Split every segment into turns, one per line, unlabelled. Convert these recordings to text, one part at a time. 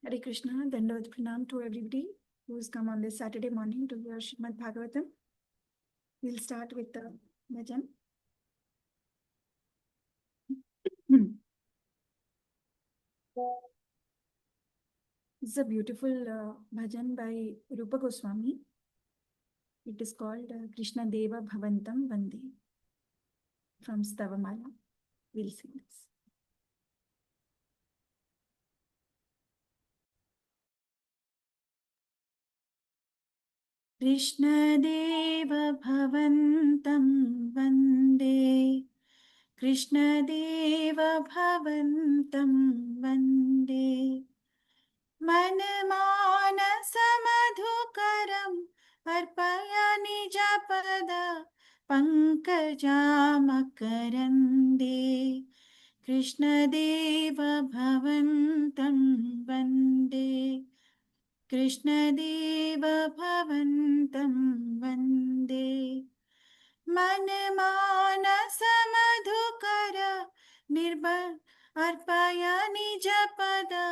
Hare Krishna, Dandavat Pranam to everybody who's come on this Saturday morning to hear Srimad Bhagavatam. We'll start with the bhajan. It's a beautiful bhajan by Rupa Goswami. It is called Krishna Deva Bhavantam Vande from Stavamala. We'll sing this. Krishna Deva Bhavantam Vande Krishna Deva Bhavantam Vande Manamaanasamadhukaram Arpaya Nijapada Pankajamakarande Krishna Deva Bhavantam Vande Krishna Deva Bhavantam Vande Manamaanasamadhukara Nirbal Arpaya Nijapada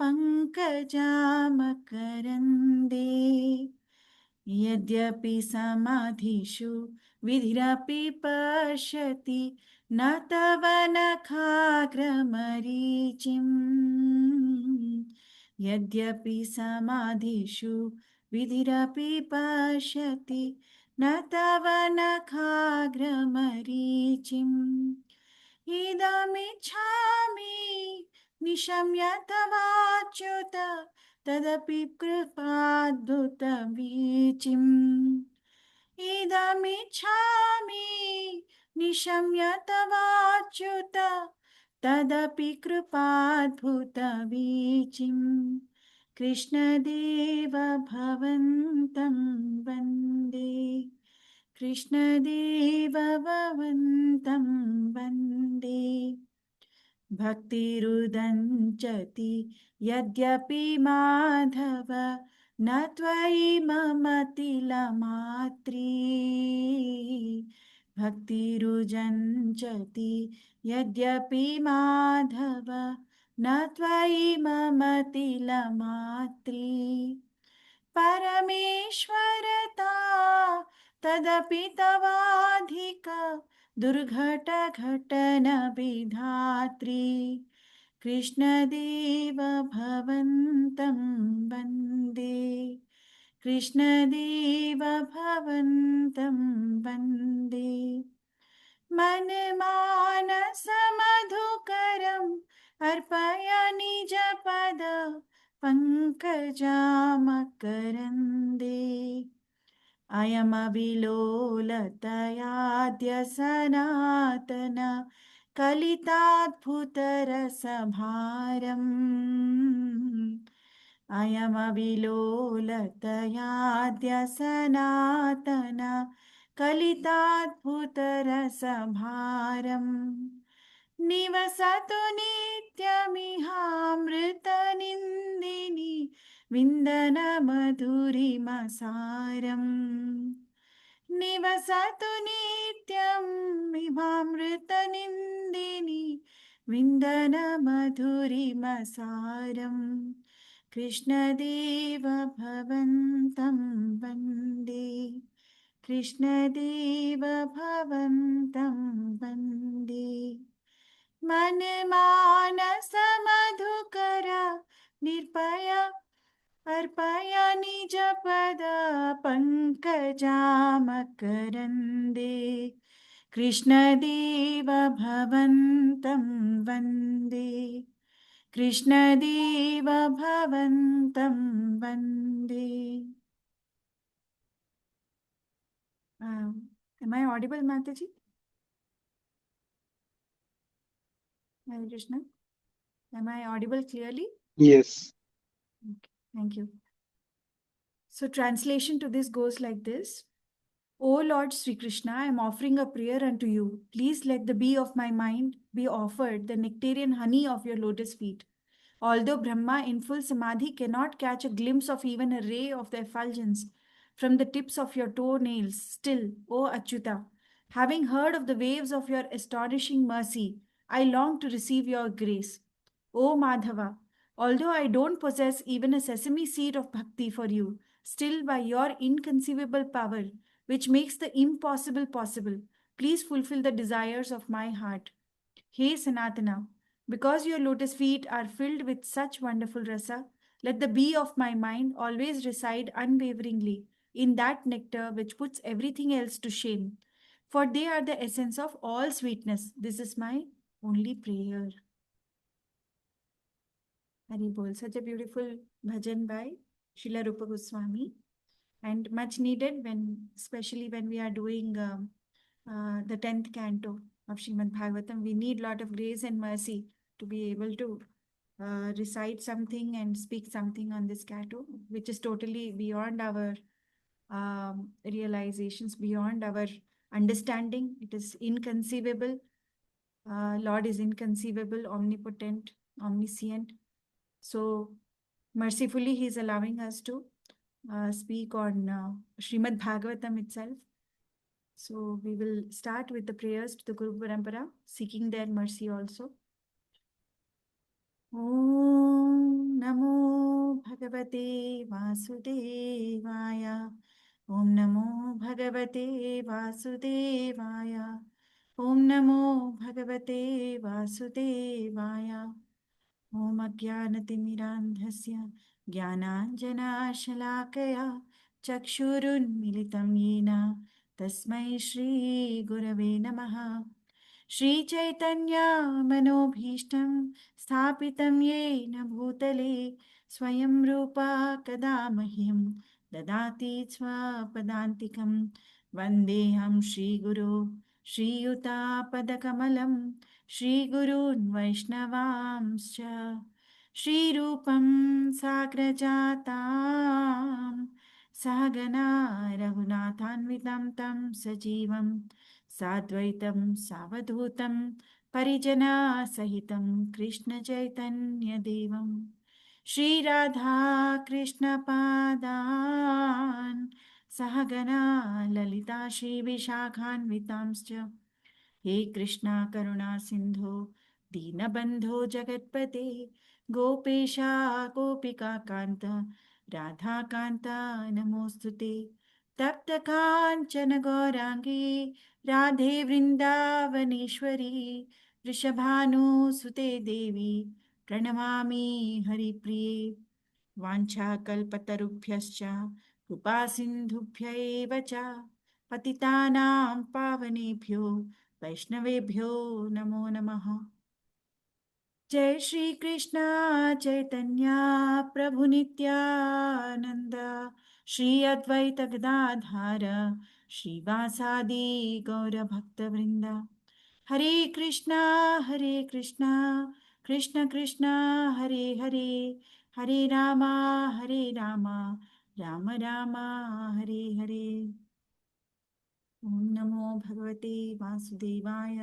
Pankajamakarande Yadyapi samadhishu vidhirapi pashati natavanakhagramarichim Yadyapi samadhishu vidhirapi pashati natavanakhagramarichim Idamichhami nishamya tavachyuta tadapi kripadbhutavichim Idamichhami nishamya tavachyuta tadapi kripadbhutavichim Krishna Deva Bhavantam Vande Krishna Deva Bhavantam Vande Bhakti Rudanchati Yadyapi Madhava Natvai Mamatila Matri Bhakti Rudanchati Yadyapi Madhava Natvai Mamatila Matri Parameshwarata Tadapi Tavadhika Durghata Ghatana Vidhatri Krishna Deva Bhavantam Vande Krishna Deva Bhavantam Vande Manamanasamadhukaram Arpaya Nijapada Pankajamakarande Ayamavilolatayadya sanatana Kalitadbhutarasabharam Ayamavilolatayadya sanatana Kalitadbhutarasabharam Nivasatu nityamihamritanindini Vindana madhurimasaram Nivasatu nityam imamritanindini Vindana madhurimasaram Krishna Deva Bhavantam Vande Krishna Deva Bhavantam Vande Manamanasamadhukara Nirpaya Arpaya Nijapada Pankajamakarande Krishna Deva Bhavantam Vande Krishna Deva Bhavantam Vande Am I audible, Mataji? Hare Krishna. Am I audible clearly?
Yes.
Okay, thank you. So translation to this goes like this. O Lord Sri Krishna, I am offering a prayer unto you. Please let the bee of my mind be offered the nectarian honey of your lotus feet. Although Brahma in full samadhi cannot catch a glimpse of even a ray of the effulgence from the tips of your toenails, still, O Achyuta, having heard of the waves of your astonishing mercy, I long to receive your grace. O Madhava, Although I don't possess even a sesame seed of bhakti for you, still by your inconceivable power, which makes the impossible possible, please fulfill the desires of my heart. Hey Sanatana, because your lotus feet are filled with such wonderful rasa, let the bee of my mind always reside unwaveringly in that nectar which puts everything else to shame. For they are the essence of all sweetness. This is my only prayer. Hari Bol. Such a beautiful bhajan by Srila Rupa Goswami, and much needed when, especially when we are doing the 10th canto of Srimad Bhagavatam. We need lot of grace and mercy to be able to recite something and speak something on this canto, which is totally beyond our realizations, beyond our understanding. It is inconceivable. Lord is inconceivable, omnipotent, omniscient. So mercifully, He is allowing us to speak on Srimad Bhagavatam itself. So we will start with the prayers to the Guru Parampara, seeking their mercy also. Om Namo Bhagavate Vasudevaya. Om Namo Bhagavate Vasudevaya. Om Namo Bhagavate Vasudevaya. ॐ अज्ञानतिमिरान्धस्य ज्ञानाञ्जनाशलाकया चक्षुरुन्मिलितं येन तस्मै श्रीगुरवे नमः। श्रीचैतन्यमनोभीष्टं स्थापितं येन भूतले स्वयं रूपा कदा मह्यं ददाति स्वपदान्तिकं। वन्देऽहं श्रीगुरो श्रीयुतापदकमलं श्रीगुरून् वैष्णवांश्च श्रीरूपं साग्रजातां सहगना रघुनाथान्वितं तं सजीवं साद्वैतं सावधूतं परिजनसहितं कृष्णचैतन्यदेवं श्रीराधाकृष्णपादान् सहगना ललिता श्रीविशाखान्वितांश्च। हे कृष्णा करुणा सिंधो दीनबंधो जगत्पते गोपेशा गोपिका कांत राधा कांता नमोस्तुते। तप्त कांचन गौरांगी राधे वृंदावनेश्वरी वृषभानुसुते देवी प्रणमामि हरिप्रिये। वाञ्छाकल्पतरुभ्यश्च कृपा सिन्धुभ्य एव च पतितानां पावनेभ्यो वैष्णवेभ्यो नमो नमः। जय श्री कृष्ण चैतन्य प्रभु नित्यानंद श्री अद्वैत गदाधर श्रीवासादि गौर भक्त वृंद। हरे कृष्णा कृष्ण कृष्ण हरे हरे हरे रामा राम राम हरे हरे। ओम नमो भगवते वासुदेवाय।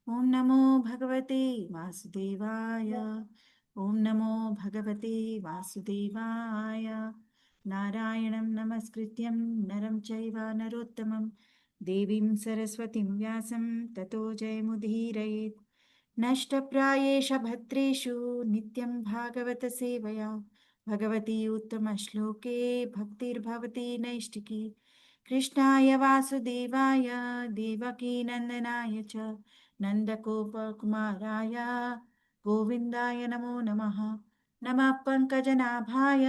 ओम नमो भगवते वासुदेवाय। ओम नमो भगवते वासुदेवाय। नारायणं नमस्कृत्यं नरं चैव नरोत्तमं देवीं सरस्वतीं व्यासं ततो जयमुदीरयेत्। नष्टप्रायेष भद्रेषु नित्यं भागवत सेवया भगवती उत्तमश्लोके भक्तिर्भवति नैष्टिकी। कृष्णाय वासुदेवाय देवकीनन्दनाय च नन्दगोपकुमाराय गोविन्दाय नमो नमः। नमः पङ्कजनाभाय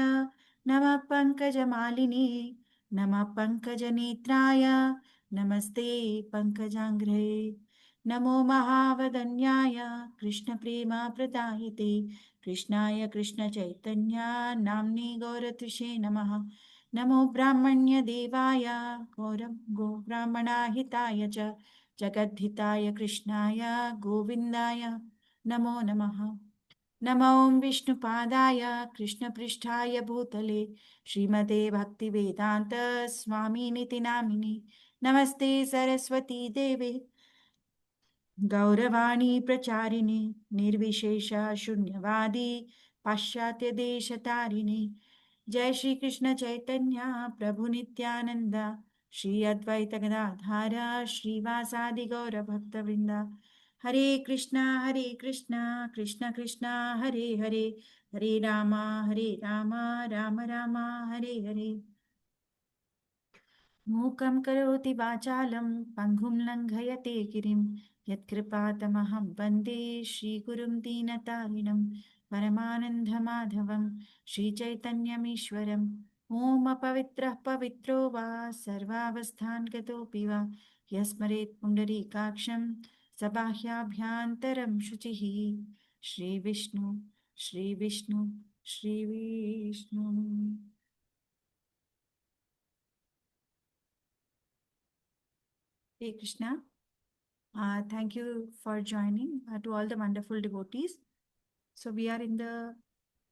नमः पङ्कजमालिने नमः पङ्कजनेत्राय नमस्ते पङ्कजाङ्घ्रे। नमो महावदन्याय कृष्णप्रेमप्रदायते कृष्णाय कृष्णचैतन्य नाम्ने गौरतुषे नमः। नमो ब्राह्मण्यदेवाय गोब्राह्मणाहिताय च जगद्धिताय कृष्णाय गोविन्दाय नमो नमः। नमो विष्णुपादाय कृष्णपृष्ठाय भूतले श्रीमते भक्तिवेदान्त स्वामिनिति नामिने। नमस्ते सरस्वती देवे गौरवाणी प्रचारिणे निर्विशेष शून्यवादी पाश्चात्य देश तारिणे। जय श्री कृष्ण चैतन्य प्रभु नित्यानंद श्री अद्वैत गदाधर श्रीवासादि गौर भक्तवृंद। हरे Krishna Krishna Krishna Hare Hare Hare Rama, Rama Rama, Hare Hare. मूकं करोति वाचालं पङ्गुं लङ्घयते गिरिं यत्कृपातमहं वन्दे श्रीगुरुं दीनतारिणं परमानन्दमाधवं श्रीचैतन्यमीश्वरम् ॐ अपवित्रः पवित्रो वा सर्वावस्थान् गतोऽपि वा यस्मरेत् पुण्डरीकाक्षं सबाह्याभ्यान्तरं शुचिः Shri Vishnu Shri Vishnu Shri Vishnu. Hare Krishna. Thank you for joining to all the wonderful devotees. So we are in the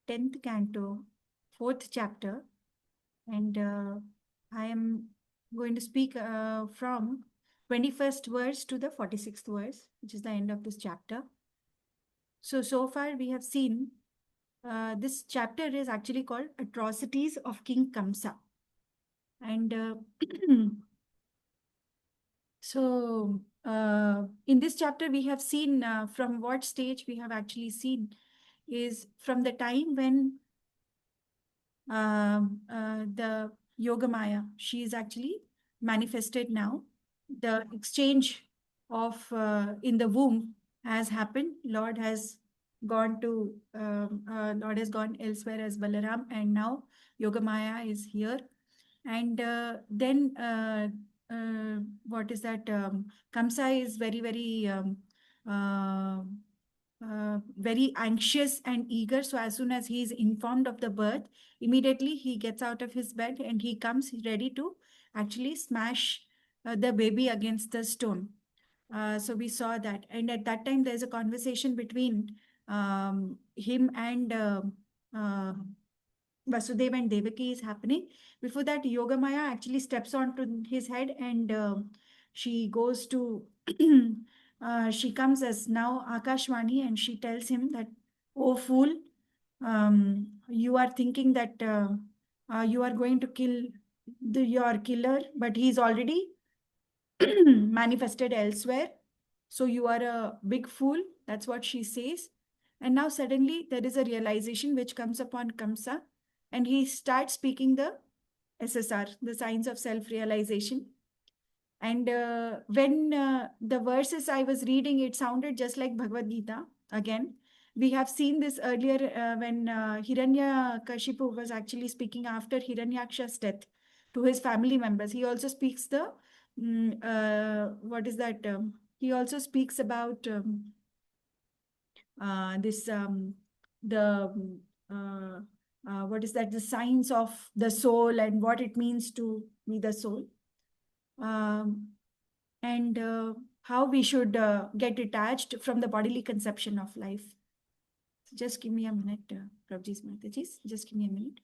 10th canto, 4th chapter, and I am going to speak from 21st verse to the 46th verse, which is the end of this chapter. So far we have seen this chapter is actually called Atrocities of King Kamsa. And so in this chapter, we have seen from what stage we have actually seen is from the time when the Yogamaya, she is actually manifested now. The exchange of in the womb has happened. Lord has gone elsewhere as Balaram, and now Yogamaya is here. And then what is that? Kamsa is uh, very anxious and eager. So as soon as he is informed of the birth, immediately he gets out of his bed and he comes ready to actually smash the baby against the stone. So we saw that. And at that time, there's a conversation between him and Vasudev and Devaki is happening. Before that, Yogamaya actually steps onto his head and she goes to, she comes as now Akashvani and she tells him that, oh fool, you are thinking that you are going to kill your killer, but he's already manifested elsewhere. So you are a big fool. That's what she says. And now suddenly there is a realization which comes upon Kamsa and he starts speaking the SSR, the signs of self-realization. And when the verses I was reading, it sounded just like Bhagavad Gita again. We have seen this earlier when Hiranyakashipu was actually speaking after Hiranyaksha's death to his family members. He also speaks the, what is that? He also speaks about what is that? The signs of the soul and what it means to be the soul. And how we should get detached from the bodily conception of life. So just give me a minute, Prabhuji's Mataji's. Just give me a minute.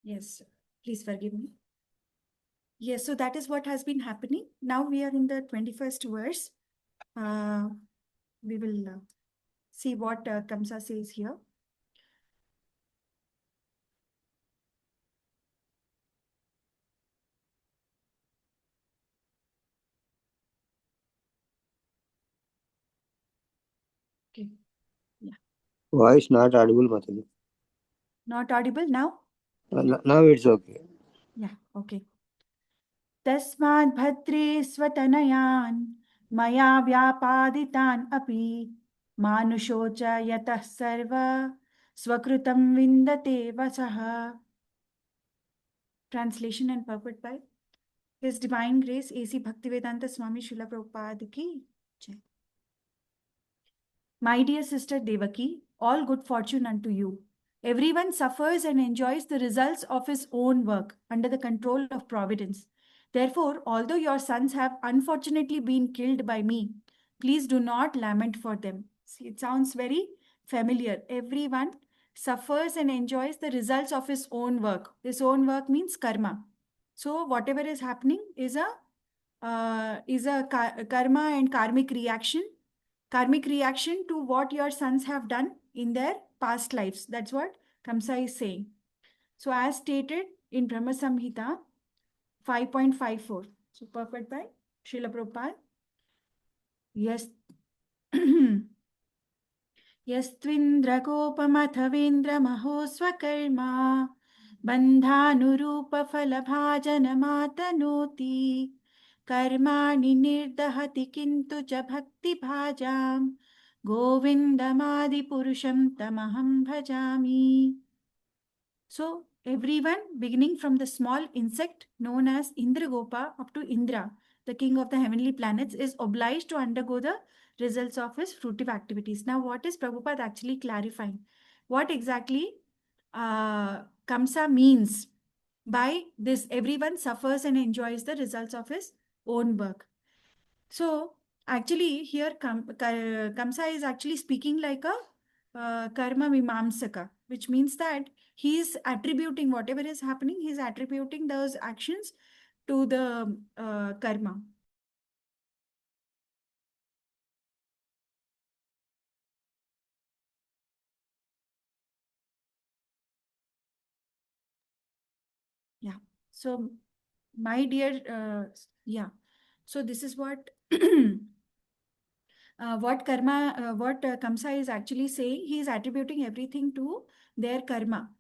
Yes, please forgive me. Yes, so that is what has been happening. Now we are in the 21st verse. We will see what Kamsa says here. Okay. Yeah.
Voice not audible, Mataji.
Not audible now?
Now it's okay.
Yeah, okay. तस्माद् भद्रे स्वतनयान् मया व्यापादितान् अपि मानुषो च यतः सर्व स्वकृतं विन्दते वसः. Translation and purport by His Divine Grace A.C. Bhaktivedanta Swami Srila Prabhupada ki Jai. My dear sister Devaki, all good fortune unto you. Everyone suffers and enjoys the results of his own work under the control of providence. Therefore, although your sons have unfortunately been killed by me, please do not lament for them. See, it sounds very familiar. Everyone suffers and enjoys the results of his own work. His own work means karma. So whatever is happening is a karma and karmic reaction to what your sons have done in their past lives. That's what Kamsa is saying. So as stated in Brahma Samhita 5.54. So perfect by Srila Prabhupada. Yes. यस्त्विन्द्रकोपमथवेन्द्रमहो स्वकर्मा बन्धानुरूपफलभाजनमातनोति कर्माणि निर्दहति किन्तु च भक्तिभाजां गोविन्दमादिपुरुषं तमहं भजामि. So everyone, beginning from the small insect known as Indragopa up to Indra, the king of the heavenly planets, is obliged to undergo the results of his fruitive activities. Now, what is Prabhupada actually clarifying? What exactly Kamsa means by this? Everyone suffers and enjoys the results of his own work. So, actually, here Kamsa is actually speaking like a karma mimamsaka, which means that he is attributing whatever is happening, he is attributing those actions to the karma. Yeah. So, my dear, yeah. So, this is what Kamsa is actually saying. He is attributing everything to their karma.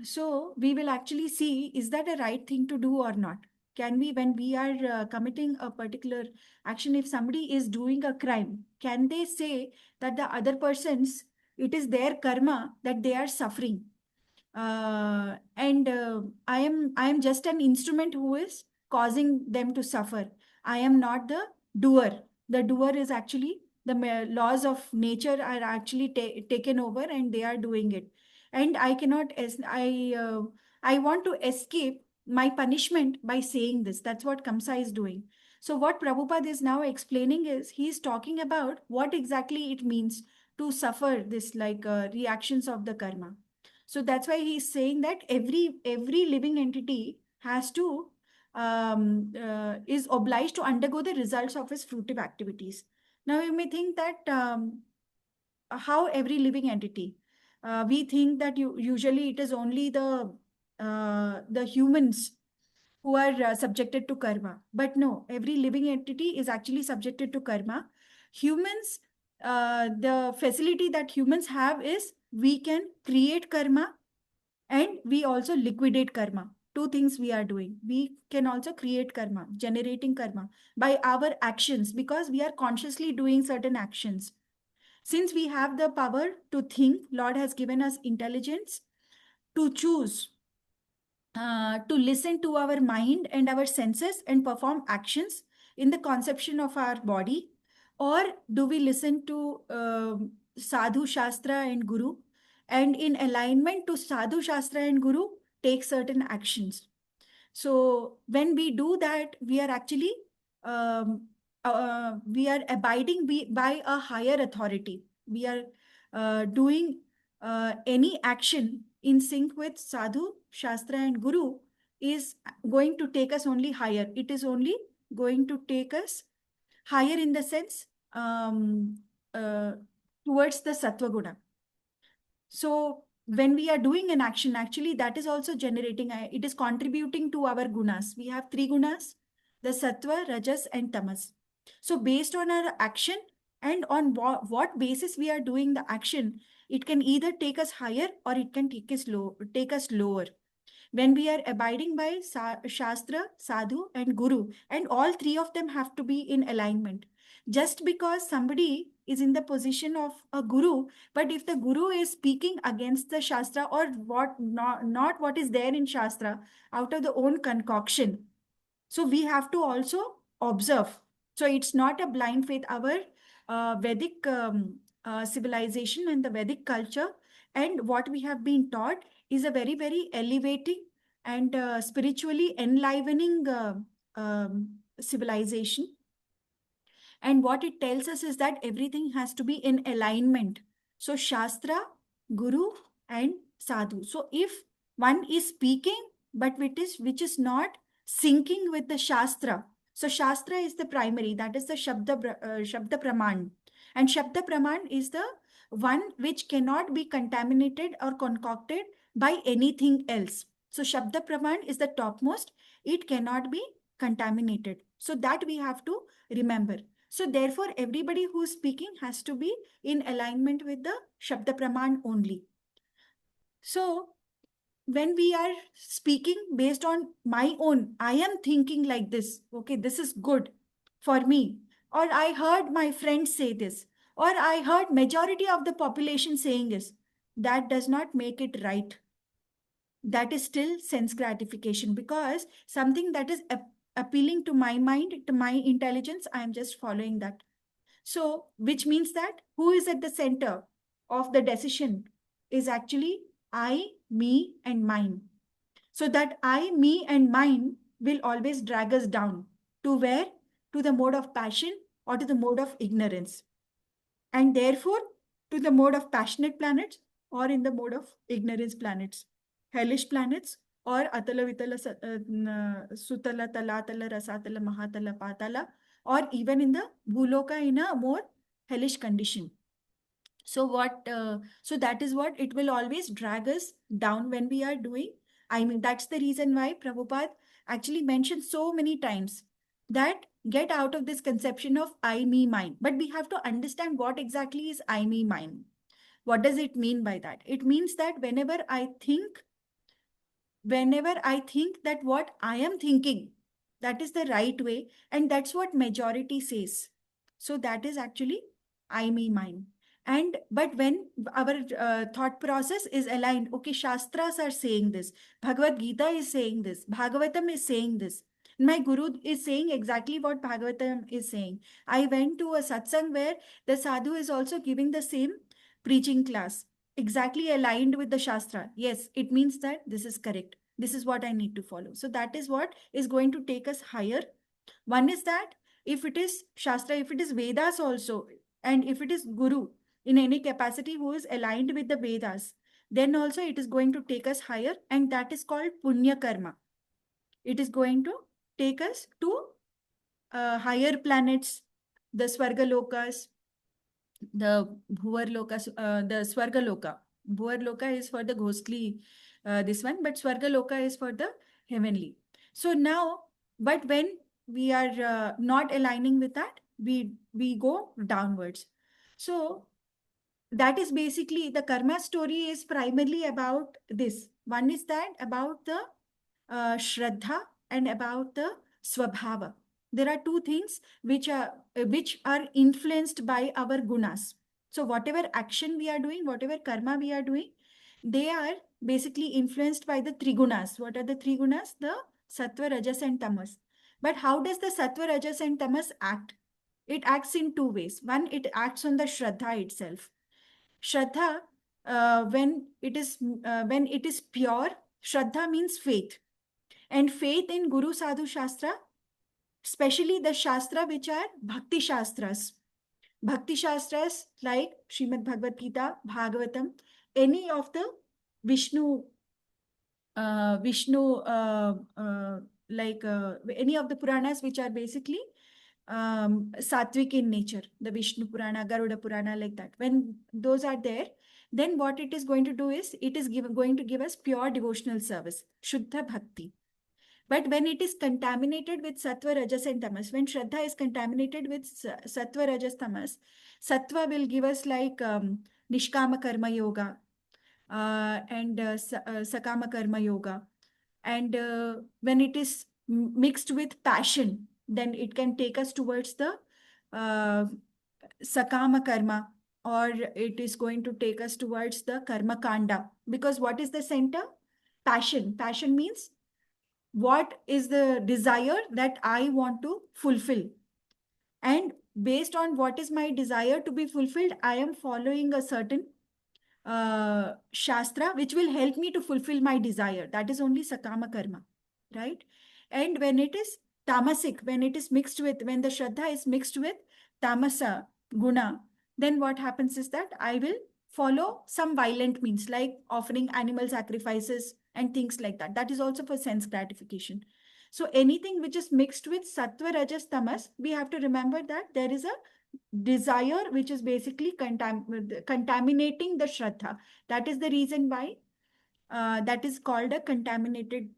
So we will actually see, is that a right thing to do or not? Can we, when we are committing a particular action, if somebody is doing a crime, can they say that the other person's, it is their karma that they are suffering? And I am just an instrument who is causing them to suffer. I am not the doer. The doer is actually the laws of nature are actually taken over, and they are doing it. And I cannot I want to escape my punishment by saying this. That's what Kamsa is doing. So what Prabhupada is now explaining is he is talking about what exactly it means to suffer this reactions of the karma. So that's why he's saying that every living entity has to is obliged to undergo the results of his fruitive activities. Now you may think that how every living entity. We think that usually it is only the humans who are subjected to karma, but no, every living entity is actually subjected to karma. Humans, the facility that humans have is we can create karma and we also liquidate karma. Two things we are doing. We can also create karma, generating karma by our actions, because we are consciously doing certain actions. Since we have the power to think, Lord has given us intelligence to choose, to listen to our mind and our senses and perform actions in the conception of our body, or do we listen to sadhu shastra and guru, and in alignment to sadhu shastra and guru take certain actions. So when we do that, we are actually we are abiding by a higher authority. We are doing any action in sync with sadhu, shastra, and guru is going to take us only higher. It is only going to take us higher in the sense uh, towards the sattva guna. So when we are doing an action, actually that is also generating, it is contributing to our gunas. We have three gunas, the sattva, rajas, and tamas. So based on our action and on what basis we are doing the action, it can either take us higher or it can take us lower. When we are abiding by Shastra, Sadhu, and Guru, and all three of them have to be in alignment. Just because somebody is in the position of a Guru, but if the Guru is speaking against the Shastra or not what is there in Shastra, out of the own concoction, so we have to also observe. So it's not a blind faith. Our Vedic civilization and the Vedic culture and what we have been taught is a very, very elevating and spiritually enlivening civilization. And what it tells us is that everything has to be in alignment. So Shastra, Guru, and Sadhu. So if one is speaking, but which is not syncing with the Shastra. So Shastra is the primary, that is the Shabda Praman. And Shabda Praman is the one which cannot be contaminated or concocted by anything else. So Shabda Praman is the topmost. It cannot be contaminated. So that we have to remember. So therefore, everybody who is speaking has to be in alignment with the Shabda Praman only. So when we are speaking based on my own, I am thinking like this, okay, this is good for me. Or I heard my friends say this. Or I heard majority of the population saying this. That does not make it right. That is still sense gratification, because something that is appealing to my mind, to my intelligence, I am just following that. So, which means that who is at the center of the decision is actually I, me, and mine. So that I, me, and mine will always drag us down to where? To the mode of passion or to the mode of ignorance. And therefore, to the mode of passionate planets or in the mode of ignorance planets, hellish planets, or Atala Vitala Sutala Talatala Rasatala Mahatala Patala, or even in the Bhuloka in a more hellish condition. So so that is what it will always drag us down when we are doing. I mean, that's the reason why Prabhupada actually mentioned so many times that get out of this conception of I, me, mine. But we have to understand what exactly is I, me, mine. What does it mean by that? It means that whenever I think that what I am thinking, that is the right way, and that's what majority says. So that is actually I, me, mine. And but when our thought process is aligned, okay, Shastras are saying this, Bhagavad Gita is saying this, Bhagavatam is saying this. My guru is saying exactly what Bhagavatam is saying. I went to a satsang where the sadhu is also giving the same preaching class, exactly aligned with the Shastra. Yes, it means that this is correct. This is what I need to follow. So that is what is going to take us higher. One is that if it is Shastra, if it is Vedas also, and if it is Guru in any capacity who is aligned with the Vedas, then also it is going to take us higher, and that is called Punya Karma. It is going to take us to higher planets, the Swarga Lokas, the Bhuvarloka, the Swargaloka. Bhuvarloka is for the ghostly, this one, but Swargaloka is for the heavenly. So now, but when we are not aligning with that, we go downwards. So that is basically the karma story is primarily about this. One is that about the Shraddha and about the Swabhava. There are two things which are influenced by our gunas. So whatever action we are doing, whatever karma we are doing, they are basically influenced by the three gunas. What are the three gunas? The Sattva, Rajas, and Tamas. But how does the Sattva, Rajas, and Tamas act? It acts in two ways. One, it acts on the Shraddha itself. Shraddha, when it is pure, Shraddha means faith. And faith in Guru Sadhu Shastra, especially the Shastra which are Bhakti Shastras. Bhakti Shastras like Srimad Bhagavad Gita, Bhagavatam, any of the Vishnu, Vishnu, like any of the Puranas which are basically sattvic in nature, the Vishnu Purana, Garuda Purana, like that. When those are there, then what it is going to do is it is going to give us pure devotional service, Shuddha Bhakti. But when it is contaminated with Sattva, Rajas, and Tamas, when Shraddha is contaminated with Sattva, Rajas, Tamas, Sattva will give us like Nishkama Karma Yoga and Sakama Karma Yoga. And when it is mixed with passion, then it can take us towards the uh, Sakama Karma, or it is going to take us towards the Karma Kanda. Because what is the center? Passion. Passion means what is the desire that I want to fulfill. And based on what is my desire to be fulfilled, I am following a certain Shastra which will help me to fulfill my desire. That is only Sakama Karma, right? And when it is tamasic, when it is mixed with, when the Shraddha is mixed with tamasa guna, then what happens is that I will follow some violent means like offering animal sacrifices and things like that. That is also for sense gratification. So anything which is mixed with sattva, rajas, tamas, we have to remember that there is a desire which is basically contaminating the Shraddha. That is the reason why that is called a contaminated,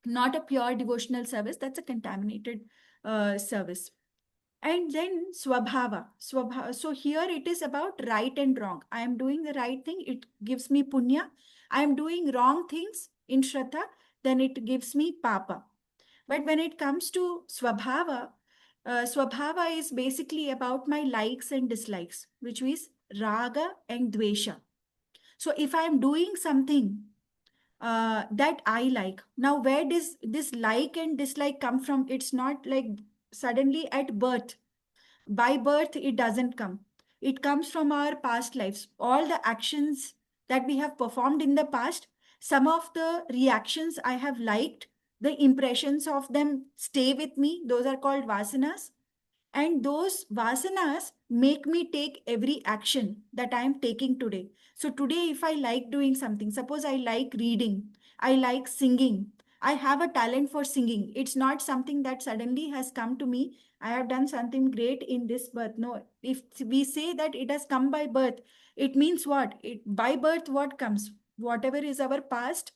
not a pure devotional service. That's a contaminated service. And then swabhava. Swabhava. So here it is about right and wrong. I am doing the right thing, it gives me punya. I am doing wrong things in Shraddha, then it gives me papa. But when it comes to swabhava, swabhava is basically about my likes and dislikes, which is raga and dvesha. So if I am doing something that I like, now where does this like and dislike come from? It's not like suddenly at birth. By birth, it doesn't come. It comes from our past lives. All the actions that we have performed in the past, some of the reactions I have liked, the impressions of them stay with me. Those are called vasanas. And those vasanas make me take every action that I am taking today. So today, if I like doing something, suppose I like reading, I like singing, I have a talent for singing. It's not something that suddenly has come to me. I have done something great in this birth. No, if we say that it has come by birth, it means what? By birth, what comes? Whatever is our past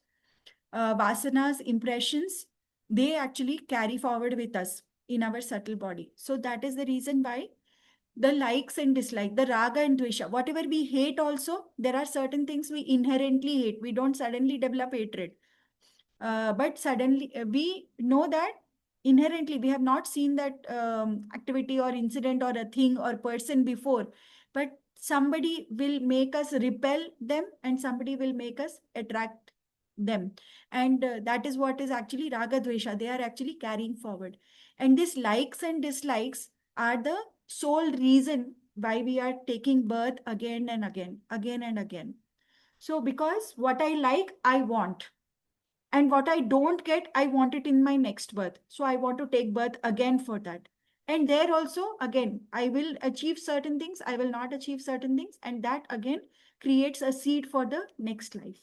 vasanas, impressions, they actually carry forward with us in our subtle body. So that is the reason why the likes and dislike, the raga and dvesha, whatever we hate also, there are certain things we inherently hate. We don't suddenly develop hatred. But suddenly we know that inherently we have not seen that activity or incident or a thing or person before, but somebody will make us repel them and somebody will make us attract them. And that is what is actually raga dvesha. They are actually carrying forward. And these likes and dislikes are the sole reason why we are taking birth again and again, again and again. So because what I like, I want, and what I don't get, I want it in my next birth. So I want to take birth again for that. And there also again, I will achieve certain things, I will not achieve certain things, and that again creates a seed for the next life.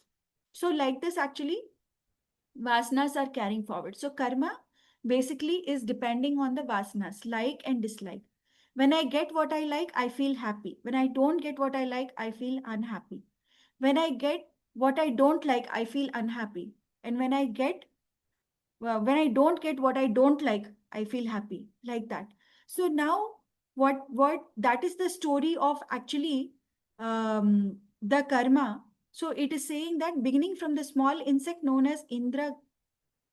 So like this actually vasanas are carrying forward. So karma basically is depending on the vasanas, like and dislike. When I get what I like, I feel happy. When I don't get what I like, I feel unhappy. When I get what I don't like, I feel unhappy. And when I don't get what I don't like, I feel happy, like that. So now, what that is the story of actually the karma. So it is saying that beginning from the small insect known as Indra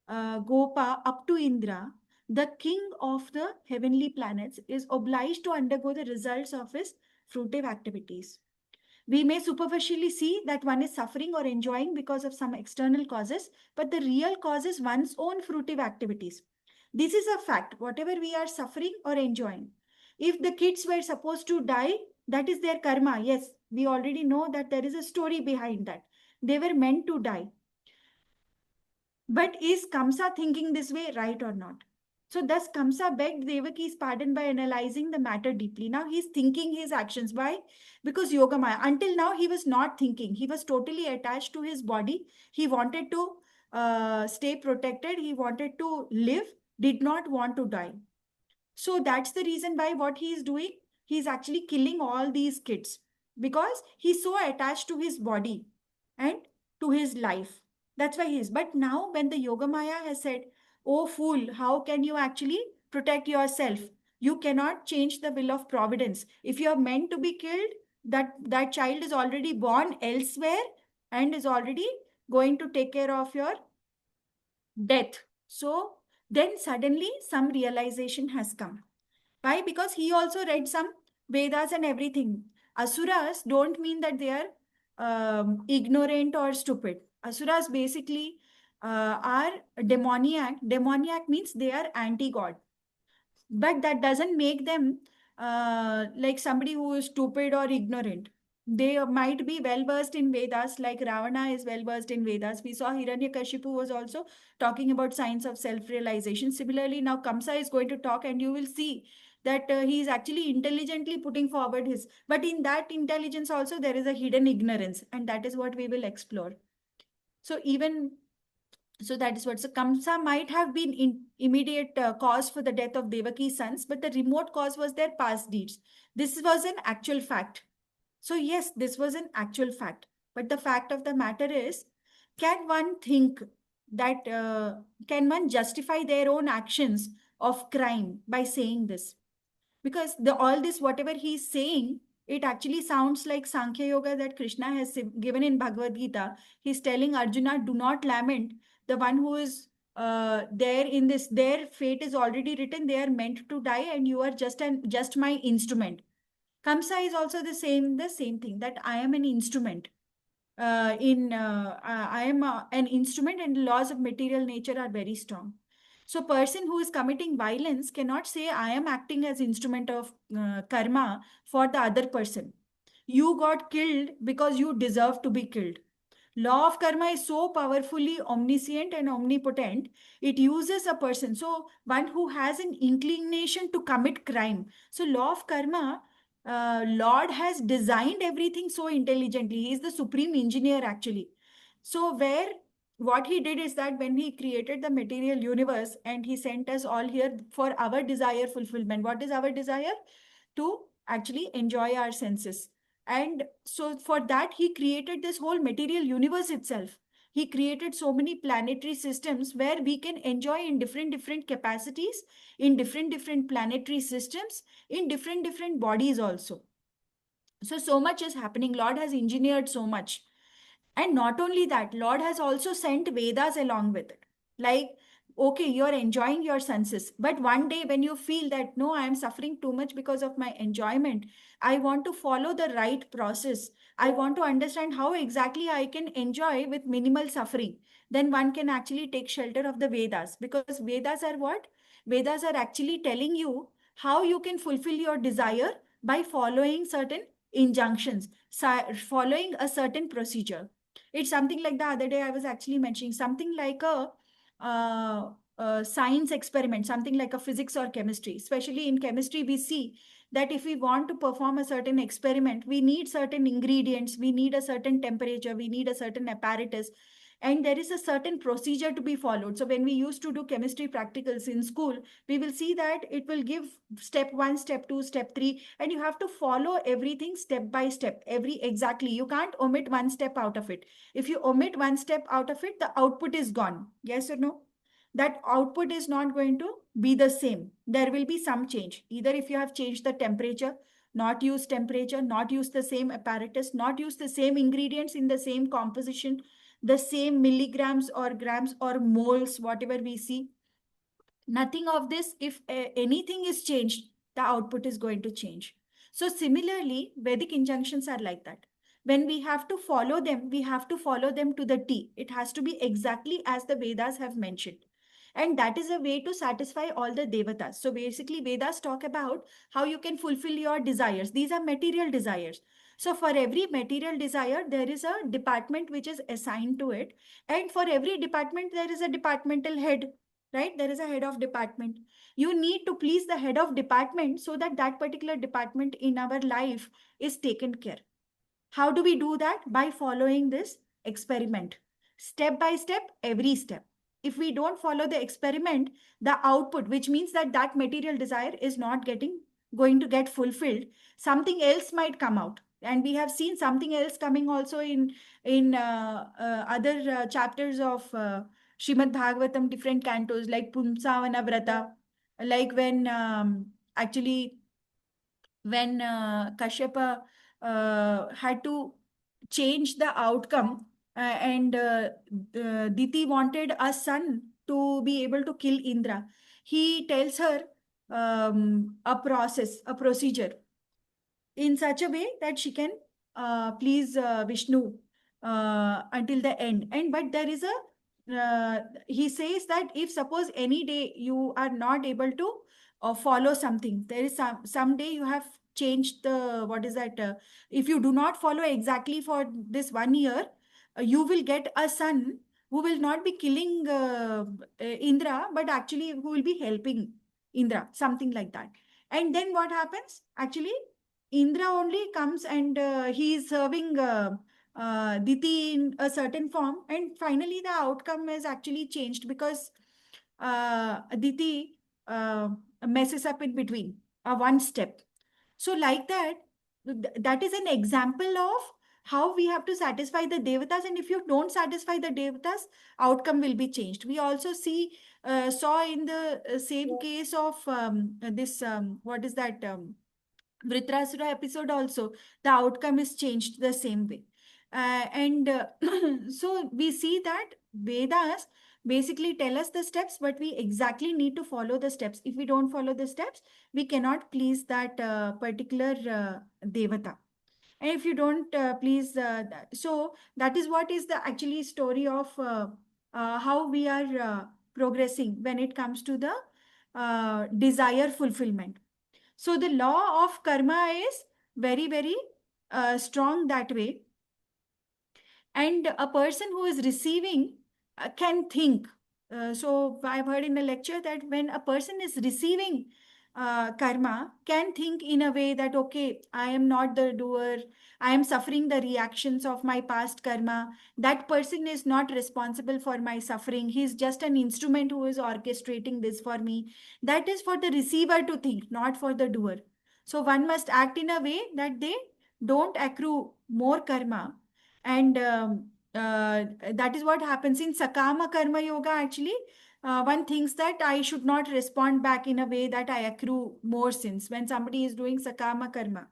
Gopa up to Indra, the king of the heavenly planets is obliged to undergo the results of his fruitive activities. We may superficially see that one is suffering or enjoying because of some external causes, but the real cause is one's own fruitive activities. This is a fact, whatever we are suffering or enjoying. If the kids were supposed to die, that is their karma. Yes, we already know that there is a story behind that. They were meant to die. But is Kamsa thinking this way, right or not? So thus Kamsa begged Devaki's pardon by analyzing the matter deeply. Now he's thinking his actions. Why? Because Yogamaya, until now he was not thinking. He was totally attached to his body. He wanted to stay protected. He wanted to live, did not want to die. So that's the reason why what he is doing, he's actually killing all these kids because he's so attached to his body and to his life. That's why he is. But now when the Yogamaya has said, oh fool, how can you actually protect yourself? You cannot change the will of providence. If you are meant to be killed, that child is already born elsewhere and is already going to take care of your death. So then suddenly some realization has come. Why? Because he also read some Vedas and everything. Asuras don't mean that they are ignorant or stupid. Asuras basically are demoniac. Demoniac means they are anti-God. But that doesn't make them like somebody who is stupid or ignorant. They might be well versed in Vedas, like Ravana is well versed in Vedas. We saw Hiranyakashipu was also talking about science of self realization. Similarly, now Kamsa is going to talk, and you will see that he is actually intelligently putting forward his. But in that intelligence, also, there is a hidden ignorance, and that is what we will explore. So, even so, that is what. So, Kamsa might have been in immediate cause for the death of Devaki's sons, but the remote cause was their past deeds. This was an actual fact. So, yes, this was an actual fact. But the fact of the matter is, can one think that, can one justify their own actions of crime by saying this? Because all this, whatever he's saying, it actually sounds like Sankhya Yoga that Krishna has given in Bhagavad Gita. He's telling Arjuna, do not lament. The one who is there in this, their fate is already written. They are meant to die, and you are just my instrument. Kamsa is also the same thing, that I am an instrument. I am an instrument, and the laws of material nature are very strong. So, person who is committing violence cannot say I am acting as instrument of karma for the other person. You got killed because you deserve to be killed. Law of karma is so powerfully omniscient and omnipotent, it uses a person, so one who has an inclination to commit crime. So law of karma, Lord has designed everything so intelligently. He is the supreme engineer actually. So where what he did is that when he created the material universe and he sent us all here for our desire fulfillment. What is our desire? To actually enjoy our senses. And so for that, he created this whole material universe itself. He created so many planetary systems where we can enjoy in different capacities, in different planetary systems, in different bodies also. So much is happening. Lord has engineered so much. And not only that, Lord has also sent Vedas along with it. Like, okay, you're enjoying your senses, but one day when you feel that, no, I am suffering too much because of my enjoyment, I want to follow the right process. I want to understand how exactly I can enjoy with minimal suffering. Then one can actually take shelter of the Vedas, because Vedas are what? Vedas are actually telling you how you can fulfill your desire by following certain injunctions, following a certain procedure. It's something like the other day I was actually mentioning something like a science experiment, something like a physics or chemistry. Especially in chemistry, we see that if we want to perform a certain experiment, we need certain ingredients, we need a certain temperature, we need a certain apparatus, and there is a certain procedure to be followed. So when we used to do chemistry practicals in school, we will see that it will give step 1, step 2, step 3, and you have to follow everything step by step. Every exactly, you can't omit one step out of it. If you omit one step out of it, the output is gone. Yes or no? That output is not going to be the same. There will be some change. Either if you have changed the temperature, not use temperature, not use the same apparatus, not use the same ingredients in the same composition, the same milligrams or grams or moles, whatever we see. Nothing of this, if anything is changed, the output is going to change. So similarly, Vedic injunctions are like that. When we have to follow them, we have to follow them to the T. It has to be exactly as the Vedas have mentioned. And that is a way to satisfy all the devatas. So basically, Vedas talk about how you can fulfill your desires. These are material desires. So for every material desire, there is a department which is assigned to it. And for every department, there is a departmental head, right? There is a head of department. You need to please the head of department so that that particular department in our life is taken care. How do we do that? By following this experiment, step by step, every step. If we don't follow the experiment, the output, which means that that material desire is not going to get fulfilled, something else might come out. And we have seen something else coming also in other chapters of Srimad Bhagavatam, different cantos like Pumsavana Vrata, like when actually when Kashyapa had to change the outcome, and Diti wanted a son to be able to kill Indra. He tells her a procedure in such a way that she can please Vishnu until the end. And but there is a he says that if suppose any day you are not able to follow something, there is some day you have change the, what is that, if you do not follow exactly for this 1 year, you will get a son who will not be killing Indra, but actually who will be helping Indra, something like that. And then what happens? Actually, Indra only comes and he is serving Diti in a certain form, and finally the outcome is actually changed because Diti messes up in between one step. So, like that, that is an example of how we have to satisfy the devatas, and if you don't satisfy the devatas, outcome will be changed. We also saw in the same case of this what is that Vritrasura episode also, the outcome is changed the same way. And so we see that Vedas basically tell us the steps, but we exactly need to follow the steps. If we don't follow the steps, we cannot please that particular devata. And if you don't please, so that is what is the actually story of how we are progressing when it comes to the desire fulfillment. So the law of karma is very, very strong that way. And a person who is receiving can think. So I've heard in a lecture that when a person is receiving karma, can think in a way that, okay, I am not the doer, I am suffering the reactions of my past karma. That person is not responsible for my suffering. He's just an instrument who is orchestrating this for me. That is for the receiver to think, not for the doer. So one must act in a way that they don't accrue more karma. And that is what happens in Sakama Karma Yoga. Actually, one thinks that I should not respond back in a way that I accrue more sins. When somebody is doing Sakama Karma,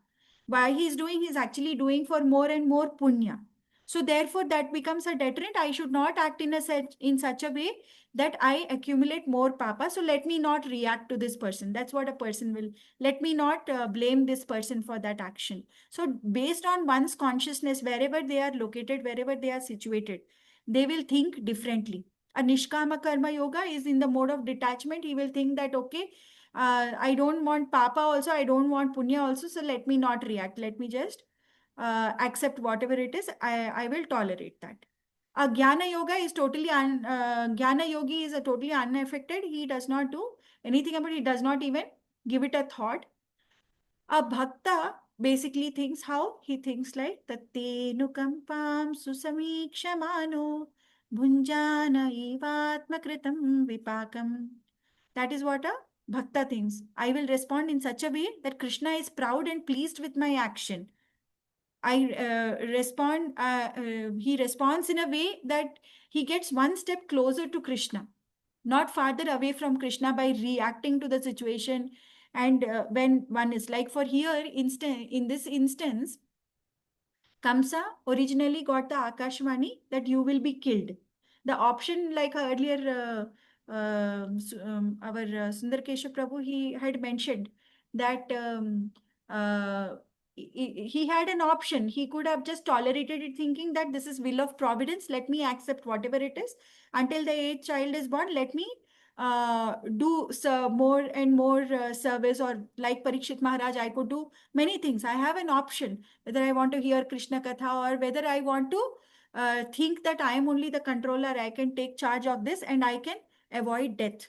why he is doing, he is actually doing for more and more punya. So therefore, that becomes a deterrent. I should not act in such a way that I accumulate more papa. So let me not react to this person. That's what a person will. Let me not blame this person for that action. So based on one's consciousness, wherever they are located, wherever they are situated, they will think differently. A Nishkama Karma Yoga is in the mode of detachment. He will think that, okay, I don't want Papa also, I don't want Punya also, so let me not react. Let me just accept whatever it is. I will tolerate that. A Jnana Yoga is Jnana Yogi is a totally unaffected. He does not do anything about it. He does not even give it a thought. A bhakta basically thinks how? He thinks like Tatenukampam susamikshamano bhunjana evatmakritam vipakam. That is what a bhakta thinks. I will respond in such a way that Krishna is proud and pleased with my action. He responds in a way that he gets one step closer to Krishna, not farther away from Krishna by reacting to the situation. And when one is like, for here, in this instance, Kamsa originally got the Akashvani that you will be killed. The option, like earlier, our Sundar Keshav Prabhu, he had mentioned that he had an option. He could have just tolerated it, thinking that this is will of providence. Let me accept whatever it is until the eighth child is born. Let me do more and more service, or like Parikshit Maharaj, I could do many things. I have an option whether I want to hear Krishna Katha or whether I want to think that I am only the controller. I can take charge of this and I can avoid death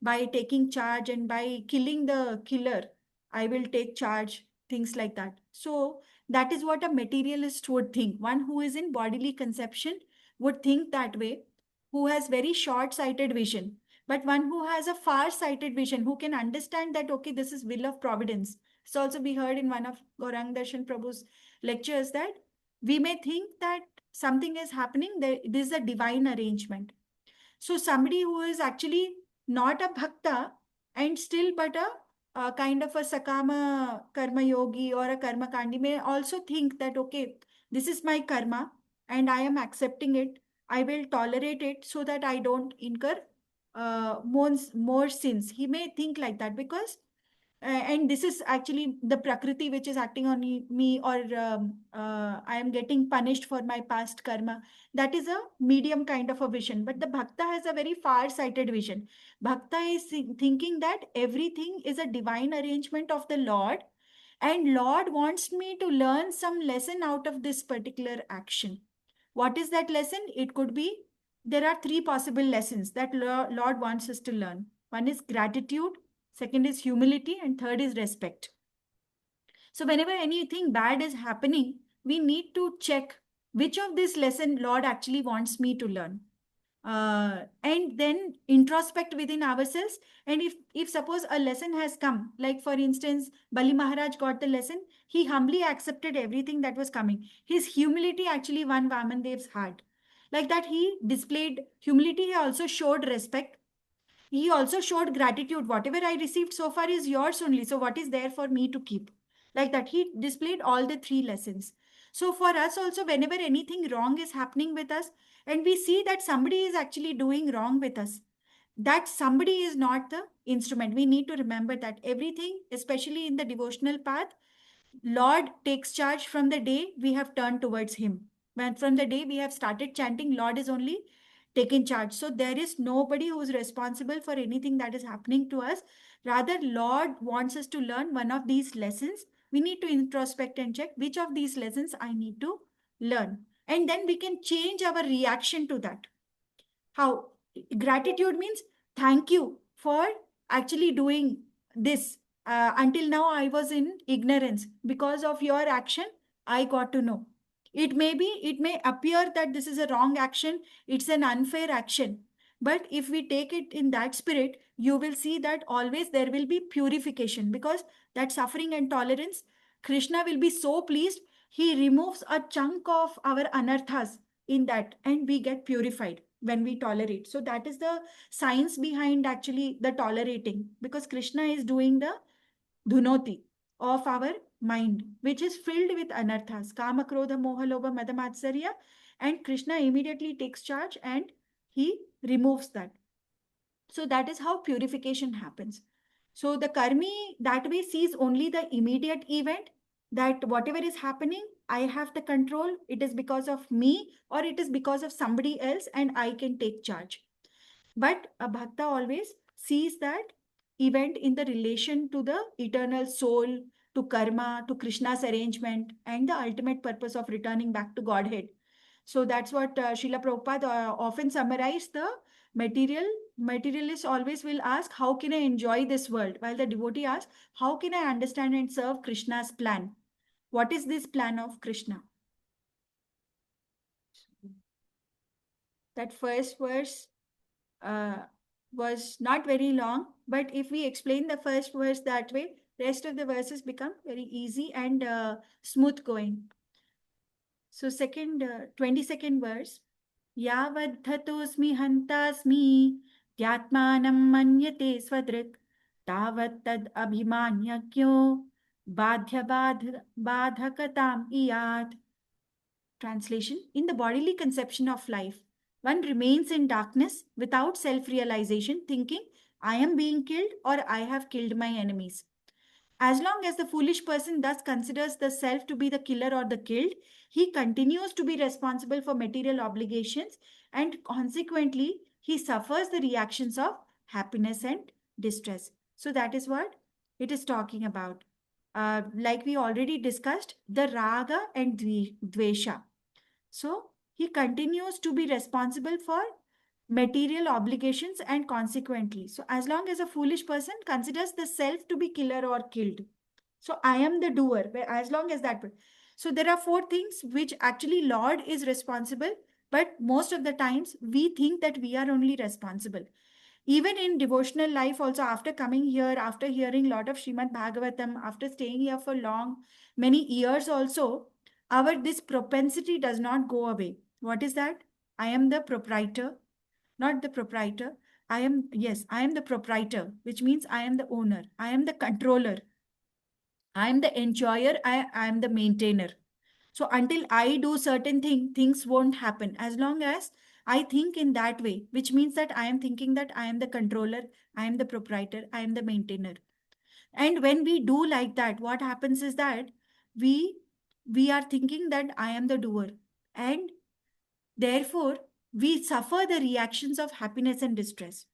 by taking charge, and by killing the killer, I will take charge, things like that. So that is what a materialist would think. One who is in bodily conception would think that way, who has very short-sighted vision. But one who has a far-sighted vision, who can understand that, okay, this is will of providence. It's also be heard in one of Gaurang Darshan Prabhu's lectures that we may think that something is happening, this is a divine arrangement. So somebody who is actually not a bhakta and still but a kind of a sakama karma yogi or a karma kandi may also think that, okay, this is my karma and I am accepting it. I will tolerate it so that I don't incur more sins. He may think like that because and this is actually the prakriti which is acting on me, or I am getting punished for my past karma. That is a medium kind of a vision, but the bhakta has a very far sighted vision. Bhakta is thinking that everything is a divine arrangement of the Lord, And Lord wants me to learn some lesson out of this particular action. What is that lesson? It could be, there are three possible lessons that Lord wants us to learn. One is gratitude, second is humility, and third is respect. So whenever anything bad is happening, we need to check which of this lesson Lord actually wants me to learn. And then introspect within ourselves. And if suppose a lesson has come, like for instance, Bali Maharaj got the lesson, he humbly accepted everything that was coming. His humility actually won Vaman Dev's heart. Like that, he displayed humility, he also showed respect. He also showed gratitude. Whatever I received so far is yours only. So what is there for me to keep? Like that, he displayed all the three lessons. So for us also, whenever anything wrong is happening with us, and we see that somebody is actually doing wrong with us, that somebody is not the instrument. We need to remember that everything, especially in the devotional path, Lord takes charge from the day we have turned towards Him. When from the day we have started chanting, Lord is only taking charge. So there is nobody who is responsible for anything that is happening to us. Rather, Lord wants us to learn one of these lessons. We need to introspect and check which of these lessons I need to learn. And then we can change our reaction to that. How? Gratitude means thank you for actually doing this. Until now I was in ignorance. Because of your action I got to know. It may appear that this is a wrong action, it's an unfair action, but if we take it in that spirit, you will see that always there will be purification, because that suffering and tolerance, Krishna will be so pleased, he removes a chunk of our anarthas in that, and we get purified when we tolerate. So that is the science behind actually the tolerating, because Krishna is doing the dhunoti of our mind, which is filled with anarthas, kama, krodha, moha, lobha, mada, matsarya, and Krishna immediately takes charge and he removes that. So that is how purification happens. So the karmi that way sees only the immediate event, that whatever is happening, I have the control, it is because of me or it is because of somebody else and I can take charge. But a bhakta always sees that event in the relation to the eternal soul, to karma, to Krishna's arrangement, and the ultimate purpose of returning back to Godhead. So that's what Srila Prabhupada often summarized the material. Materialist always will ask, how can I enjoy this world? While the devotee asks, how can I understand and serve Krishna's plan? What is this plan of Krishna? That first verse uh, was not very long, but if we explain the first verse that way, rest of the verses become very easy and smooth going. So 22nd verse, Yavadhatosmi hantasmi yatmanam manyate swadrik tavat tad abhimanyakyo badhakatam iyat. Translation, in the bodily conception of life, one remains in darkness without self-realization, thinking, I am being killed or I have killed my enemies. As long as the foolish person thus considers the self to be the killer or the killed, he continues to be responsible for material obligations and consequently he suffers the reactions of happiness and distress. So that is what it is talking about. Like we already discussed, the raga and dvesha. So he continues to be responsible for material obligations and consequently. So as long as a foolish person considers the self to be killer or killed. So I am the doer, as long as that. So there are four things which actually Lord is responsible, but most of the times we think that we are only responsible. Even in devotional life also, after coming here, after hearing a lot of Srimad Bhagavatam, after staying here for long, many years also, our this propensity does not go away. What is that? I am the proprietor, not the proprietor. I am the proprietor, which means I am the owner. I am the controller. I am the enjoyer. I am the maintainer. So until I do certain things won't happen. As long as I think in that way, which means that I am thinking that I am the controller, I am the proprietor, I am the maintainer. And when we do like that, what happens is that we we are thinking that I am the doer. And therefore, we suffer the reactions of happiness and distress.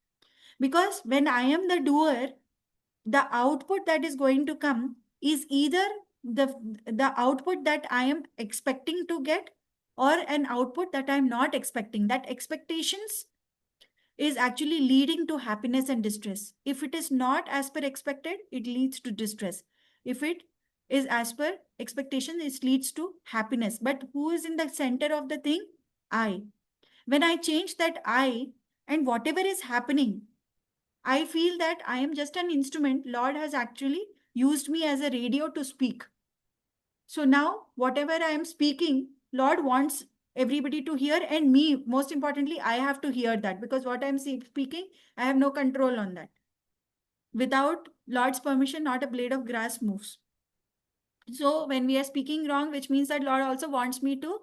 Because when I am the doer, the output that is going to come, is either the output that I am expecting to get, or an output that I'm not expecting. That expectations is actually leading to happiness and distress. If it is not as per expected, it leads to distress. If it is as per expectation, it leads to happiness. But who is in the center of the thing? I. When I change that I, and whatever is happening, I feel that I am just an instrument. Lord has actually used me as a radio to speak. So now, whatever I am speaking, Lord wants everybody to hear, and me, most importantly, I have to hear that, because what I'm speaking, I have no control on that. Without Lord's permission, not a blade of grass moves. So when we are speaking wrong, which means that Lord also wants me to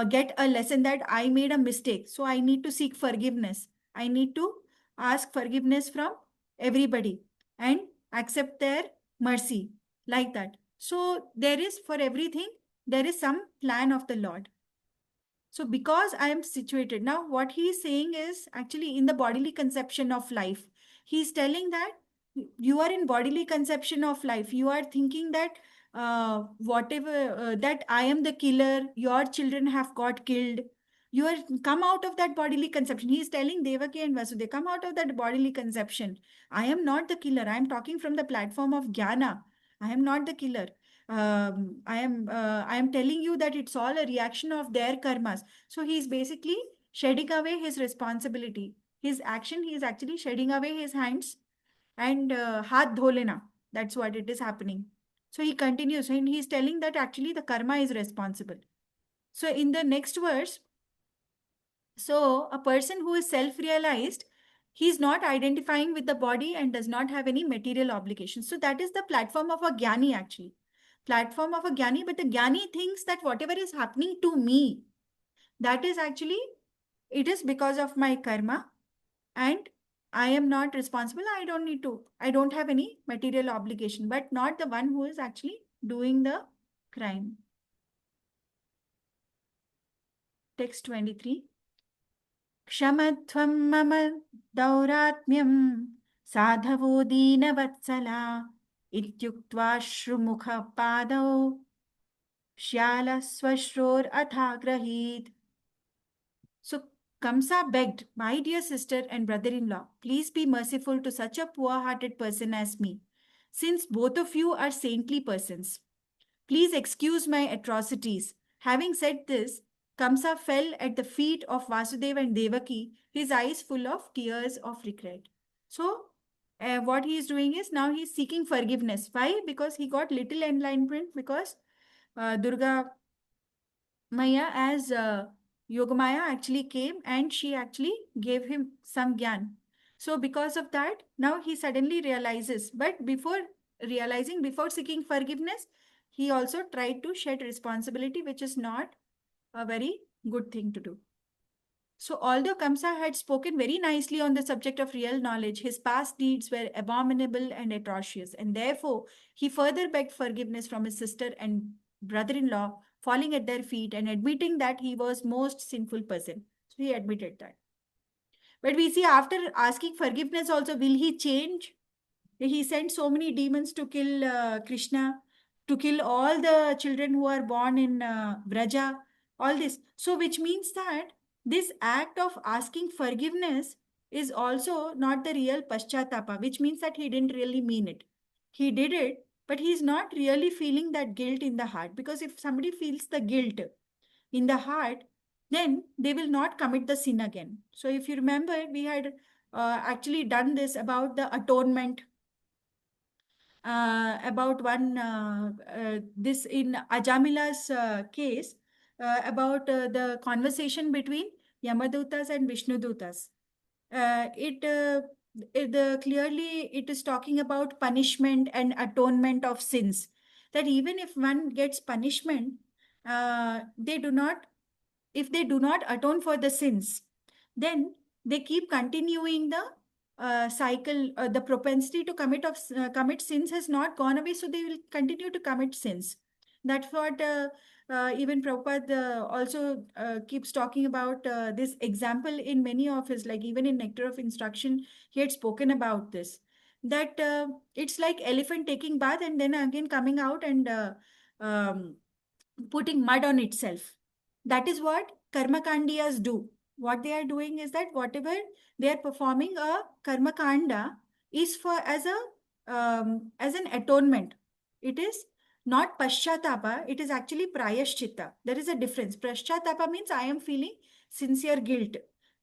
get a lesson that I made a mistake. So I need to seek forgiveness. I need to ask forgiveness from everybody and accept their mercy, like that. So there is, for everything, there is some plan of the Lord. So because I am situated now, what he is saying is actually in the bodily conception of life. He is telling that you are in bodily conception of life. You are thinking that whatever that I am the killer, your children have got killed. You are come out of that bodily conception. He is telling Devaki and Vasudeva, come out of that bodily conception. I am not the killer. I am talking from the platform of Jnana. I am not the killer. I am telling you that it's all a reaction of their karmas. So he's basically shedding away his responsibility. His action, he is actually shedding away his hands and hath dholena. That's what it is happening. So he continues and he's telling that actually the karma is responsible. So in the next verse, so a person who is self-realized, he's not identifying with the body and does not have any material obligations. So that is the platform of a jnani actually. Platform of a jnani, but the jnani thinks that whatever is happening to me, that is actually, it is because of my karma, and I am not responsible. I don't have any material obligation, but not the one who is actually doing the crime. Text 23. क्षमध्वं मम दौरात्म्यं साधवो दीनवत्सला इत्युक्त्वा श्रुमुखपादौ श्यालस्वश्रोर् अथाग्रहीत्. So Kamsa begged, my dear sister and brother-in-law, please be merciful to such a poor-hearted person as me, since both of you are saintly persons. Please excuse my atrocities. Having said this, Kamsa fell at the feet of Vasudeva and Devaki, his eyes full of tears of regret. So, what he is doing is now he is seeking forgiveness. Why? Because he got little enlightenment, because Durga Maya as Yogamaya actually came and she actually gave him some gyan. So because of that, now he suddenly realizes. But before realizing, before seeking forgiveness, he also tried to shed responsibility, which is not a very good thing to do. So although Kamsa had spoken very nicely on the subject of real knowledge, his past deeds were abominable and atrocious, and therefore he further begged forgiveness from his sister and brother-in-law, falling at their feet and admitting that he was most sinful person. So he admitted that. But we see after asking forgiveness also, will he change? He sent so many demons to kill Krishna, to kill all the children who are born in Vraja, all this. So, which means that this act of asking forgiveness is also not the real paschatapa, which means that he didn't really mean it. He did it, but he's not really feeling that guilt in the heart. Because if somebody feels the guilt in the heart, then they will not commit the sin again. So, if you remember, we had actually done this about the atonement, about one this in Ajamila's case, about the conversation between Yamadutas and Vishnudutas. Clearly it is talking about punishment and atonement of sins. That even if one gets punishment, they do not, if they do not atone for the sins, then they keep continuing the cycle. The propensity to commit sins has not gone away, so they will continue to commit sins. That's what even Prabhupada also keeps talking about this example in many of his, like even in Nectar of Instruction, he had spoken about this, that it's like elephant taking bath and then again coming out and um, putting mud on itself. That is what karma kandiyas do. What they are doing is that whatever they are performing a karma kanda is for as an atonement. It is not paschatapa, it is actually prayashchitta. There is a difference. Paschatapa means I am feeling sincere guilt.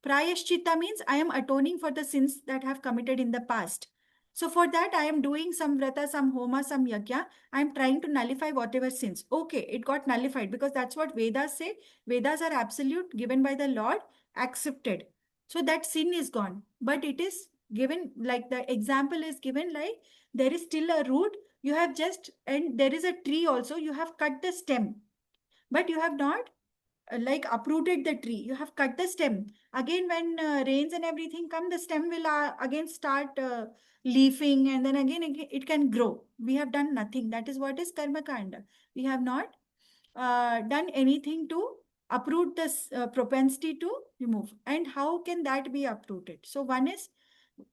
Prayashchitta means I am atoning for the sins that have committed in the past. So for that I am doing some vrata, some homa, some yajna. I'm trying to nullify whatever sins. Okay, it got nullified because that's what Vedas say. Vedas are absolute, given by the Lord, accepted. So that sin is gone. But it is given, like the example is given, like there is still a root. You have just, and there is a tree also. You have cut the stem, but you have not like uprooted the tree. You have cut the stem. Again, when rains and everything come, the stem will again start leafing, and then again it can grow. We have done nothing. That is what is karma kanda. We have not done anything to uproot this propensity to remove. And how can that be uprooted? So one is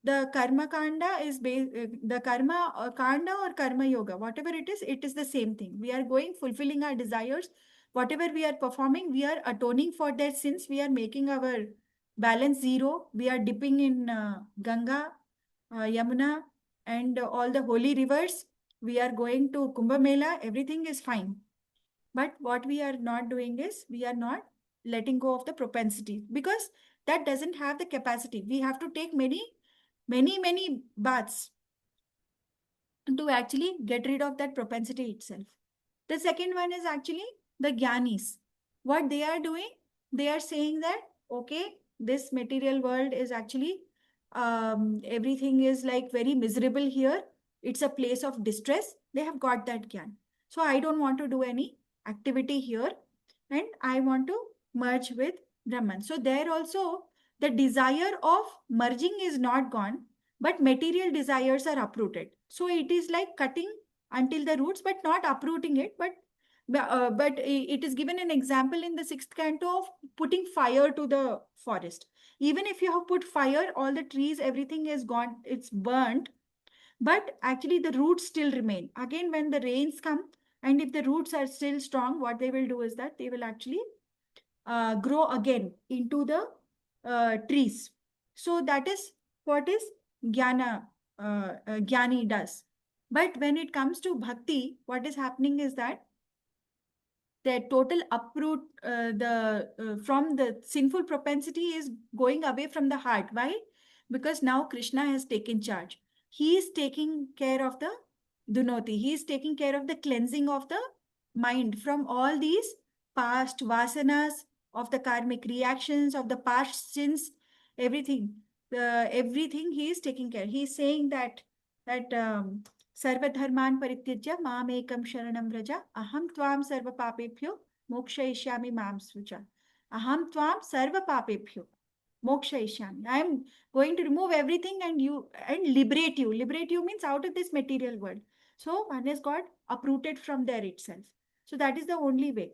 the karma kanda is the karma kanda or karma yoga, whatever it is the same thing. We are going fulfilling our desires. Whatever we are performing, we are atoning for their sins. We are making our balance zero. We are dipping in Ganga, Yamuna, and all the holy rivers. We are going to Kumbh Mela. Everything is fine. But what we are not doing is we are not letting go of the propensity, because that doesn't have the capacity. We have to take many baths to actually get rid of that propensity itself. The second one is actually the Gyanis. What they are doing, they are saying that, okay, this material world is actually, everything is like very miserable here. It's a place of distress. They have got that Gyan. So I don't want to do any activity here and I want to merge with Brahman. So there also, the desire of merging is not gone, but material desires are uprooted. So it is like cutting until the roots, but not uprooting it. But it is given an example in the sixth canto of putting fire to the forest. Even if you have put fire, all the trees, everything is gone, it's burnt, but actually the roots still remain. Again, when the rains come, and if the roots are still strong, what they will do is that they will actually grow again into the trees. So that is what is Jnani does. But when it comes to bhakti, what is happening is that the total uproot from the sinful propensity is going away from the heart. Why? Because now Krishna has taken charge. He is taking care of the dunoti. He is taking care of the cleansing of the mind from all these past vasanas, of the karmic reactions, of the past sins, everything. Everything he is taking care. He is saying that सर्वधर्मान् परित्यज्य मामेकं शरणं व्रज अहं त्वां सर्वपापेभ्यो मोक्षयिष्यामि मां शुच अहं त्वां सर्वपापेभ्यो मोक्षयिष्यामि. I am going to remove everything and liberate you. Liberate you means out of this material world. So one has got uprooted from there itself. So that is the only way.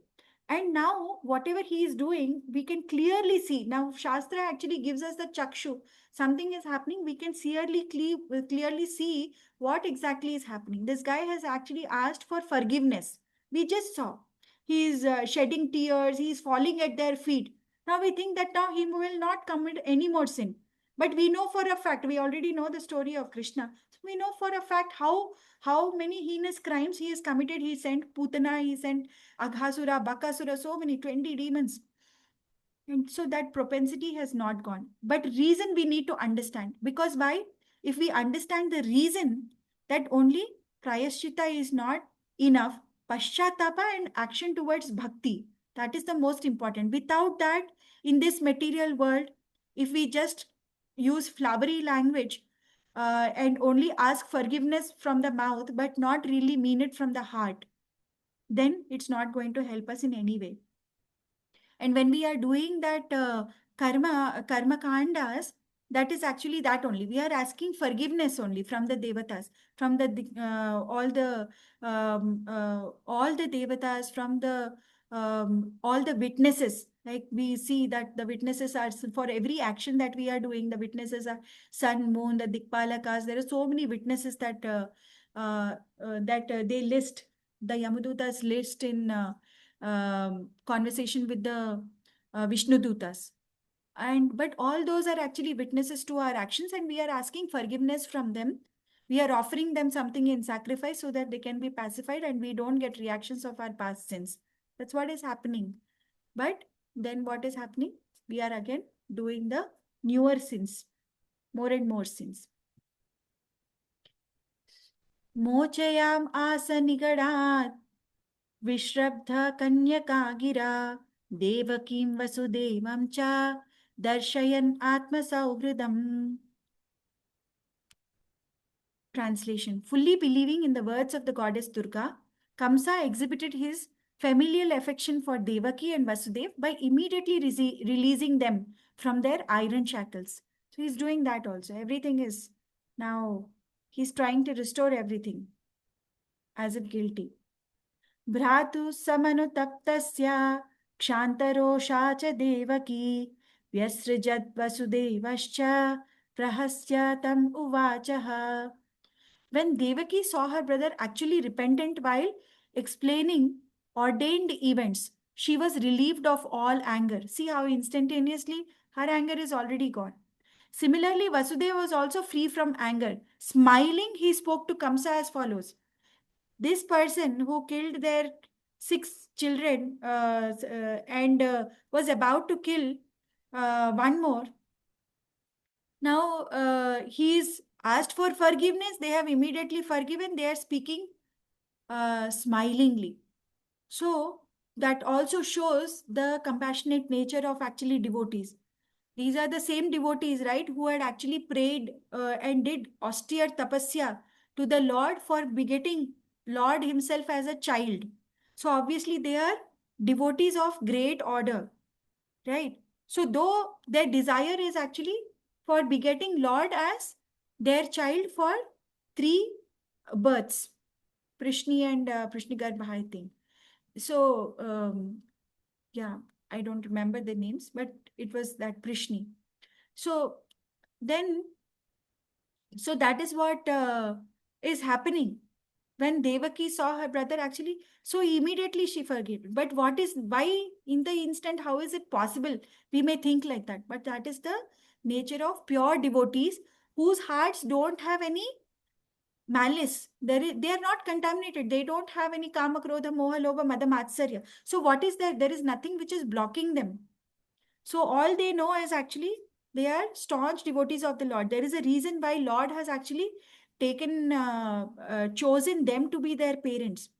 And now whatever he is doing, we can clearly see. Now Shastra actually gives us the chakshu. Something is happening, we can clearly see what exactly is happening. This guy has actually asked for forgiveness. We just saw. He is shedding tears. He is falling at their feet. Now we think that now he will not commit any more sin. But we know for a fact, we already know the story of Krishna. So we know for a fact how many heinous crimes he has committed. He sent Putana, he sent Aghasura, Bakasura, so many, 20 demons. And so that propensity has not gone. But reason we need to understand. Because why? If we understand the reason that only prayaschitta is not enough, paschatapa and action towards bhakti, that is the most important. Without that, in this material world, if we just use flowery language and only ask forgiveness from the mouth, but not really mean it from the heart, then it's not going to help us in any way. And when we are doing that karma kandas, that is actually that only. We are asking forgiveness only from the devatas, from the all the devatas, from the all the witnesses. Like we see that the witnesses are, for every action that we are doing, the witnesses are sun, moon, the Dikpalakas. There are so many witnesses that they list, the Yamadutas list in conversation with the Vishnu Dutas. And but all those are actually witnesses to our actions, and we are asking forgiveness from them. We are offering them something in sacrifice so that they can be pacified and we don't get reactions of our past sins. That's what is happening. But then what is happening? We are again doing the newer sins, more and more sins. Mochayam asa nigadat vishrabdha kanyaka gira devakim vasudevam cha darshayan atma sauhridam. Translation. Fully believing in the words of the goddess Durga, Kamsa exhibited his familial affection for Devaki and Vasudev by immediately releasing them from their iron shackles. So he's doing that also. Everything is now, he's trying to restore everything as if guilty. Bhratu samanutaptasya kshantarosha cha devaki vyasrijat vasudevascha prahasya tam uvachaha. When Devaki saw her brother actually repentant while explaining ordained events, she was relieved of all anger. See how instantaneously her anger is already gone. Similarly, Vasudeva was also free from anger. Smiling, he spoke to Kamsa as follows. This person who killed their 6 children and was about to kill one more, now he's asked for forgiveness. They have immediately forgiven. They are speaking smilingly. So that also shows the compassionate nature of actually devotees. These are the same devotees, right, who had actually prayed and did austere tapasya to the Lord for begetting Lord himself as a child. So obviously they are devotees of great order, right? So though their desire is actually for begetting Lord as their child for 3 births, Prishni and Prishnigarbha, I think. So yeah, I don't remember the names, but it was that Prishni. So then, so that is what is happening when Devaki saw her brother actually. So immediately she forgave. But what is, why in the instant, how is it possible? We may think like that, but that is the nature of pure devotees whose hearts don't have any malice. They are not contaminated. They don't have any kama, krodha, moha, lobha, mada, matsarya. So what is there? There is nothing which is blocking them. So all they know is actually they are staunch devotees of the Lord. There is a reason why Lord has actually chosen them to be their parents.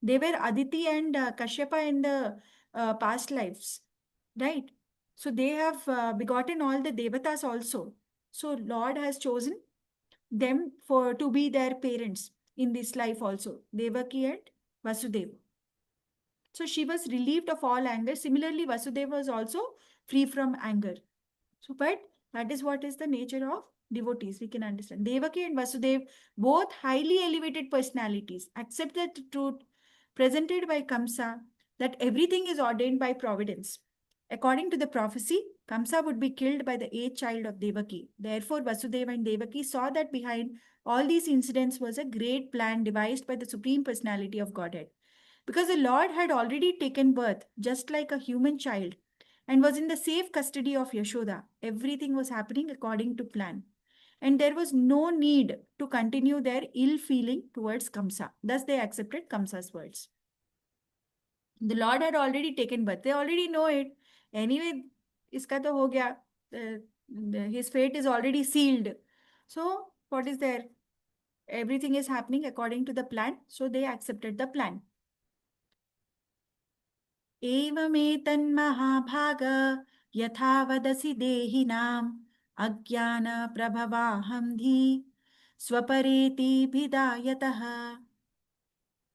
They were Aditi and Kashyapa in the past lives, right? So they have begotten all the devatas also. So Lord has chosen them for to be their parents in this life also, Devaki and Vasudeva. So she was relieved of all anger. Similarly, Vasudeva was also free from anger. So, but that is what is the nature of devotees. We can understand. Devaki and Vasudeva, both highly elevated personalities, accept the truth presented by Kamsa that everything is ordained by providence. According to the prophecy, Kamsa would be killed by the 8th child of Devaki. Therefore, Vasudeva and Devaki saw that behind all these incidents was a great plan devised by the Supreme Personality of Godhead. Because the Lord had already taken birth, just like a human child, and was in the safe custody of Yashoda. Everything was happening according to plan. And there was no need to continue their ill feeling towards Kamsa. Thus, they accepted Kamsa's words. The Lord had already taken birth. They already know it. Anyway, iska to ho gaya. His fate is already sealed. So, what is there? Everything is happening according to the plan. So, they accepted the plan. एवमेतन्महाभाग यथा वदसि देहिनाम् अज्ञानप्रभवाहं धी स्वपरेतिभिदायतः.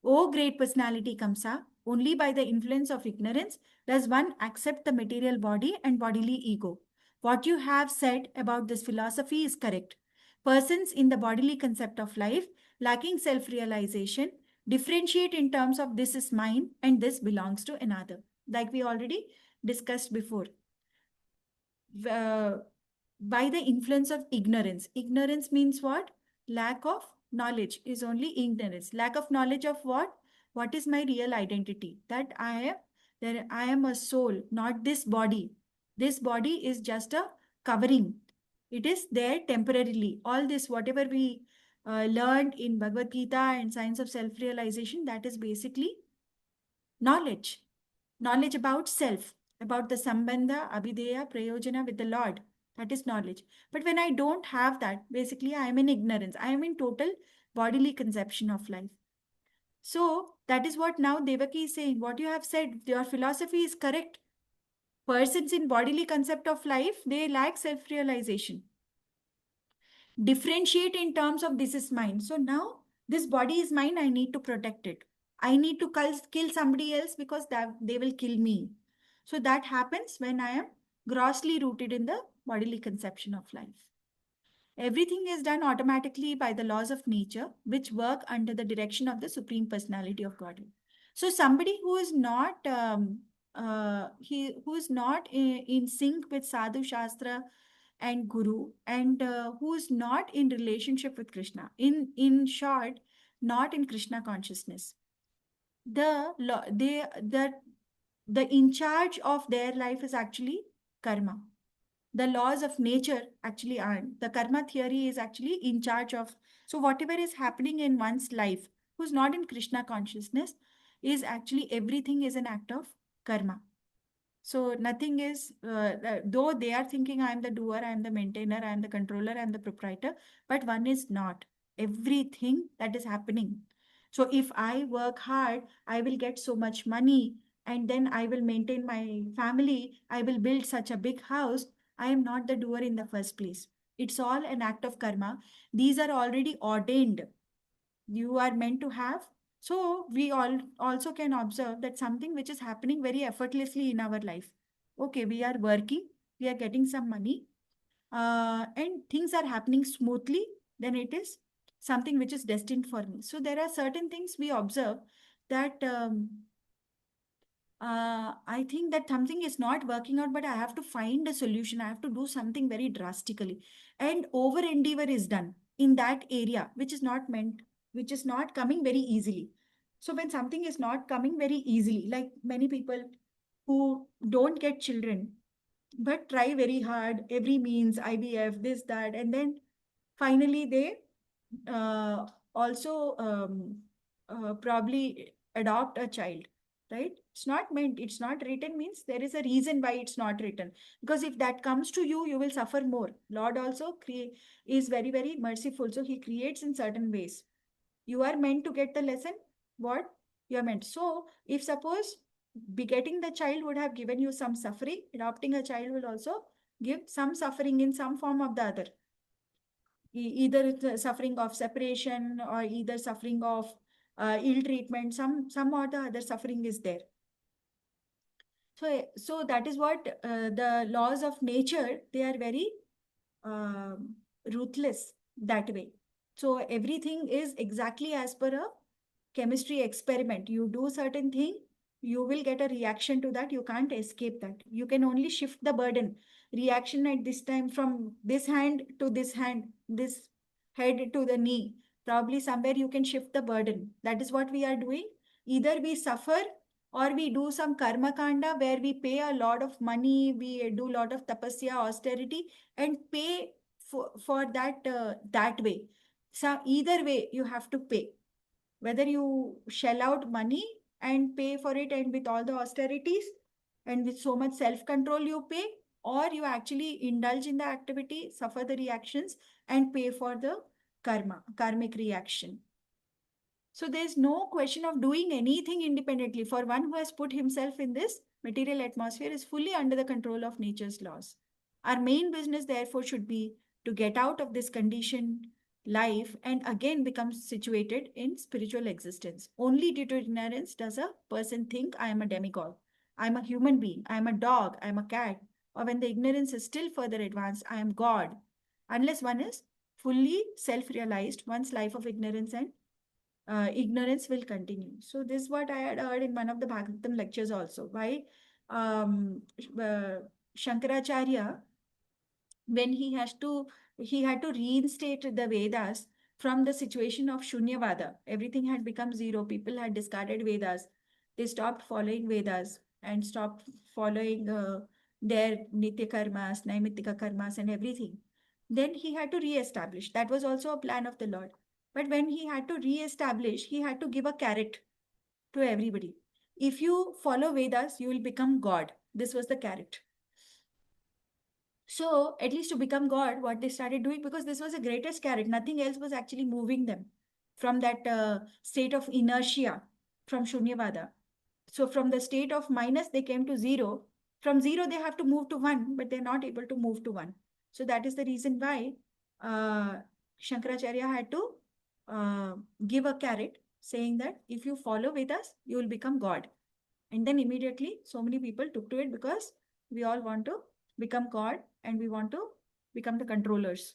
O great personality Kamsa, only by the influence of ignorance does one accept the material body and bodily ego. What you have said about this philosophy is correct. Persons in the bodily concept of life, lacking self-realization, differentiate in terms of this is mine and this belongs to another. Like we already discussed before. Uh, by the influence of ignorance. Ignorance means what? Lack of knowledge is only ignorance. Lack of knowledge of what? What is my real identity? That I am a soul, not this body. This body is just a covering. It is there temporarily. All this, whatever we learned in Bhagavad Gita and Science of Self-Realization, that is basically knowledge. Knowledge about self, about the sambandha, abhideya, prayojana with the Lord. That is knowledge. But when I don't have that, basically I am in ignorance. I am in total bodily conception of life. So that is what now Devaki is saying. What you have said, your philosophy is correct. Persons in bodily concept of life, they lack self-realization. Differentiate in terms of this is mine. So now this body is mine, I need to protect it. I need to kill somebody else because they will kill me. So that happens when I am grossly rooted in the bodily conception of life. Everything is done automatically by the laws of nature, which work under the direction of the Supreme Personality of Godhead. So somebody who is not who is not in sync with Sadhu Shastra and Guru, and who is not in relationship with Krishna, in short, not in Krishna consciousness, the in charge of their life is actually karma. The laws of nature actually aren't. The karma theory is actually in charge of. So whatever is happening in one's life who's not in Krishna consciousness is actually everything is an act of karma. So nothing is, though they are thinking I am the doer, I am the maintainer, I am the controller, I am the proprietor, but one is not. Everything that is happening. So if I work hard, I will get so much money and then I will maintain my family. I will build such a big house. I am not the doer in the first place. It's all an act of karma. These are already ordained. You are meant to have. So we all also can observe that something which is happening very effortlessly in our life. Okay, we are working, we are getting some money, and things are happening smoothly, then it is something which is destined for me. So there are certain things we observe that I think that something is not working out, but I have to find a solution. I have to do something very drastically. And over endeavor is done in that area, which is not meant, which is not coming very easily. So when something is not coming very easily, like many people who don't get children, but try very hard, every means, IVF, this, that, and then finally they also probably adopt a child, right? It's not meant, it's not written means there is a reason why it's not written. Because if that comes to you, you will suffer more. Lord also is very, very merciful. So he creates in certain ways. You are meant to get the lesson, what you are meant. So if suppose begetting the child would have given you some suffering, adopting a child will also give some suffering in some form of the other. Either it's suffering of separation or either suffering of ill treatment, some or the other suffering is there. So that is what the laws of nature, they are very ruthless that way. So everything is exactly as per a chemistry experiment. You do certain thing, you will get a reaction to that. You can't escape that. You can only shift the burden. Reaction at this time from this hand to this hand, this head to the knee. Probably somewhere you can shift the burden. That is what we are doing. Either we suffer or we do some karma kanda where we pay a lot of money, we do a lot of tapasya, austerity, and pay for that way. So either way, you have to pay. Whether you shell out money and pay for it and with all the austerities and with so much self-control you pay, or you actually indulge in the activity, suffer the reactions and pay for the karmic reaction. So there's no question of doing anything independently. For one who has put himself in this material atmosphere is fully under the control of nature's laws. Our main business, therefore, should be to get out of this conditioned life and again become situated in spiritual existence. Only due to ignorance does a person think, I am a demigod, I am a human being, I am a dog, I am a cat. Or when the ignorance is still further advanced, I am God. Unless one is fully self-realized, one's life of ignorance and ignorance will continue. So this is what I had heard in one of the Bhagavatam lectures also. Why Shankaracharya, when he had to reinstate the Vedas from the situation of Shunyavada. Everything had become zero. People had discarded Vedas. They stopped following Vedas and stopped following their Nitya karmas, Naimittika karmas, and everything. Then he had to re-establish. That was also a plan of the Lord. But when he had to re-establish, he had to give a carrot to everybody. If you follow Vedas, you will become God. This was the carrot. So, at least to become God, what they started doing, because this was the greatest carrot, nothing else was actually moving them from that state of inertia from Shunyavada. So, from the state of minus, they came to zero. From zero, they have to move to one, but they're not able to move to one. So, that is the reason why uh, Shankaracharya had to uh, give a carrot saying that if you follow Vedas, you will become God. And then immediately, so many people took to it because we all want to become God and we want to become the controllers.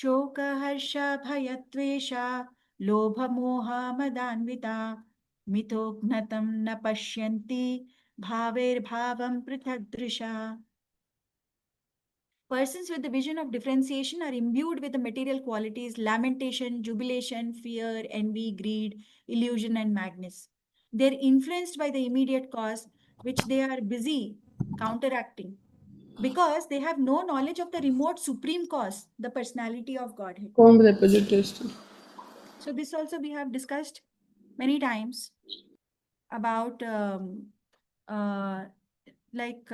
शोकहर्षभयत्वेषा लोभमोहमदान्विता मिथोघ्नतं न पश्यन्ति भावैर्भावं पृथग्दृशा. Persons with the vision of differentiation are imbued with the material qualities lamentation, jubilation, fear, envy, greed, illusion, and madness. They're influenced by the immediate cause, which they are busy counteracting because they have no knowledge of the remote supreme cause, the personality of Godhead. So, this also we have discussed many times about uh, like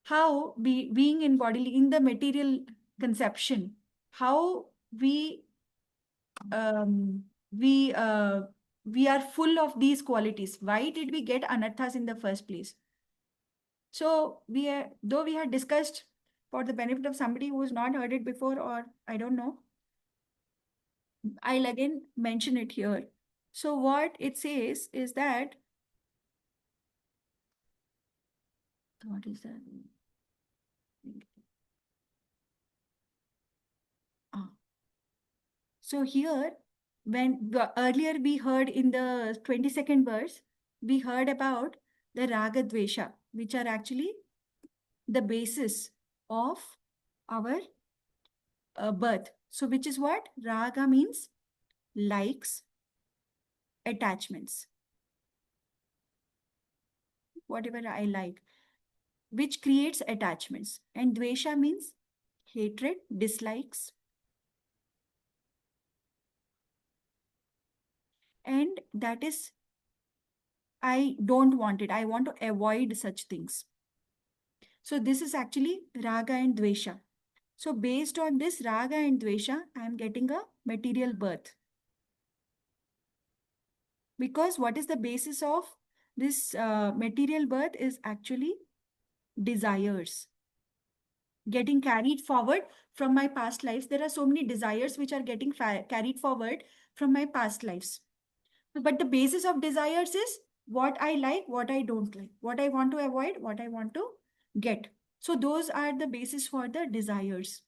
how being in bodily in the material conception, how um, we uh, we are full of these qualities. Why did we get anarthas in the first place? So we are, though we had discussed for the benefit of somebody who has not heard it before, or I don't know, I'll again mention it here. So what it says is that, what is that? Ah. So here, when earlier we heard in the 22nd verse, we heard about the raga dvesha, which are actually the basis of our birth. So which is what? Raga means likes, attachments, whatever I like, which creates attachments. And dvesha means hatred, dislikes. And that is, I don't want it. I want to avoid such things. So this is actually raga and dvesha. So based on this raga and dvesha, I am getting a material birth. Because what is the basis of this material birth is actually desires. Getting carried forward from my past lives. There are so many desires which are getting carried forward from my past lives. But the basis of desires is what I like, what I don't like, what I want to avoid, what I want to get. So those are the basis for the desires.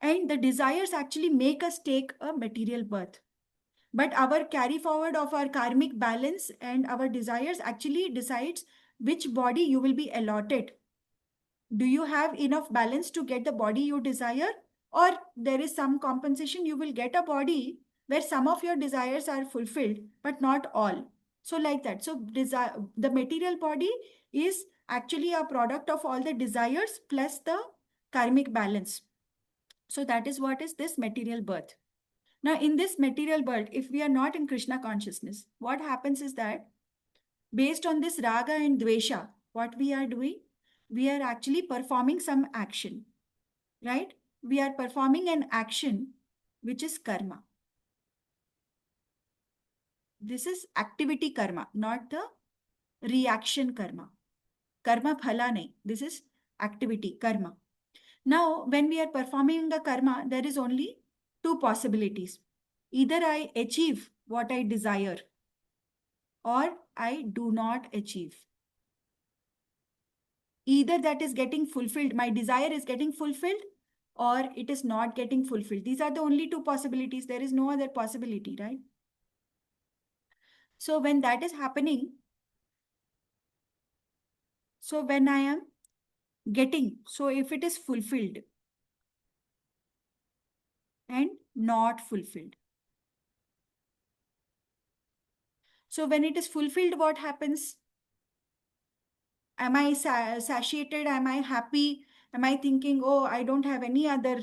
And the desires actually make us take a material birth. But our carry forward of our karmic balance and our desires actually decides which body you will be allotted. Do you have enough balance to get the body you desire? Or there is some compensation, you will get a body where some of your desires are fulfilled, but not all. So like that. So the material body is actually a product of all the desires plus the karmic balance. So that is what is this material birth. Now, in this material birth, if we are not in Krishna consciousness, what happens is that based on this raga and dvesha, what we are doing, we are actually performing some action, right? We are performing an action which is karma. This is activity karma, not the reaction karma. Karma phala nahi. This is activity karma. Now, when we are performing the karma, there is only two possibilities. Either I achieve what I desire or I do not achieve. Either that is getting fulfilled, my desire is getting fulfilled, or it is not getting fulfilled. These are the only two possibilities. There is no other possibility, right? So when that is happening, so when I am getting, so if it is fulfilled and not fulfilled. So when it is fulfilled, what happens? Am I satiated? Am I happy? Am I thinking, oh, I don't have any other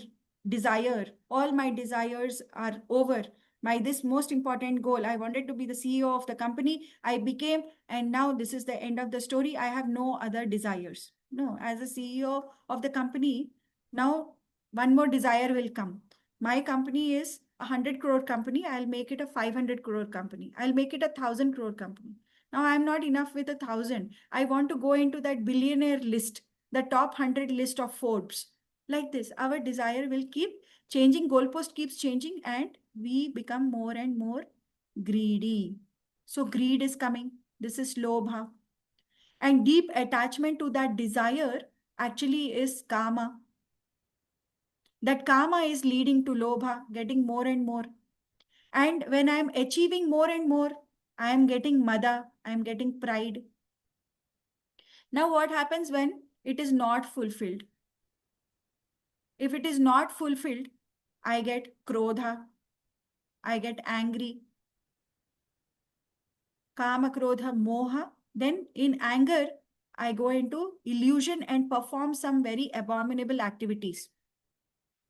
desire? All my desires are over. My this most important goal. I wanted to be the CEO of the company. I became, and now this is the end of the story. I have no other desires. No, as a CEO of the company, now one more desire will come. My company is 100 crore company. I'll make it a 500 crore company. I'll make it a 1,000 crore company. Now I'm not enough with 1,000. I want to go into that billionaire list, the top 100 list of Forbes. Like this, our desire will keep changing, goalpost keeps changing, and we become more and more greedy. So greed is coming. This is lobha. And deep attachment to that desire actually is kama. That kama is leading to lobha, getting more and more. And when I'm achieving more and more, I am getting mada, I am getting pride. Now, what happens when it is not fulfilled? If it is not fulfilled, I get krodha, I get angry, kama, krodha, moha. Then in anger, I go into illusion and perform some very abominable activities.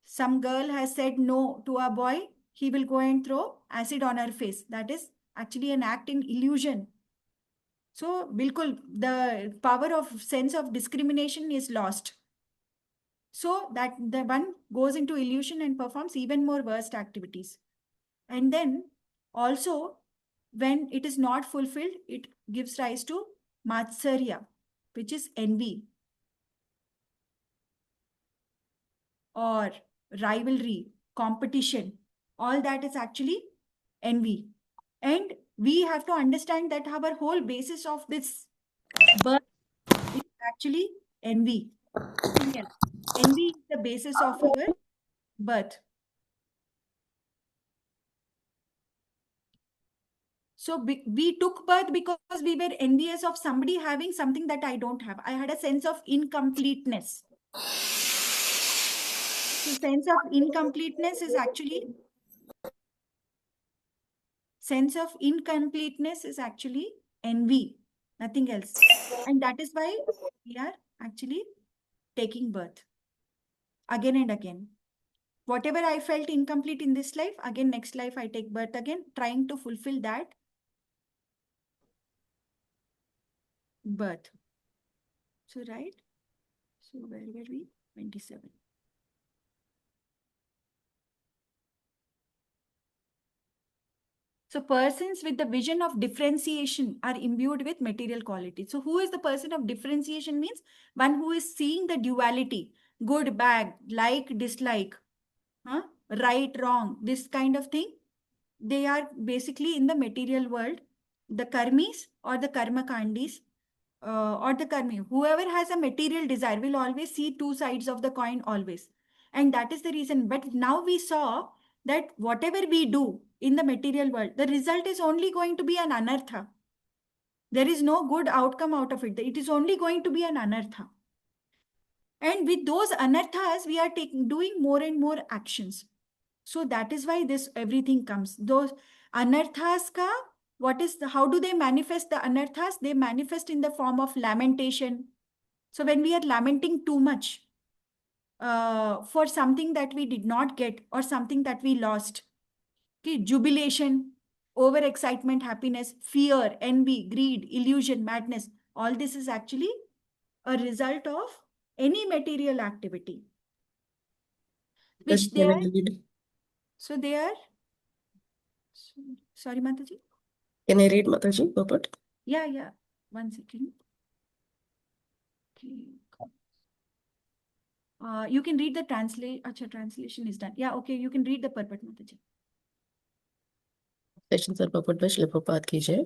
Some girl has said no to a boy, he will go and throw acid on her face. That is actually an act in illusion. So, bilkul, the power of sense of discrimination is lost. So that the one goes into illusion and performs even more worst activities. And then also, when it is not fulfilled, it gives rise to matsarya, which is envy or rivalry, competition. All that is actually envy. And we have to understand that our whole basis of this birth is actually envy. Nothing else. Envy is the basis of our birth. So we took birth because we were envious of somebody having something that I don't have. I had a sense of incompleteness. So sense of incompleteness is actually envy, nothing else. And that is why we are actually taking birth again and again. Whatever I felt incomplete in this life, again next life I take birth again, trying to fulfill that birth. So right. So where were we? 27. So persons with the vision of differentiation are imbued with material qualities. So who is the person of differentiation means one who is seeing the duality, good, bad, like, dislike, right, wrong, this kind of thing. They are basically in the material world, the karmis or the karma kandis or the karmi. Whoever has a material desire will always see two sides of the coin always. And that is the reason. But now we saw that whatever we do in the material world, the result is only going to be an anartha. There is no good outcome out of it. It is only going to be an anartha. And with those anarthas, we are doing more and more actions. So that is why this everything comes. Those anarthas ka, how do they manifest the anarthas? They manifest in the form of lamentation. So when we are lamenting too much for something that we did not get or something that we lost, okay, jubilation, overexcitement, happiness, fear, envy, greed, illusion, madness, all this is actually a result of any material activity, which they are. So they are. Sorry, Mataji.
Can I read Mataji? Purport?
Yeah. 1 second. Okay. You can read the translation is done. Yeah, okay. You can read the purport, Mataji.
Sessions और purport by Srila Prabhupada की जय.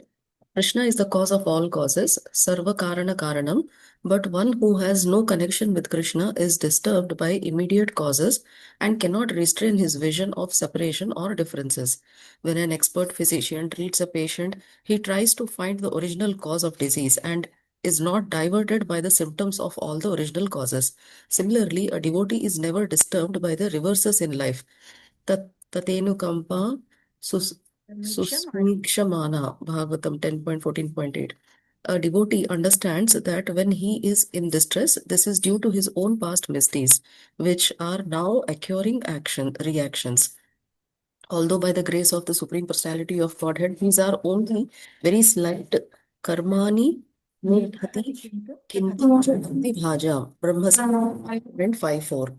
Krishna is the cause of all causes, Sarva Karana Karanam, but one who has no connection with Krishna is disturbed by immediate causes and cannot restrain his vision of separation or differences. When an expert physician treats a patient, he tries to find the original cause of disease and is not diverted by the symptoms of all the original causes. Similarly, a devotee is never disturbed by the reverses in life. Tatenukampa
Nikshamani.
Susmikshamana, Bhagavatam 10.14.8. A devotee understands that when he is in distress, this is due to his own past misdeeds, which are now occurring reactions. Although by the grace of the Supreme Personality of Godhead, these are only very slight karmani nidhati kintu jhanti bhaja. Brahma 5.4.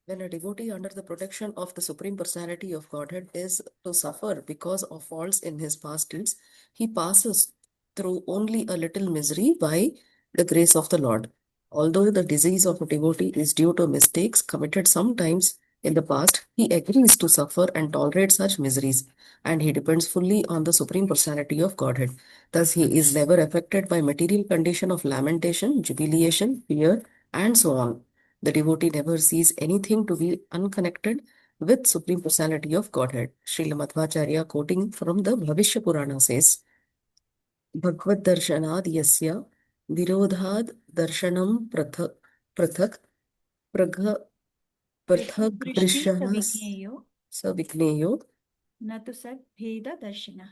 When a devotee under the protection of the Supreme Personality of Godhead is to suffer because of faults in his past deeds, he passes through only a little misery by the grace of the Lord. Although the disease of a devotee is due to mistakes committed sometimes in the past, he agrees to suffer and tolerate such miseries, and he depends fully on the Supreme Personality of Godhead. Thus, he is never affected by material condition of lamentation, jubilation, fear, and so on. The devotee never sees anything to be unconnected with Supreme Personality of Godhead. Srila Madhvacharya, quoting from the Bhavishya Purana, says, Bhagavad Darshanad Yasya Virodhad Darshanam Prathak Pragha Prathak
Drishti
Drishyanas
savigneyo
Savigneyo
natu sad bheda darshanah.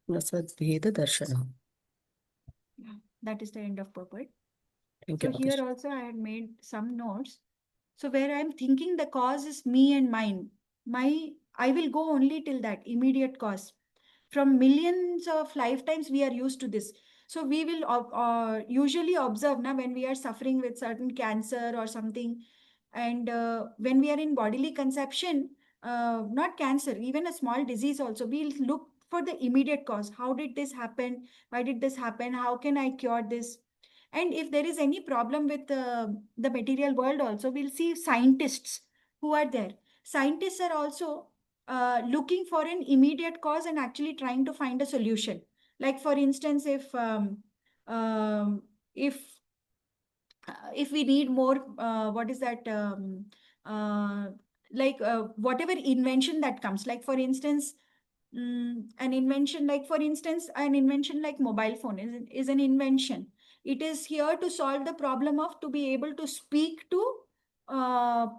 Nasad Bheda Darshana.
Yeah, that is the end of purport.
Thank
So
you,
here
Mataji.
also I had made some notes. So where I'm thinking the cause is me and mine. I will go only till that immediate cause. From millions of lifetimes we are used to this. So we will usually observe now when we are suffering with certain cancer or something, and when we are in bodily conception, not cancer, even a small disease also, we'll look for the immediate cause. How did this happen? Why did this happen? How can I cure this? And if there is any problem with the material world also, we'll see scientists who are there. Scientists are also looking for an immediate cause and actually trying to find a solution. Like for instance, um, if if we need more, what is that, whatever invention that comes, like for instance, an invention like mobile phone is an invention. It is here to solve the problem of to be able to speak to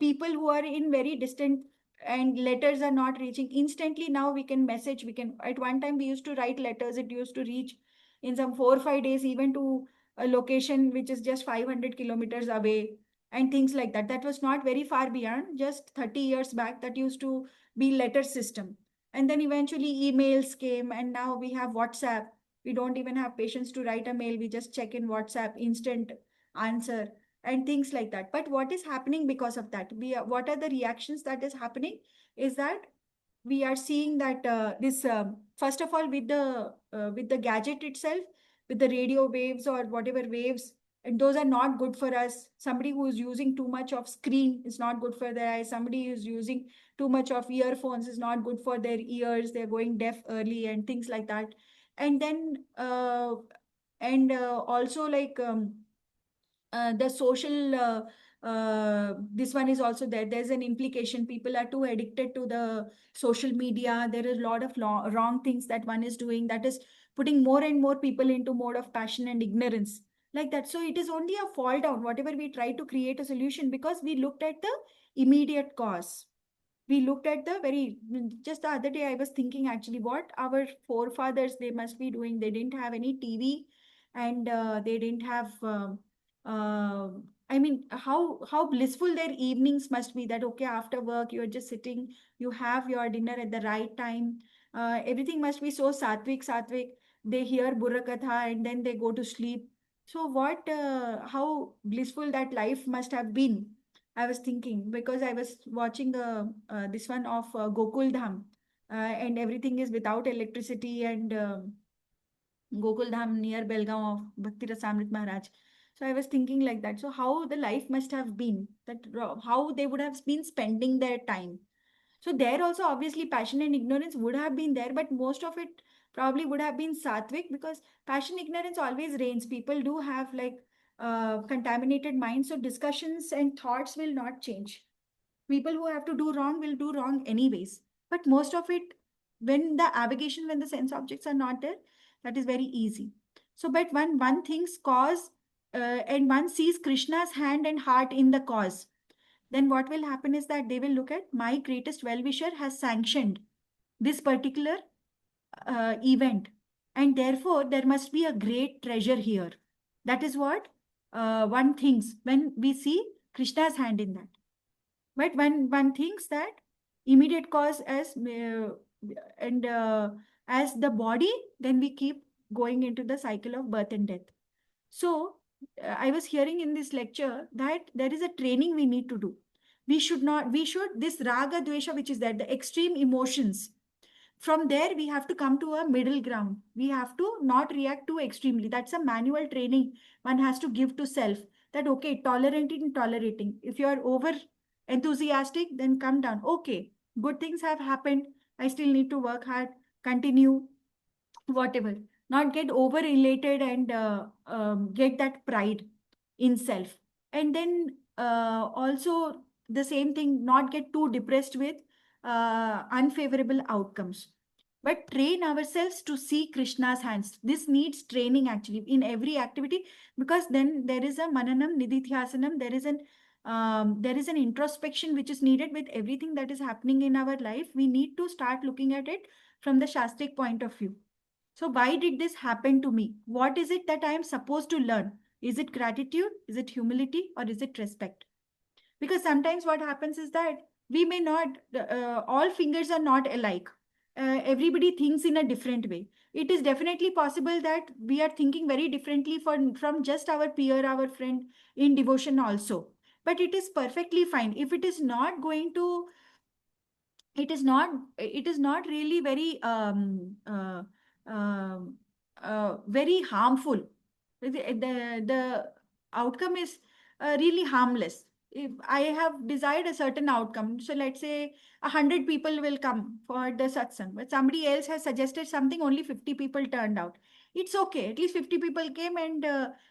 people who are in very distant, and letters are not reaching instantly. Now we can message, we can, at one time we used to write letters, it used to reach in some 4 or 5 days even to a location which is just 500 kilometers away, and things like that. That was not very far beyond, just 30 years back that used to be letter system. And then eventually emails came, and now we have WhatsApp. We don't even have patience to write a mail, we just check in WhatsApp, instant answer, and things like that. But what is happening because of that, what are the reactions that is happening is that we are seeing that this first of all with the gadget itself, with the radio waves or whatever waves, and those are not good for us. Somebody who is using too much of screen is not good for their eyes. Somebody who is using too much of earphones is not good for their ears, they're going deaf early and things like that. And then also like the social this one is also there. There's an implication, people are too addicted to the social media. There is a lot of wrong things that one is doing, that is putting more and more people into mode of passion and ignorance, like that. So it is only a fall down whatever we try to create a solution, because we looked at the immediate cause. We looked at the very, just the other day I was thinking actually what our forefathers they must be doing. They didn't have any TV, and they didn't have uh, I mean, how blissful their evenings must be, that okay, after work you're just sitting, you have your dinner at the right time. Everything must be so sattvic. They hear Burrakatha and then they go to sleep. So what how blissful that life must have been. I was thinking, because I was watching this one of Gokul Dham, and everything is without electricity, and Gokul Dham near Belgaum of Bhakti Rasamrit Maharaj. So I was thinking like that. So how the life must have been, that how they would have been spending their time. So there also obviously passion and ignorance would have been there, but most of it probably would have been sattvic, because passion ignorance always reigns. People do have like contaminated minds, so discussions and thoughts will not change. People who have to do wrong will do wrong anyways. But most of it, when the abrogation, when the sense objects are not there, that is very easy. So, but when one thinks cause and one sees Krishna's hand and heart in the cause, then what will happen is that they will look at my greatest well-wisher has sanctioned this particular event, and therefore there must be a great treasure here. That is what one thinks when we see Krishna's hand in that. But when one thinks that immediate cause as and as the body, then we keep going into the cycle of birth and death. So I was hearing in this lecture that there is a training we need to do. We should not, we should, this raga dvesha, which is that the extreme emotions, from there we have to come to a middle ground. We have to not react too extremely. That's a manual training one has to give to self, that okay, tolerating and tolerating. If you are over enthusiastic, then come down. Okay, good things have happened, I still need to work hard, continue, whatever. Not get over elated and get that pride in self. And then also the same thing, not get too depressed with unfavorable outcomes, but train ourselves to see Krishna's hands. This needs training actually in every activity, because then there is a mananam nididhyasanam, there is an introspection which is needed with everything that is happening in our life. We need to start looking at it from the Shastric point of view. So why did this happen to me? What is it that I am supposed to learn? Is it gratitude? Is it humility? Or is it respect? Because sometimes what happens is that we may not, all fingers are not alike. Everybody thinks in a different way. It is definitely possible that we are thinking very differently from just our peer, our friend in devotion also. But it is perfectly fine. If it is not going to, it is not really very um, very harmful. The outcome is really harmless. If I have desired a certain outcome, so let's say 100 people will come for the satsang, but somebody else has suggested something, only 50 people turned out. It's okay. At least 50 people came and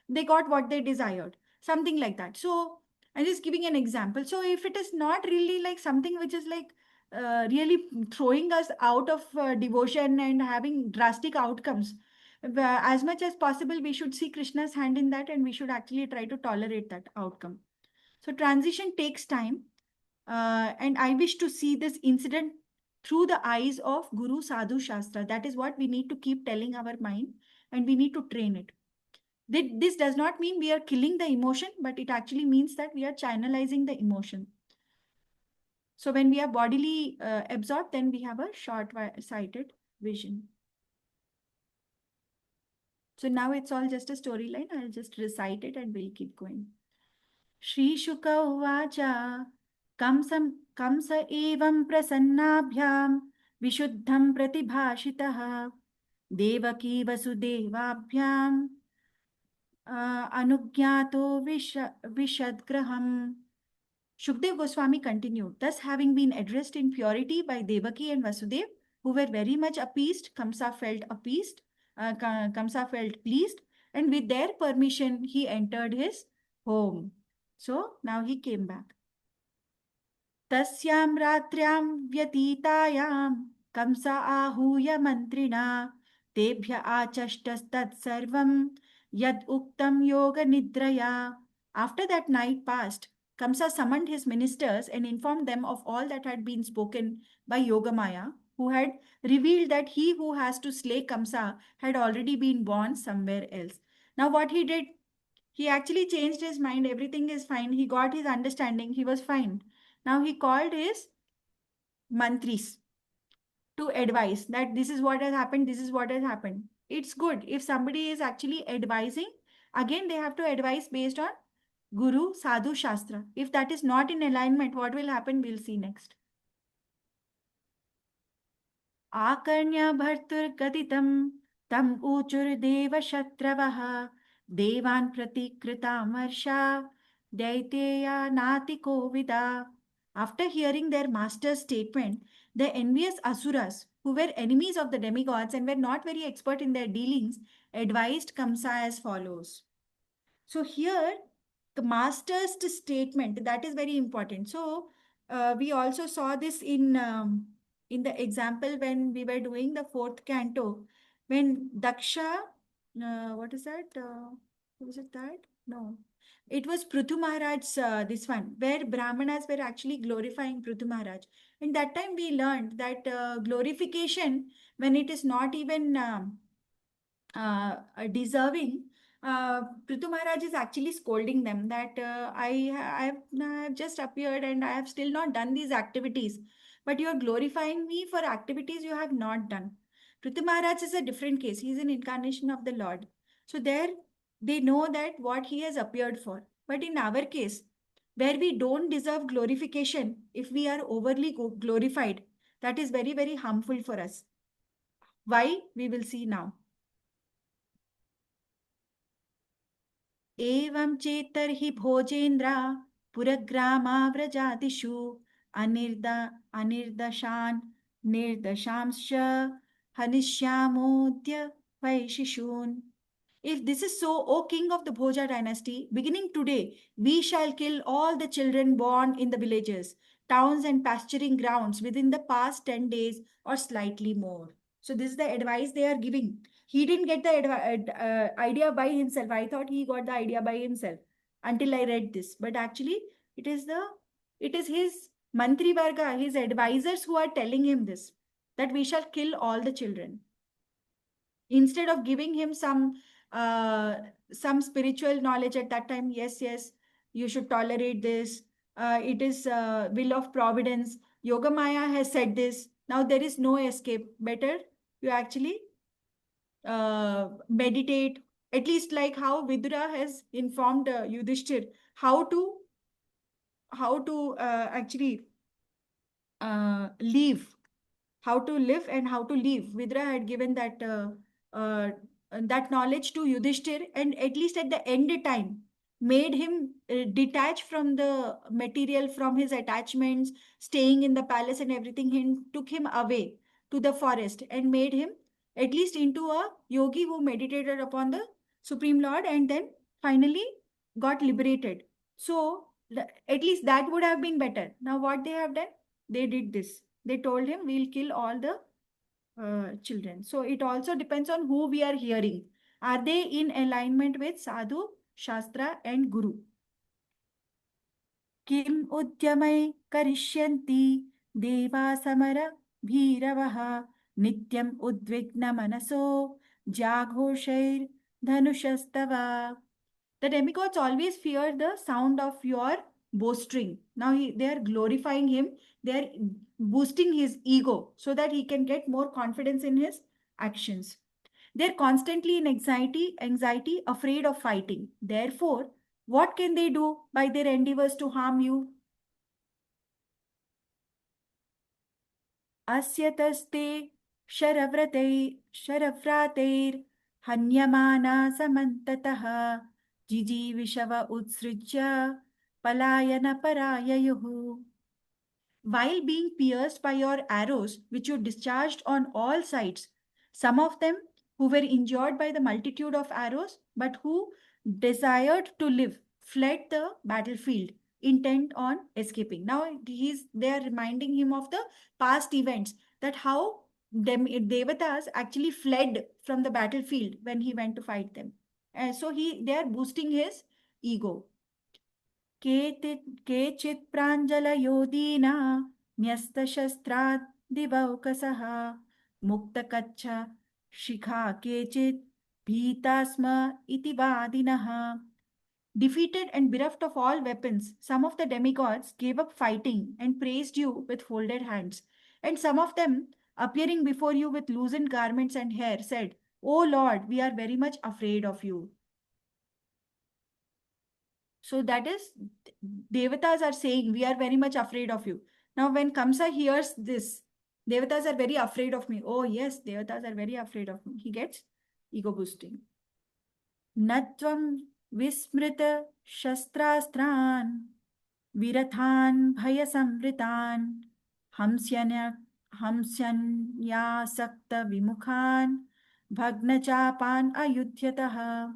they got what they desired. Something like that. So I'm just giving an example. So if it is not really like something which is like really throwing us out of devotion and having drastic outcomes, as much as possible, we should see Krishna's hand in that, and we should actually try to tolerate that outcome. So transition takes time, and I wish to see this incident through the eyes of Guru Sadhu Shastra. That is what we need to keep telling our mind, and we need to train it. This does not mean we are killing the emotion, but it actually means that we are channelizing the emotion. So when we are bodily absorbed, then we have a short-sighted vision. So now it's all just a storyline. I'll just recite it and we'll keep going. Shri Shuka Uvacha Kamsa evam prasannabhyam Vishuddham pratibhashitaha Devaki Vasudevabhyam Anugyato Vishadgraham. Shukdev Goswami continued, thus having been addressed in purity by Devaki and Vasudev, who were very much appeased, Kamsa felt pleased, and with their permission, he entered his home. So now he came back. Tasyam ratriam vyatitayam Kamsa ahuya mantrina Tebhya achashtastat sarvam Yad uktam yoga nidraya. After that night passed, Kamsa summoned his ministers and informed them of all that had been spoken by Yogamaya, who had revealed that he who has to slay Kamsa had already been born somewhere else. Now what he did, he actually changed his mind. Everything is fine. He got his understanding. He was fine. Now he called his mantris to advise that this is what has happened, this is what has happened. It's good if somebody is actually advising. Again, they have to advise based on Guru Sadhu Shastra. If that is not in alignment, what will happen? We'll see next. Akarnya bhartur kaditam tam uchur deva shatravah devan pratikrita marsha daiteya natiko vida. After hearing their master's statement, the envious asuras who were enemies of the demigods and were not very expert in their dealings, advised Kamsa as follows. So here, the master's statement, that is very important. So we also saw this in the example when we were doing the fourth canto, when Daksha, what is that? Was it that? No. It was Prithu Maharaj's, this one, where Brahmanas were actually glorifying Prithu Maharaj. And that time we learned that glorification, when it is not even deserving, Prithu Maharaj is actually scolding them that I have just appeared and I have still not done these activities, but you are glorifying me for activities you have not done. Prithu Maharaj is a different case. He is an incarnation of the Lord. So there they know that what he has appeared for. But in our case, where we don't deserve glorification, if we are overly glorified, that is very, very harmful for us. Why? We will see now. एवं चेतर्हि Bhojendra पुरग्रामाव्रजातिषु अनिर्दशान् निर्दशांश्च हनिष्यामोऽद्य वैशिषून्. If this is so, O king of the Bhoja dynasty, beginning today, we shall kill all the children born in the villages, towns, and pasturing grounds within the past 10 days or slightly more. So, this is the advice they are giving. He didn't get the idea by himself. I thought he got the idea by himself until I read this. But actually, it is his Mantri Varga, his advisors who are telling him this, that we shall kill all the children. Instead of giving him some spiritual knowledge at that time, yes, you should tolerate this. It is will of providence. Yogamaya has said this. Now there is no escape. Better you actually meditate. At least like how Vidura has informed Yudhishthir how to actually live, how to live and how to live. Vidura had given that knowledge to Yudhishthir, and at least at the end time, made him detach from the material, from his attachments, staying in the palace and everything. He took him away to the forest and made him at least into a yogi who meditated upon the Supreme Lord and then finally got liberated. So at least that would have been better. Now what they have done? They did this. They told him, we'll kill all the children. So it also depends on who we are hearing. Are they in alignment with Sadhu, Shastra and Guru? Kim udyamai karisyanti deva samara bhiravaha nityam udvigna manaso jaghoshair dhanushastava. The demigods always fear the sound of your bowstring. Now they are glorifying him. They are boosting his ego so that he can get more confidence in his actions. They're constantly in anxiety, afraid of fighting. Therefore, what can they do by their endeavors to harm you? Asyatasте शरव्रातेर हन्यमाना samantataha jijivishava utsrijya palayana parayayuhu. While being pierced by your arrows, which you discharged on all sides, some of them who were injured by the multitude of arrows, but who desired to live, fled the battlefield, intent on escaping. Now they are reminding him of the past events, that how Devatas actually fled from the battlefield when he went to fight them. So they are boosting his ego. केचित् प्राञ्जलयोधीना न्यस्तशस्त्रात् दिवौकसः मुक्तकच्छ शिखा केचित् भीता स्म इति वादिनः. Defeated and bereft of all weapons, some of the demigods gave up fighting and praised you with folded hands. And some of them, appearing before you with loosened garments and hair, said, "O Lord, we are very much afraid of you." So that is, Devatas are saying, we are very much afraid of you. Now when Kamsa hears this, Devatas are very afraid of me. Oh yes, Devatas are very afraid of me. He gets ego boosting. Natvam vismrita shastrastran virathan bhaya samritan hamsyana hamsyanyasakta vimukhan bhagnachapan ayudhyatah.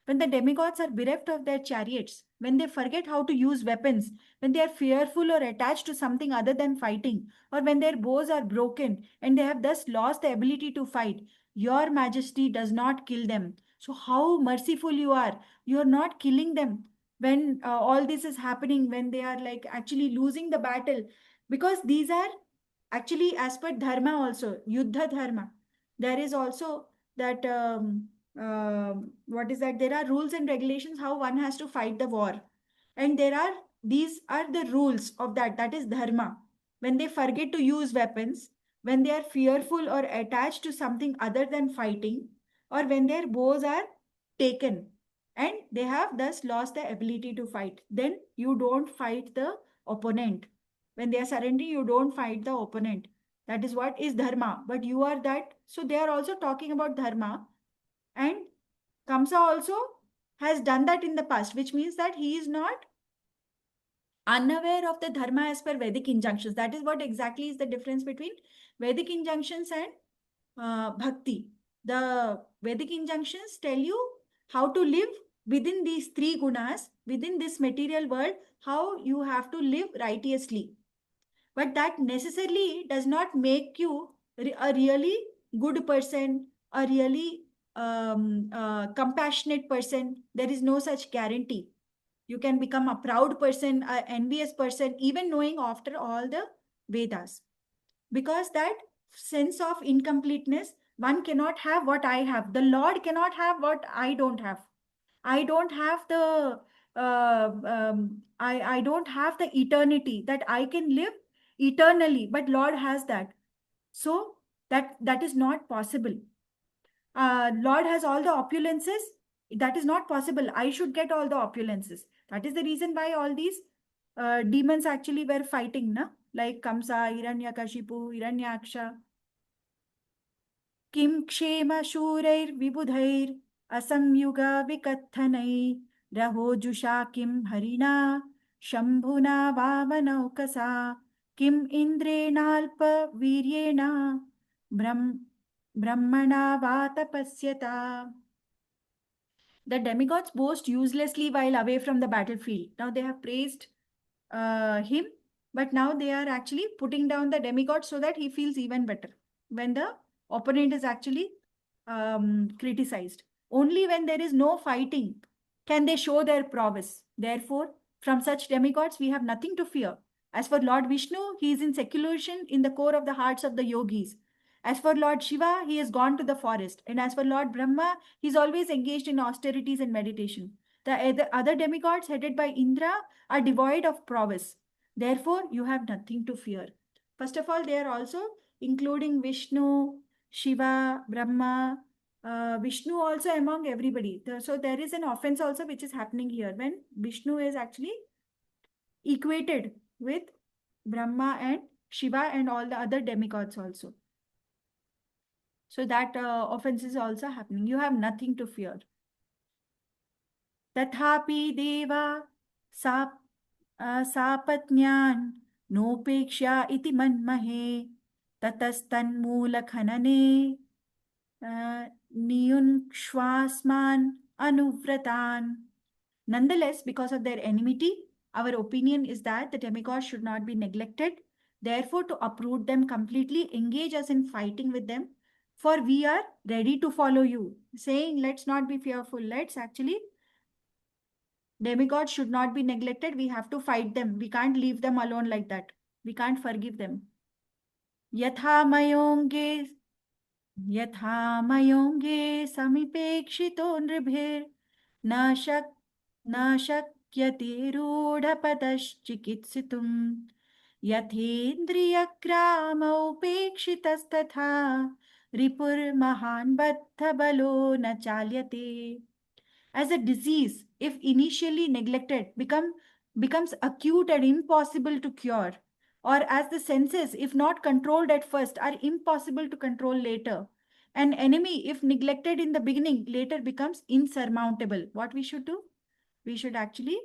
When the demigods are bereft of their chariots, when they forget how to use weapons, when they are fearful or attached to something other than fighting, or when their bows are broken and they have thus lost the ability to fight, your majesty does not kill them. So, how merciful you are! You are not killing them when all this is happening, when they are like actually losing the battle, because these are actually as per dharma also, yuddha dharma. There is also that what is that, there are rules and regulations how one has to fight the war, and there are, these are the rules of that, that is dharma. When they forget to use weapons, when they are fearful or attached to something other than fighting, or when their bows are taken and they have thus lost the ability to fight, then you don't fight the opponent. When they are surrendering, you don't fight the opponent. That is what is dharma. But you are that. So they are also talking about dharma. And Kamsa also has done that in the past, which means that he is not unaware of the dharma as per Vedic injunctions. That is what exactly is the difference between Vedic injunctions and bhakti. The Vedic injunctions tell you how to live within these three gunas, within this material world, how you have to live righteously. But that necessarily does not make you a really good person, a really compassionate person. There is no such guarantee. You can become a proud person, an envious person, even knowing after all the Vedas. Because that sense of incompleteness, one cannot have what I have. The Lord cannot have what I don't have. I don't have the I don't have the eternity that I can live eternally, but Lord has that. So that is not possible. Lord has all the opulences. That is not possible. I should get all the opulences. That is the reason why all these demons actually were fighting, na? Like Kamsa, Hiranyakashipu, Hiranyaksha. किं क्षेमशूरैर्विबुधैर् असंयुगविकत्थनै रहोजुषा किं हरिणा शम्भुना वामनौकसा किम् इन्द्रेणाल्पवीर्येण ब्रह्म ब्रह्मणा वा तपस्यता. The demigods boast uselessly while away from the battlefield. Now they have praised him, but now they are actually putting down the demigod so that he feels even better when the opponent is actually criticized. Only when there is no fighting can they show their prowess. Therefore, from such demigods, we have nothing to fear. As for Lord Vishnu, he is in seclusion in the core of the hearts of the yogis. As for Lord Shiva, he has gone to the forest. And as for Lord Brahma, he is always engaged in austerities and meditation. The other demigods headed by Indra are devoid of prowess. Therefore, you have nothing to fear. First of all, they are also including Vishnu, Shiva, Brahma, Vishnu also among everybody. So there is an offense also which is happening here when Vishnu is actually equated with Brahma and Shiva and all the other demigods also. So that offense is also happening. You have nothing to fear. Tathapi deva sapatnyan nopeksha iti manmahe tatastannmulakhanane niyunshwasman anuvratan. Nonetheless, because of their enmity, our opinion is that the demigods should not be neglected. Therefore, to uproot them completely, engage us in fighting with them, for we are ready to follow you. Saying, let's not be fearful. Let's actually, demigods should not be neglected. We have to fight them. We can't leave them alone like that. We can't forgive them. Yatha mayonge samipekshiतो नृभिर् न शक्यते रूढपदश्चिकित्सितुम् यथेन्द्रियग्रामोपेक्षितस्तथा रिपुर्महान् बद्धबलो न चाल्यते. As a disease, if initially neglected, becomes acute and impossible to cure, or as the senses, if not controlled at first, are impossible to control later. An enemy, if neglected in the beginning, later becomes insurmountable. What we should do? We should actually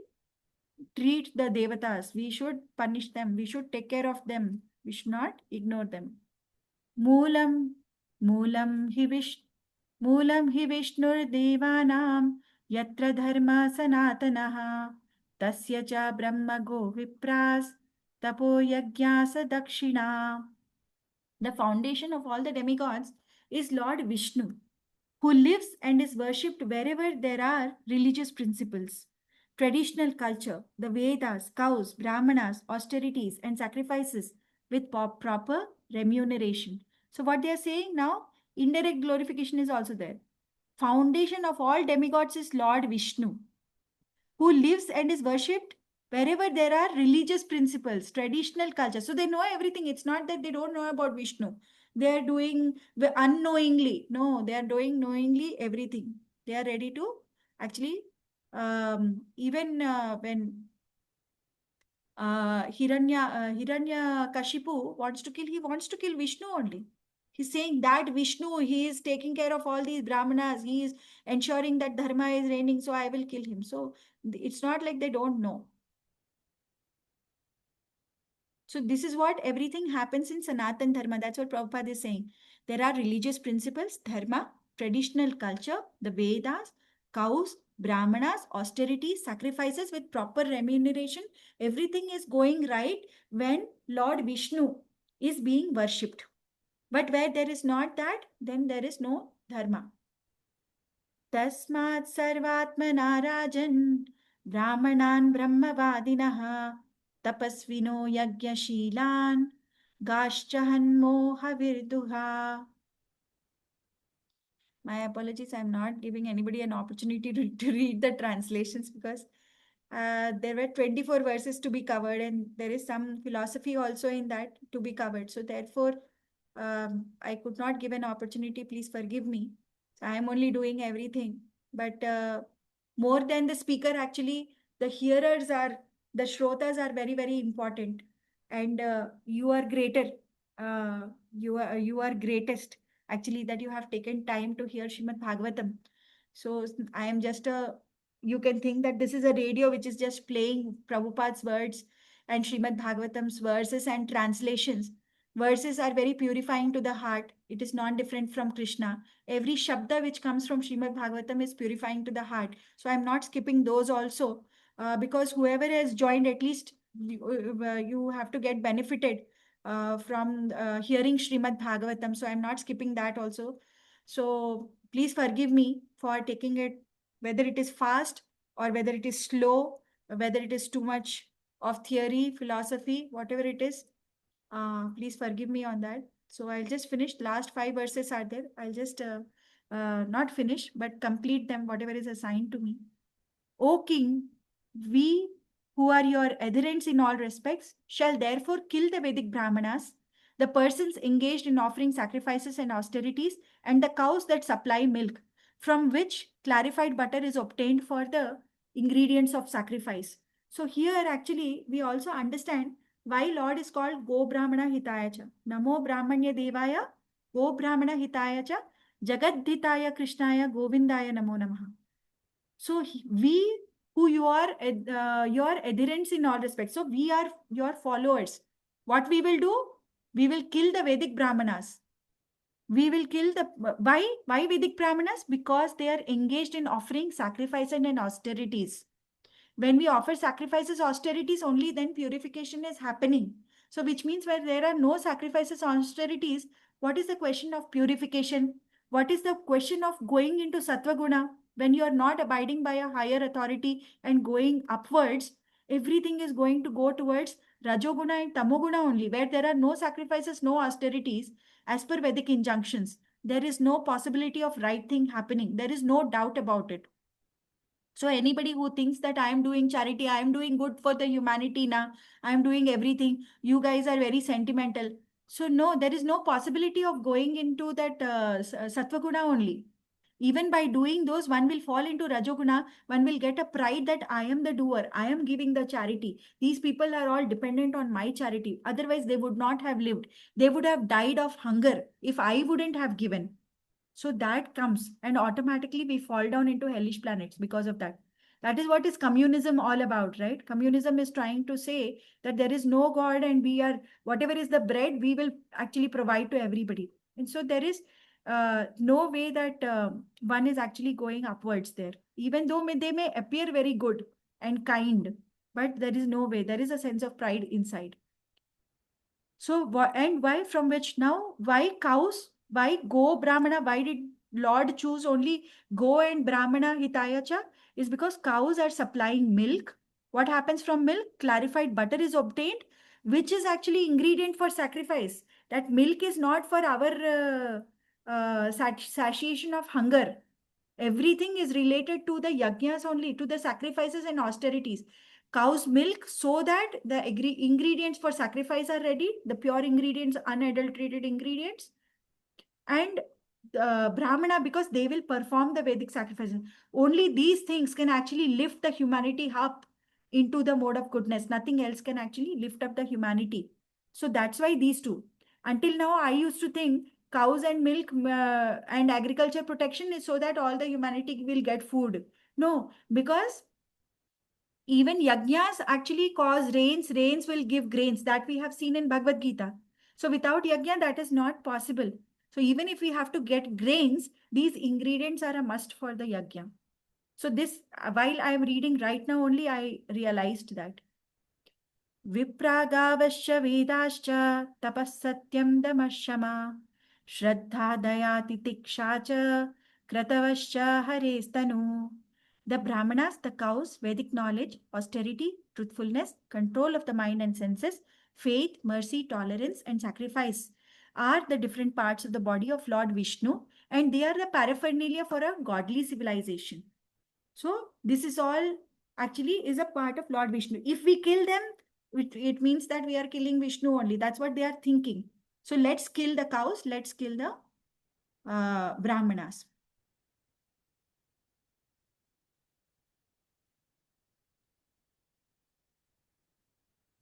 treat the devatas. We should punish them. We should take care of them. We should not ignore them. Moolam, moolam hi vish, moolam hi Vishnurdevanam, yatra dharma sanatanaha, tasya cha brahma go vipras, tapo yagyasa dakshina. The foundation of all the demigods is Lord Vishnu, who lives and is worshipped wherever there are religious principles. Traditional culture, the Vedas, cows, Brahmanas, austerities, and sacrifices with proper remuneration. So, what they are saying now, indirect glorification is also there. Foundation of all demigods is Lord Vishnu, who lives and is worshipped wherever there are religious principles, traditional culture. So they know everything. It's not that they don't know about Vishnu. They are doing unknowingly. No, they are doing knowingly everything. They are ready to actually, even when Hiranya Kashipu wants to kill, he wants to kill Vishnu only. He's saying that Vishnu, he is taking care of all these Brahmanas, he is ensuring that Dharma is reigning, so I will kill him. So it's not like they don't know. So this is what everything happens in Sanatan Dharma. That's what Prabhupada is saying. There are religious principles, Dharma, traditional culture, the Vedas, cows, Brahmanas, austerity, sacrifices with proper remuneration. Everything is going right when Lord Vishnu is being worshipped. But where there is not that, then there is no Dharma. तस्मात् सर्वात्मना राजन् ब्राह्मणान् ब्रह्मवादिनः तपस्विनो यज्ञशीलान् गाश्च हन्मोहविर्दुहा. My apologies, I'm not giving anybody an opportunity to read the translations because there were 24 verses to be covered and there is some philosophy also in that to be covered. So therefore, I could not give an opportunity. Please forgive me. So I am only doing everything. But more than the speaker, actually, the hearers are, the shrotas are very, very important. And you are greater. You are greatest actually, that you have taken time to hear Srimad Bhagavatam. So I am just you can think that this is a radio which is just playing Prabhupada's words and Srimad Bhagavatam's verses and translations. Verses are very purifying to the heart. It is non-different from Krishna. Every shabda which comes from Srimad Bhagavatam is purifying to the heart. So I'm not skipping those also because whoever has joined, at least you have to get benefited from hearing Srimad Bhagavatam. So I'm not skipping that also. So please forgive me for taking it, whether it is fast or whether it is slow, whether it is too much of theory, philosophy, whatever it is. Please forgive me on that. So I'll just finish. Last 5 verses are there. I'll just not finish, but complete them, whatever is assigned to me. O king, we who are your adherents in all respects shall therefore kill the Vedic Brahmanas, the persons engaged in offering sacrifices and austerities, and the cows that supply milk, from which clarified butter is obtained for the ingredients of sacrifice. So here actually we also understand why Lord is called Go Brahmana Hitaya Cha. Namo Brahmanya Devaya, Go Brahmana Hitaya Cha, Jagaddhitaya Krishnaya Govindaya Namo Namaha. So we who you are your adherents in all respects. So we are your followers. What we will do? We will kill the Vedic Brahmanas. We will kill the why Vedic Brahmanas? Because they are engaged in offering sacrifices and austerities. When we offer sacrifices, austerities, only then purification is happening. So which means where there are no sacrifices, austerities, what is the question of purification? What is the question of going into sattva guna? When you are not abiding by a higher authority and going upwards, everything is going to go towards rajoguna and tamoguna only, where there are no sacrifices, no austerities. As per Vedic injunctions, there is no possibility of right thing happening. There is no doubt about it. So anybody who thinks that I am doing charity, I am doing good for the humanity now, I am doing everything, you guys are very sentimental. So no, there is no possibility of going into that Sattva-guna only. Even by doing those, one will fall into Rajoguna, one will get a pride that I am the doer, I am giving the charity. These people are all dependent on my charity. Otherwise, they would not have lived. They would have died of hunger if I wouldn't have given. So that comes and automatically we fall down into hellish planets because of that. That is what is communism all about, right? Communism is trying to say that there is no God and we are, whatever is the bread, we will actually provide to everybody. And so there is no way that one is actually going upwards there, even though they may appear very good and kind, but there is no way. There is a sense of pride inside. So, and why, from which now, why cows? Why go Brahmana? Why did Lord choose only go and Brahmana Hitayacha? Is because cows are supplying milk. What happens from milk? Clarified butter is obtained, which is actually ingredient for sacrifice. That milk is not for our satiation of hunger. Everything is related to the yajnas only, to the sacrifices and austerities. Cow's milk, so that the ingredients for sacrifice are ready, the pure ingredients, unadulterated ingredients. And Brahmana, because they will perform the Vedic sacrifices. Only these things can actually lift the humanity up into the mode of goodness. Nothing else can actually lift up the humanity. So that's why these two. Until now, I used to think cows and milk and agriculture protection is so that all the humanity will get food. No, because even yajnas actually cause rains. Rains will give grains, that we have seen in Bhagavad Gita. So without yajna, that is not possible. So even if we have to get grains, these ingredients are a must for the yajna. So this, while I am reading right now only, I realized that. Vipragavasya vedascha tapasatyam damashama shraddha daya titiksha cha kratavasya harestanu. The Brahmanas, the cows, Vedic knowledge, austerity, truthfulness, control of the mind and senses, faith, mercy, tolerance, and sacrifice are the different parts of the body of Lord Vishnu, and they are the paraphernalia for a godly civilization. So this is all actually is a part of Lord Vishnu. If we kill them, it means that we are killing Vishnu only. That's what they are thinking. So let's kill the cows. Let's kill the Brahmanas.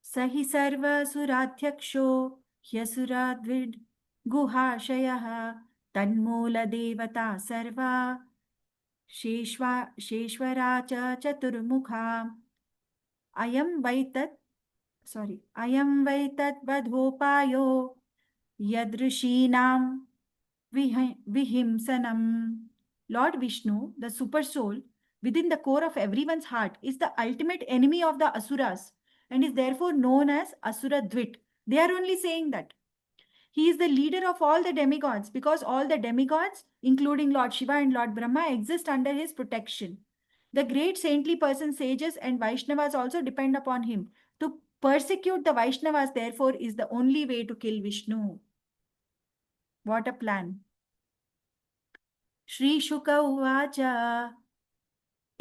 Sahi sarva surathyaksho hyasuradvid guhashayah tanmula devata sarva sheshwara cha chaturmukha ayam vaitat vadhopayo yadrishinam vihimsanam. Lord Vishnu, the super soul, within the core of everyone's heart, is the ultimate enemy of the Asuras and is therefore known as Asura Dvit. They are only saying that. He is the leader of all the demigods because all the demigods, including Lord Shiva and Lord Brahma, exist under his protection. The great saintly persons, sages, and Vaishnavas also depend upon him. To persecute the Vaishnavas, therefore, is the only way to kill Vishnu. What a plan. Shri Shuka Uvacha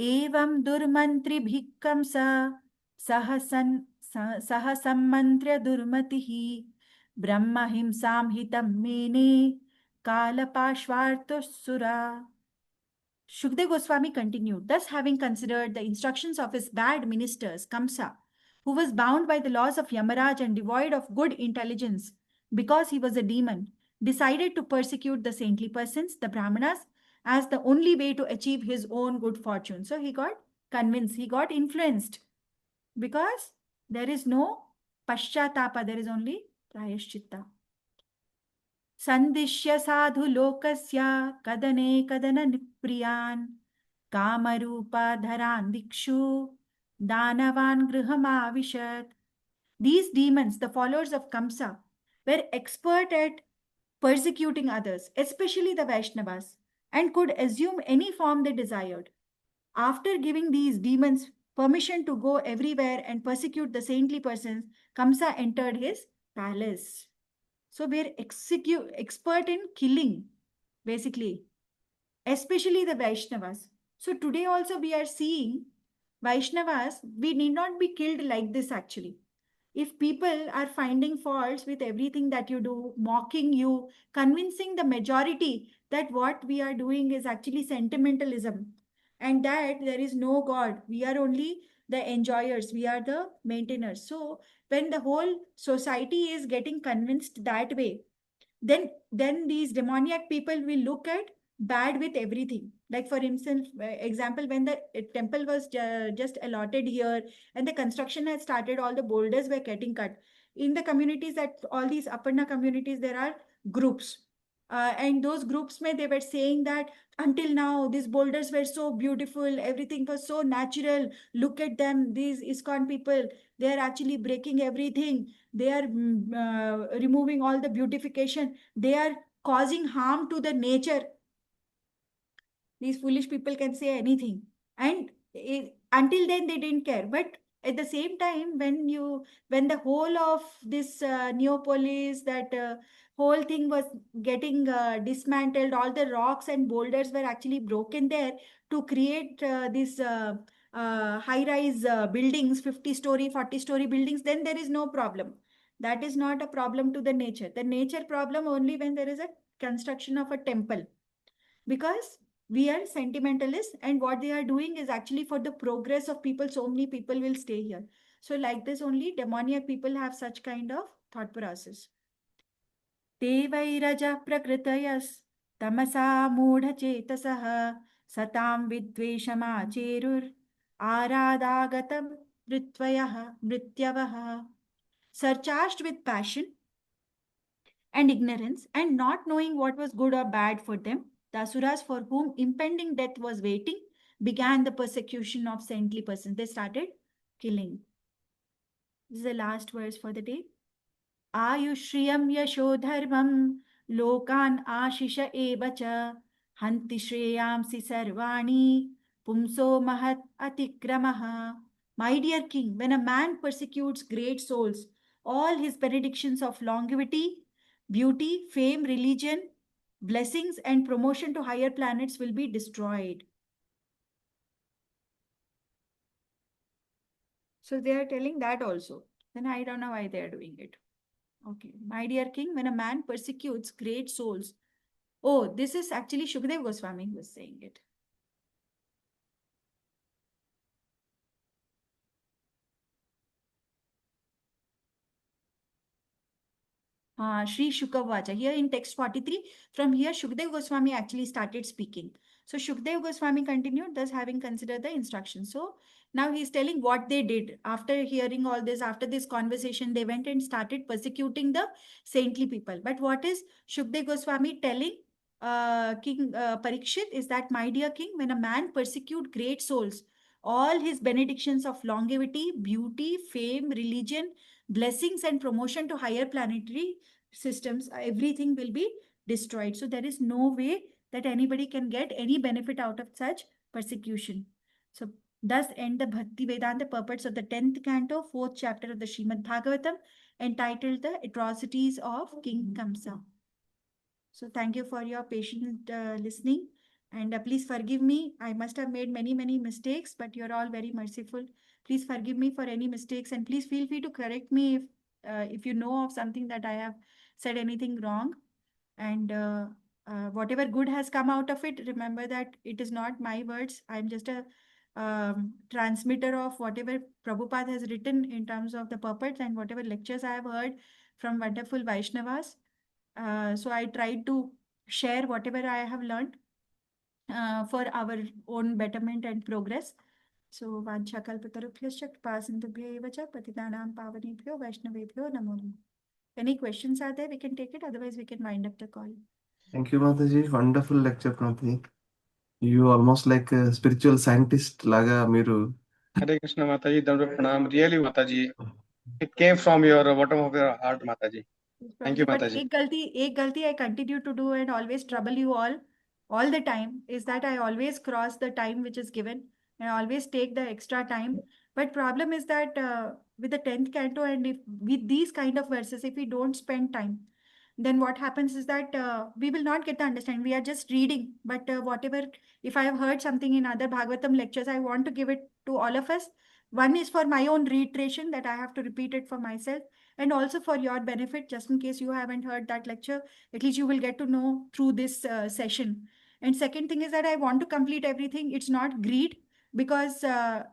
Evam Durmantriभिः Kamsa Saha Sammantrya Durmatihi Brahma Himsam Hitam Mene Kalapashvartusura. Shukdev Goswami continued, thus having considered the instructions of his bad ministers, Kamsa, who was bound by the laws of Yamaraj and devoid of good intelligence because he was a demon, decided to persecute the saintly persons, the Brahmanas, as the only way to achieve his own good fortune. So he got convinced, he got influenced because there is no paschatapa, there is only prayashchitta. Sandishya sadhu lokasya kadane kadana nipriyan kamarupa dharan dikshu danavan grihamavishat. These demons, the followers of Kamsa, were expert at persecuting others, especially the Vaishnavas, and could assume any form they desired. After giving these demons permission to go everywhere and persecute the saintly persons, Kamsa entered his palace. So we're expert in killing, basically, especially the Vaishnavas. So today also we are seeing Vaishnavas, we need not be killed like this actually. If people are finding faults with everything that you do, mocking you, convincing the majority that what we are doing is actually sentimentalism and that there is no God, we are only the enjoyers, we are the maintainers. So when the whole society is getting convinced that way, then these demoniac people will look at bad with everything. Like for instance, example, when the temple was just allotted here and the construction had started, all the boulders were getting cut. In the communities, that all these Aparna communities, there are groups. And those groups, they were saying that until now, these boulders were so beautiful, everything was so natural. Look at them, these ISKCON people, they are actually breaking everything. They are removing all the beautification. They are causing harm to the nature. These foolish people can say anything. And until then, they didn't care. But at the same time, when the whole of this Neopolis, that whole thing was getting dismantled, all the rocks and boulders were actually broken there to create these high-rise buildings, 50-story, 40-story buildings, then there is no problem. That is not a problem to the nature. The nature problem only when there is a construction of a temple, because we are sentimentalists, and what they are doing is actually for the progress of people. So many people will stay here. So like this only demoniac people have such kind of thought process. Devairaja prakritayas tamasa mudha chetasah satam vidveshamachirur aradagatam mrityavah, surcharged with passion and ignorance, and not knowing what was good or bad for them, the asuras, for whom impending death was waiting, began the persecution of saintly persons. They started killing. This is the last verse for the day. Ayushriyam yashodharvam lokan ashisha evacha hanti shreyamsi sarvani pumso mahat atikramaha. My dear king, when a man persecutes great souls, all his benedictions of longevity, beauty, fame, religion, blessings, and promotion to higher planets will be destroyed. So they are telling that also. Then I don't know why they are doing it. Okay. My dear king, when a man persecutes great souls. Oh, this is actually Shukdev Goswami who was saying it. Sri Shukavacha. Here in text 43, from here Shukdev Goswami actually started speaking. So Shukdev Goswami continued, thus having considered the instructions. So now he's telling what they did. After hearing all this, after this conversation, they went and started persecuting the saintly people. But what is Shukdev Goswami telling King Parikshit is that, my dear king, when a man persecute great souls, all his benedictions of longevity, beauty, fame, religion, blessings, and promotion to higher planetary systems, everything will be destroyed. So there is no way that anybody can get any benefit out of such persecution. So thus end the Bhakti Vedanta purports of the 10th canto, 4th chapter of the Srimad Bhagavatam, entitled The Atrocities of King Kamsa. So thank you for your patient listening. And please forgive me. I must have made many, many mistakes, but you're all very merciful. Please forgive me for any mistakes, and please feel free to correct me if you know of something that I have said anything wrong. And whatever good has come out of it, remember that it is not my words. I'm just a transmitter of whatever Prabhupada has written in terms of the purports and whatever lectures I have heard from wonderful Vaishnavas. So I tried to share whatever I have learned for our own betterment and progress. So Vancha Kalpatarubhyascha Kripasindubhya eva cha Patitanam Pavanebhyo Vaishnavebhyo Namo Namaha. Any questions are there? We can take it. Otherwise, we can wind up the call.
Thank you, Mataji. Wonderful lecture, Mataji. You almost like a spiritual scientist laga miru.
Hare Krishna Mataji, Dandava Pranam. Really Mataji, it came from your bottom of your heart Mataji. Thank you
But
Mataji.
ek galti I continue to do and always trouble you all the time, is that I always cross the time which is given. I always take the extra time. But problem is that with the 10th canto and if with these kind of verses, if we don't spend time, then what happens is that we will not get the understanding. We are just reading, but whatever, if I have heard something in other Bhagavatam lectures, I want to give it to all of us. One is for my own reiteration, that I have to repeat it for myself, and also for your benefit, just in case you haven't heard that lecture, at least you will get to know through this session. And second thing is that I want to complete everything. It's not greed, because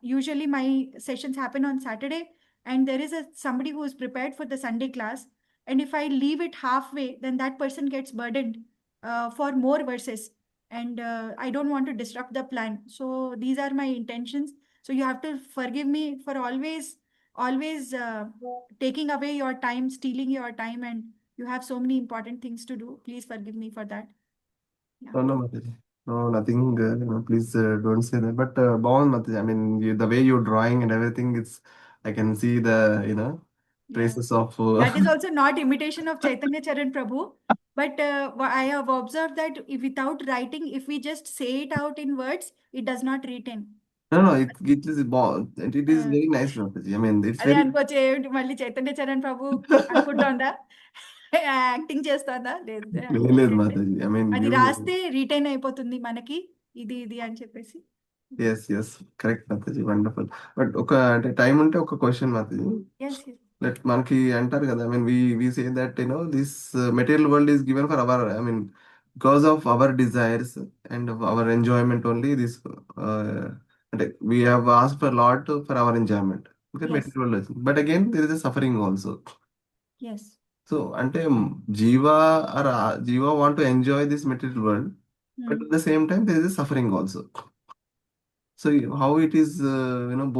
usually my sessions happen on Saturday, and there is somebody who is prepared for the Sunday class. And if I leave it halfway, then that person gets burdened for more verses. and I don't want to disrupt the plan. So these are my intentions. So you have to forgive me for always taking away your time, stealing your time, and you have so many important things to do. Please forgive me for that. Yeah.
No, Mataji. No, nothing. Please don't say that. But Bhavan Mataji, I mean, the way you're drawing and everything, I can see the,
Yeah.
traces of.
That is also not imitation of Chaitanya Charan Prabhu. But I have observed that if without writing, if we just say it out in words, it does not retain.
No, it is it is
Uh,
very nice, Mataji. I mean, it's
అదే
very.
అనుకోవచ్చు ఏమిటి మళ్ళీ చైతన్య చరణ్ ప్రభు అనుకుంటోందా acting చేస్తోందా లేదు
లేదు
ఏంటంటే
Mataji. I mean,
అది
you.
రాస్తే retain అయిపోతుంది మనకి ఇది అని చెప్పేసి
Yes, correct, Mataji. Wonderful. But అంటే టైం ఉంటే ఒక క్వశ్చన్ Mataji.
ఎస్
మనకి అంటారు కదా, I mean, we say that, this material world is given for our, I mean, because of our desires and of our enjoyment only, this, అంటే we have asked for a lot for our enjoyment. Okay,
yes
material world వచ్చింది. But again, there is a suffering also.
Yes
So, అంటే జీవ want to enjoy this material world, but at the same time, there is a suffering also. So, how it is,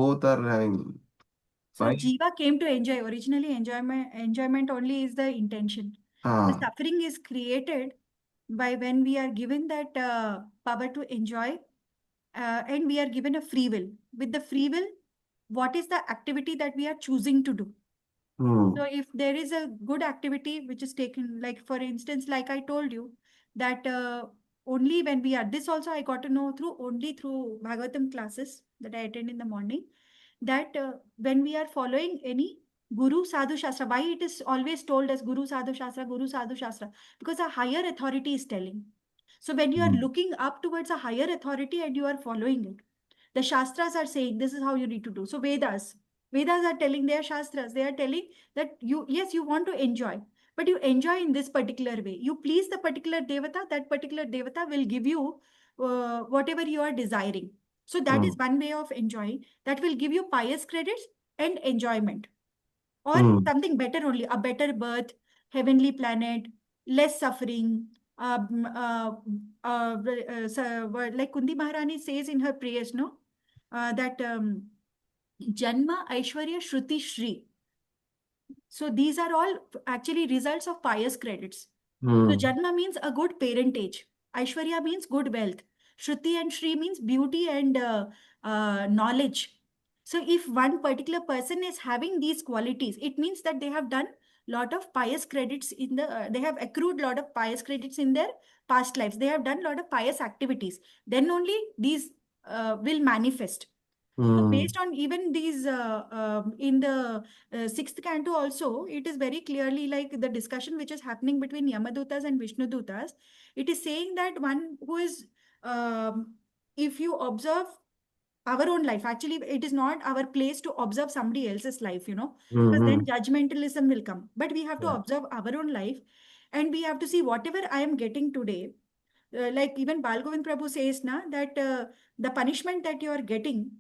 both are having.
So
Why?
Jiva came to enjoy. Originally, enjoyment only is the intention. The
Ah.
suffering is created by when we are given that power to enjoy, and we are given a free will. With the free will, what is the activity that we are choosing to do? So if there is a good activity which is taken, like for instance, like I told you, that only when we are, this also I got to know only through Bhagavatam classes that I attend in the morning, that when we are following any Guru Sadhu Shastra, why it is always told as Guru Sadhu Shastra, Guru Sadhu Shastra, because a higher authority is telling. So when you are looking up towards a higher authority and you are following it, the Shastras are saying this is how you need to do. So Vedas are telling, their Shastras, they are telling that yes, you want to enjoy, but you enjoy in this particular way. You please the particular Devata, that particular Devata will give you whatever you are desiring. So that is one way of enjoying, that will give you pious credits and enjoyment, or something better only, a better birth, heavenly planet, less suffering. Like Kundi Maharani says in her prayers, no, that Janma, Aishwarya, Shruti, Shri. So these are all actually results of pious credits. So Janma means a good parentage. Aishwarya means good wealth. Shruti and Shri means beauty and knowledge. So if one particular person is having these qualities, it means that they have done lot of pious credits in the, they have accrued lot of pious credits in their past lives. They have done lot of pious activities. Then only these will manifest. So based on even these, in the sixth canto also, it is very clearly like the discussion which is happening between Yamadutas and Vishnudutas. It is saying that one who is, if you observe our own life, actually, it is not our place to observe somebody else's life, because then judgmentalism will come. But we have to observe our own life, and we have to see whatever I am getting today. Like even Balgovind Prabhu says na, that the punishment that you are getting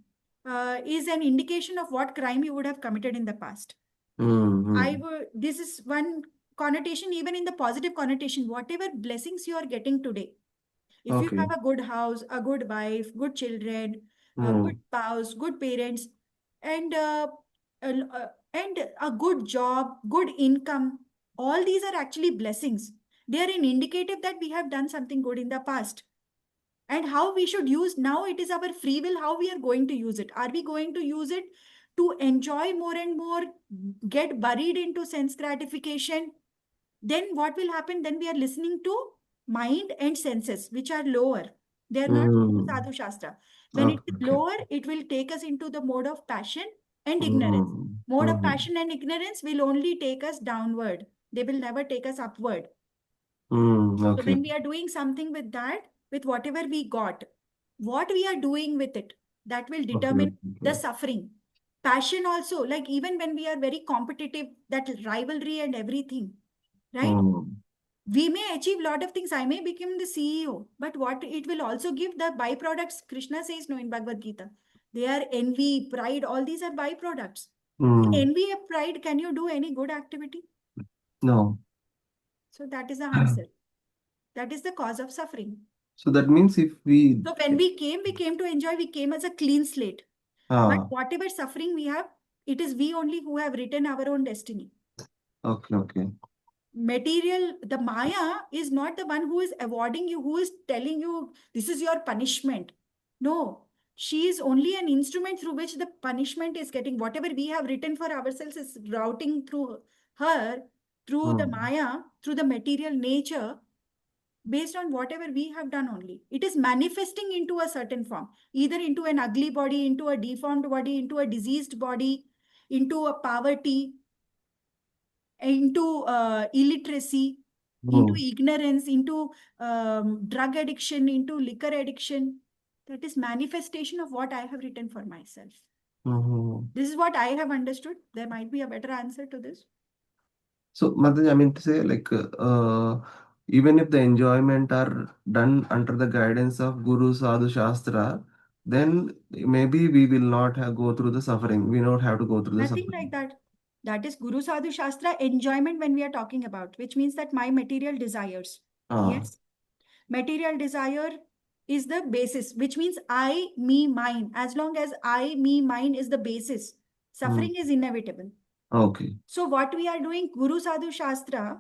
is an indication of what crime you would have committed in the past. This is one connotation, even in the positive connotation, whatever blessings you are getting today. If you have a good house, a good wife, good children, a good spouse, good parents, and and a good job, good income, all these are actually blessings. They are an indicative that we have done something good in the past. And how we should use, now it is our free will, how we are going to use it. Are we going to use it to enjoy more and more, get buried into sense gratification? Then what will happen? Then we are listening to mind and senses, which are lower. They are not sadhu shastra. When it is lower, it will take us into the mode of passion and ignorance. Mode of passion and ignorance will only take us downward. They will never take us upward. So when we are doing something with that, with whatever we got, what we are doing with it, that will determine the suffering. Passion also, like even when we are very competitive, that rivalry and everything, right? We may achieve a lot of things. I may become the CEO, but what it will also give the byproducts. Krishna says no in Bhagavad Gita. They are envy, pride, all these are byproducts. Envy and pride, can you do any good activity?
No.
So that is the answer. That is the cause of suffering.
So that means if we
So when we came to enjoy, we came as a clean slate. But
ah
whatever suffering we have, it is we only who have written our own destiny.
okay.
Material, the Maya is not the one who is awarding you, who is telling you this is your punishment. No, she is only an instrument through which the punishment is getting. Whatever we have written for ourselves is routing through her, through the Maya, through the material nature, based on whatever we have done only. It is manifesting into a certain form, either into an ugly body, into a deformed body, into a diseased body, into a poverty, into illiteracy, into ignorance, into drug addiction, into liquor addiction. That is manifestation of what I have written for myself. This is what I have understood. There might be a better answer to this.
So, Mataji, I mean to say, like, even if the enjoyment are done under the guidance of Guru, Sadhu, Shastra, then maybe we will not have go through the suffering. We not have to go through the
Nothing
suffering.
like that. That is Guru Sadhu Shastra enjoyment when we are talking about, which means that my material desires. Yes. Material desire is the basis, which means I, me, mine. As long as I, me, mine is the basis, suffering is inevitable.
Okay.
So what we are doing, Guru Sadhu Shastra,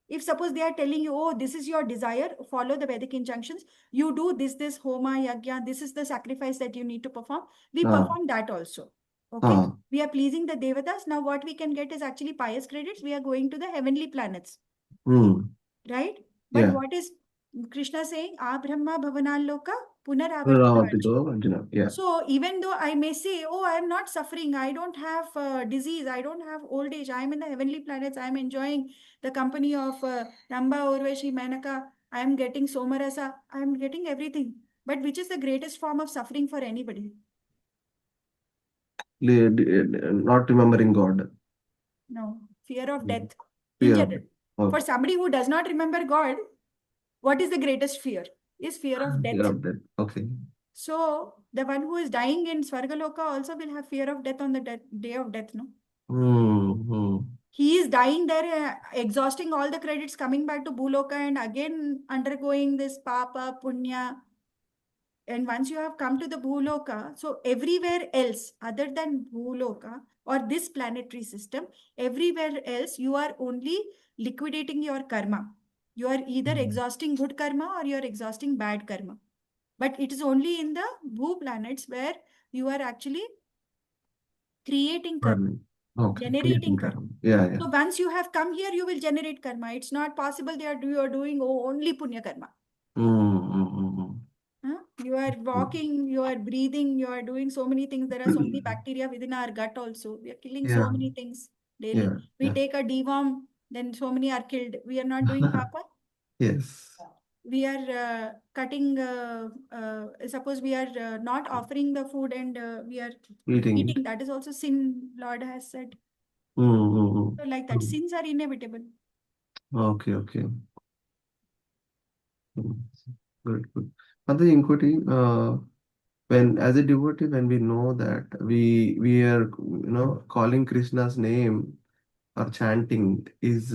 if suppose they are telling you, oh, this is your desire, follow the Vedic injunctions, you do this homa, yagya, this is the sacrifice that you need to perform. We perform that also. Okay. We are pleasing the devatas. Now what we can get is actually pious credits. We are going to the heavenly planets. Right? But what is Krishna saying? Abrahma bhavanaloka punaravartita.
Yeah.
So even though I may say, oh, I am not suffering, I don't have disease, I don't have old age, I am in the heavenly planets, I am enjoying the company of Ramba, Urvashi, Menaka, I am getting Somarasa, I am getting everything. But which is the greatest form of suffering for anybody?
Not remembering God.
No, fear of death in
Fear of
general.
death.
For somebody who does not remember God, what is the greatest fear? Is fear of
Fear
death.
of death. Okay.
So the one who is dying in Swargaloka also will have fear of death on the day of death, no? He is dying there, exhausting all the credits, coming back to Bhuloka and again undergoing this Papa, Punya. And once you have come to the Bhuloka, so everywhere else other than Bhuloka or this planetary system, everywhere else you are only liquidating your karma. You are either exhausting good karma or you are exhausting bad karma. But it is only in the Bhu planets where you are actually creating karma,
Okay.
generating karma.
Yeah.
So once you have come here, you will generate karma. It's not possible that you are doing only punya karma. You are walking, you are breathing, you are doing so many things. There are so many bacteria within our gut also. We are killing so many things daily. We take a deworm, then so many are killed. We are not doing papa.
Yes.
We are cutting, suppose we are not offering the food and we are eating. That is also sin, Lord has said. So like that, sins are inevitable.
Okay. Good. Mataji, ఇంకోటి when as a devotee, when we know that we are calling Krishna's name or chanting is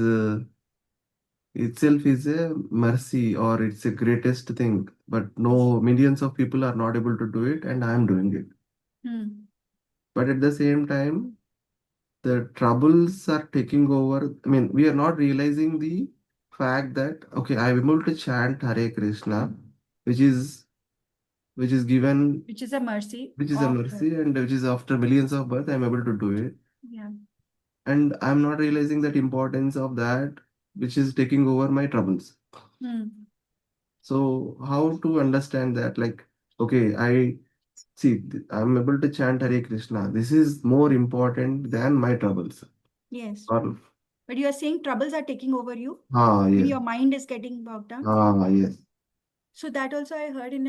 itself is a mercy or it's a greatest thing, but no millions of people are not able to do it and I am doing it. But at the same time the troubles are taking over. I mean, we are not realizing the fact that okay, I am able to chant Hare Krishna, which is given,
Which is a mercy.
which is a mercy, and which is after millions of births I'm able to do it.
Yeah.
And I'm not realizing that importance of that, which is taking over my troubles. So how to understand that? Like, okay, I'm able to chant Hare Krishna. This is more important than my troubles.
Yes.
Or,
But you are saying troubles are taking over you
yes.
and your mind is getting bogged down.
Yes.
So that also I heard in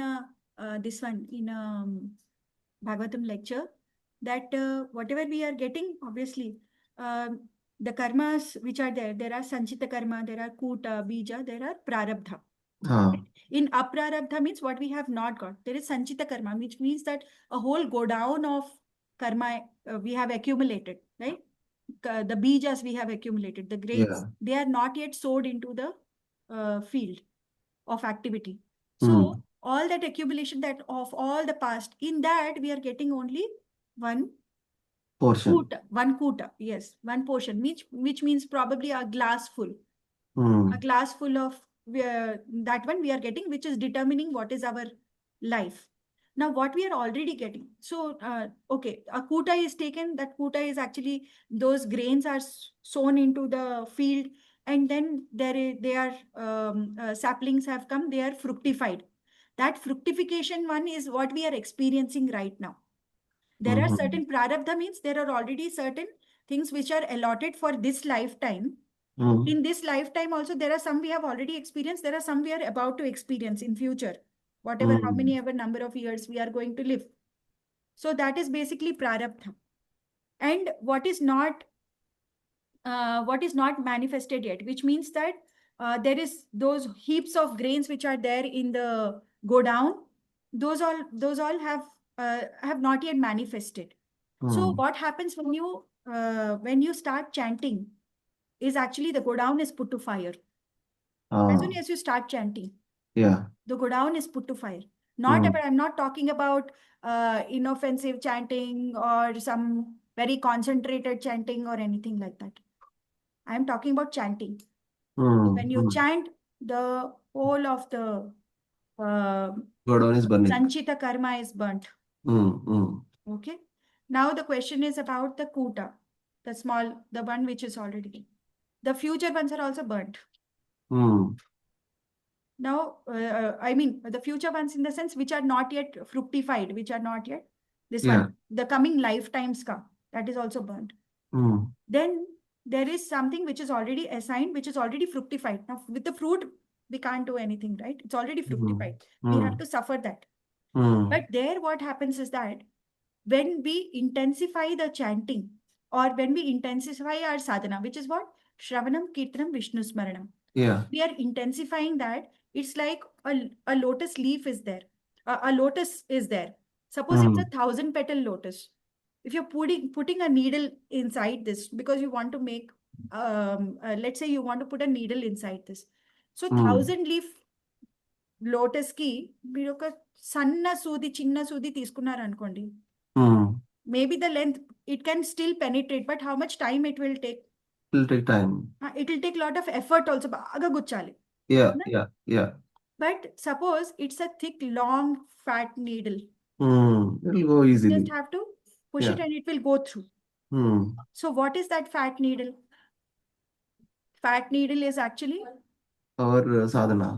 this one in a Bhagavatam lecture that whatever we are getting, obviously, the karmas which are there are sanchita karma, there are kuta, bija, there are prarabdha. In aprarabdha means what we have not got. There is sanchita karma, which means that a whole go down of karma we have accumulated, right? The bijas we have accumulated, the grains, they are not yet sowed into the field of activity. So all that accumulation that of all the past, in that we are getting only one
Portion.
kuta, one kuta, yes, one portion, which means probably a glass full. A glass full of that one we are getting, which is determining what is our life. Now, what we are already getting. So, okay, a kuta is taken. That kuta is actually, those grains are sown into the field, and then saplings have come, they are fructified. That fructification one is what we are experiencing right now. There are certain prarabdha, means there are already certain things which are allotted for this lifetime. In this lifetime also, there are some we have already experienced, there are some we are about to experience in future, whatever, how many ever number of years we are going to live. So that is basically prarabdha. And what is not manifested yet, which means that there is those heaps of grains which are there in the go down, those all have not yet manifested. So what happens when you start chanting is actually the go down is put to fire. As soon as you start chanting, the go down is put to fire. I'm not talking about inoffensive chanting or some very concentrated chanting or anything like that. I am talking about chanting. When you chant, the whole of the
go down is burning.
sanchita karma is burnt. Okay. Now the question is about the kuta, the one which is already. The future ones are also burnt. Now, I mean, the future ones in the sense which are not yet fructified, which are not yet one, the coming lifetimes come, that is also burnt. Then there is something which is already assigned, which is already fructified. Now, with the fruit, we can't do anything, right? It's already fructified. We have to suffer that. But there, what happens is that when we intensify the chanting, or when we intensify our sadhana, which is what? Shravanam, Kirtanam, Vishnu Smaranam. We are intensifying that. It's like a lotus leaf is there. A lotus is there. Suppose it's a 1,000-petal lotus. If you're putting a needle inside this, because you want to make, let's say you want to put a needle inside this. So 1,000-leaf lotus ki మీరు ఒక సన్న సూది చిన్న సూది తీసుకున్నారు అనుకోండి, maybe the length, it can still penetrate, but how much time it will take?
It will take time.
It will take a lot of effort also. బాగా గుచ్చాలి.
Yeah.
But suppose it's a thick, long, fat needle.
It will go
You
easily.
just have to push it and it will go through. So what is that fat needle? Fat needle is actually
Our sadhana.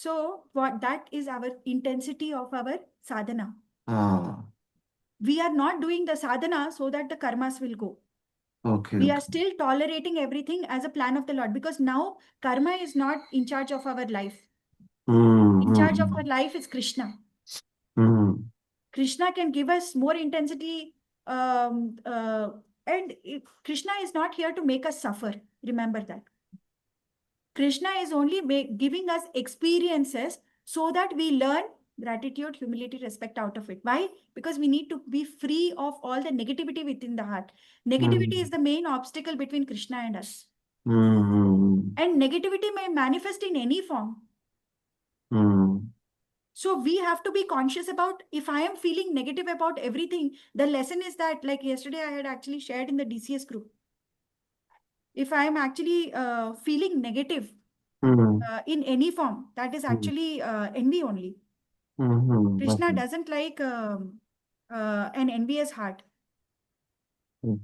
So that is our intensity of our sadhana. We are not doing the sadhana so that the karmas will go. We are still tolerating everything as a plan of the Lord, because now karma is not in charge of our life. In charge of our life is Krishna. Krishna can give us more intensity, and Krishna is not here to make us suffer. Remember that. Krishna is only giving us experiences so that we learn gratitude, humility, respect out of it. Why? Because we need to be free of all the negativity within the heart. Negativity is the main obstacle between Krishna and us. And negativity may manifest in any form. So we have to be conscious about, if I am feeling negative about everything, the lesson is that, like yesterday I had actually shared in the DCS group, if I am actually feeling negative in any form, that is actually envy only. Krishna doesn't like an envious heart.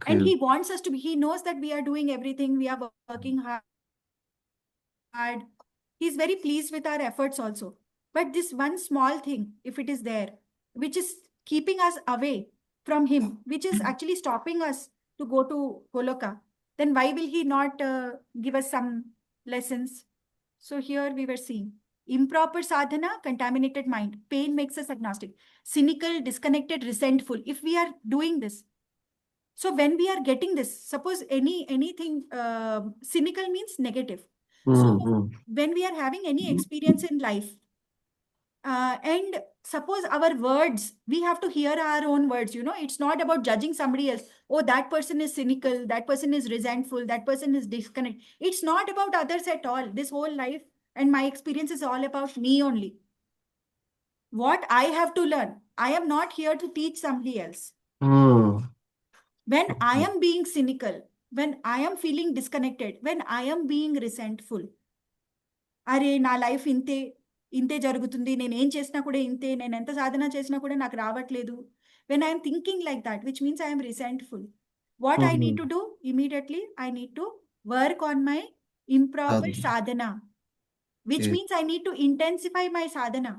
And he wants us to be, he knows that we are doing everything, we are working hard. He's very pleased with our efforts also. But this one small thing, if it is there, which is keeping us away from him, which is actually stopping us to go to Goloka, then why will he not give us some lessons? So here we were seeing improper sadhana, contaminated mind. Pain makes us agnostic, cynical, disconnected, resentful. If we are doing this, so when we are getting this, suppose anything, cynical means negative. So when we are having any experience in life, And suppose our words, we have to hear our own words, it's not about judging somebody else. Oh, that person is cynical, that person is resentful, that person is disconnected. It's not about others at all. This whole life and my experience is all about me only. What I have to learn. I am not here to teach somebody else. When I am being cynical, when I am feeling disconnected, when I am being resentful, అరే నా life ఇంతే ఇంతే జరుగుతుంది, నేను ఏం చేసినా కూడా ఇంతే, నేను ఎంత సాధన చేసినా కూడా నాకు రావట్లేదు. When I'm thinking like that, which means I'm resentful, what I need to do immediately? I need to work on my improper sadhana, which means I need to intensify my sadhana.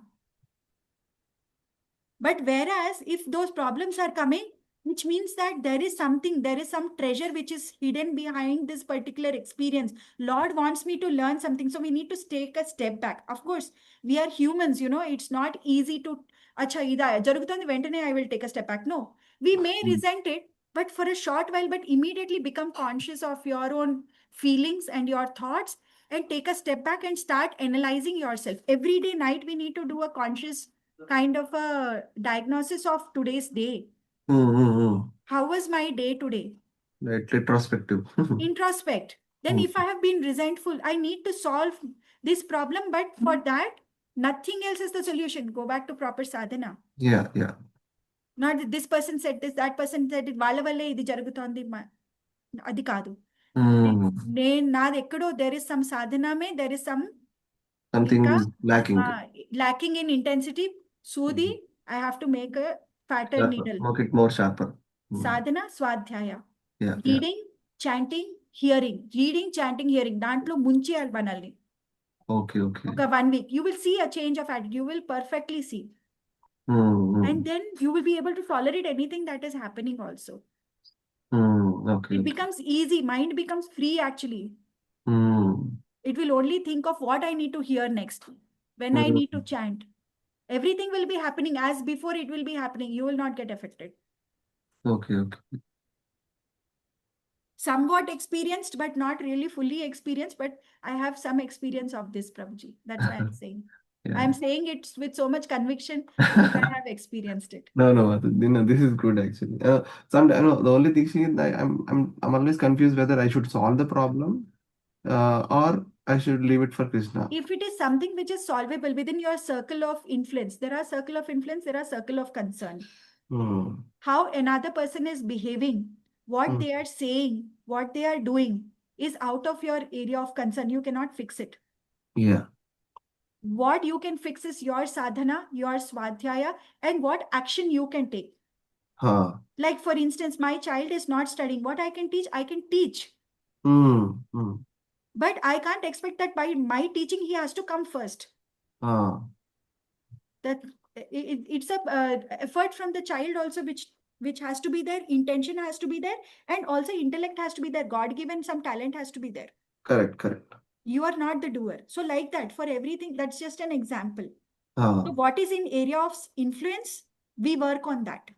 But whereas if those problems are coming, which means that there is something, there is some treasure which is hidden behind this particular experience. Lord wants me to learn something. So we need to take a step back. Of course, we are humans, it's not easy to, acha, ida jarugutundi ventane I will take a step back. No, we may resent it, but for a short while, but immediately become conscious of your own feelings and your thoughts and take a step back and start analyzing yourself. Every day night, we need to do a conscious kind of a diagnosis of today's day. How was my day today?
Right, retrospective.
Introspect. Then if I have been resentful, I need to solve this problem. But for that, nothing else is the solution. Go back to proper sadhana.
Yeah, yeah.
Not that this person said this, that person said it. వాళ్ళ వల్లే ఇది జరుగుతోంది. అది కాదు. నాది ఎక్కడో there is some sadhana mein, there is
something
ఇంకా
is lacking.
Lacking in intensity. Sudhi, I have to make a fatter needle.
Make it more sharper.
Sadhana, swadhyaya.
Yeah,
Reading, chanting, hearing. Reading, chanting, hearing. దాంట్లో ముంచేయాలి మనల్ని.
Okay, okay.
ఒక 1 week. You will see a change of attitude. You will perfectly see. And then you will be able to tolerate anything that is happening also.
Okay.
It becomes easy. Mind becomes free actually. It will only think of what I need to hear next. When I need to chant. Everything will be happening as before it will be happening. You will not get affected.
Okay, okay.
Somewhat experienced, but not really fully experienced. But I have some experience of this, Prabhuji. That's why I'm saying.
Yeah.
I'm saying it with so much conviction because I have experienced it.
No, this is good actually. Sometimes the only thing is I'm always confused whether I should solve the problem or I should leave it for Krishna.
If it is something which is solvable within your circle of influence, there are circle of influence, there are circle of concern. How another person is behaving, what they are saying, what they are doing is out of your area of concern. You cannot fix it.
Yeah.
What you can fix is your sadhana, your swadhyaya, and what action you can take. Like for instance, my child is not studying. What I can teach, I can teach. But I can't expect that by my teaching, he has to come first. That it's a effort from the child also, which has to be there. Intention has to be there, and also intellect has to be there. God given some talent has to be there.
Correct.
You are not the doer. So like that, for everything, that's just an example. So what is in area of influence, we work on that.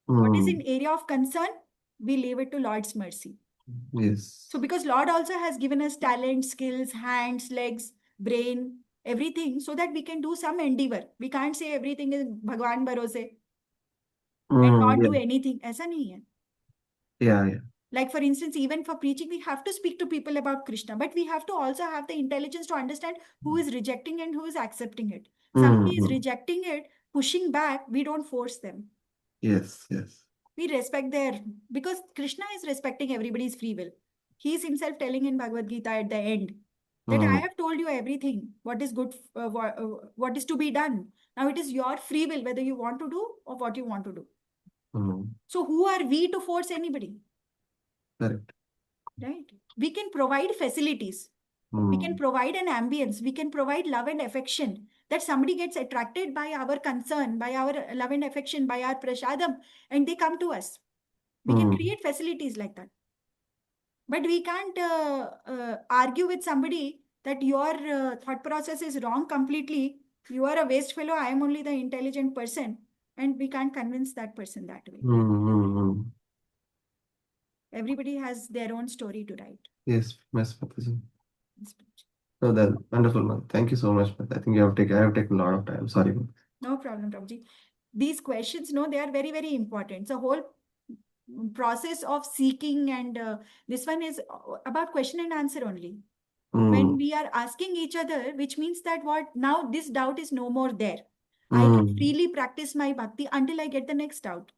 What is in area of concern, we leave it to Lord's mercy.
Yes.
So because Lord also has given us talent, skills, hands, legs, brain, everything, so that we can do some endeavor. We can't say everything is Bhagwan Bharose and not do anything. Aisa nahi hai.
Yeah.
Like for instance, even for preaching, we have to speak to people about Krishna, but we have to also have the intelligence to understand who is rejecting and who is accepting it. Somebody is rejecting it, pushing back, we don't force them.
Yes.
We respect because Krishna is respecting everybody's free will. He is himself telling in Bhagavad Gita at the end that I have told you everything, what is good, what is to be done. Now it is your free will, whether you want to do or what you want to do. So who are we to force anybody?
Correct.
Right? We can provide facilities. We can provide an ambience. We can provide love and affection, that somebody gets attracted by our concern, by our love and affection, by our prasadam, and they come to us. We can create facilities like that. But we can't argue with somebody that your thought process is wrong completely. You are a waste fellow. I am only the intelligent person. And we can't convince that person that way. Everybody has their own story to write.
Yes, Mataji. So that's wonderful, man. Thank you so much, man. I think I have taken a lot of time. Sorry, man.
No problem, Prabhuji. These questions, no, they are very, very important. So whole process of seeking and this one is about question and answer only. When we are asking each other, which means that what now this doubt is no more there. I can freely practice my bhakti until I get the next doubt.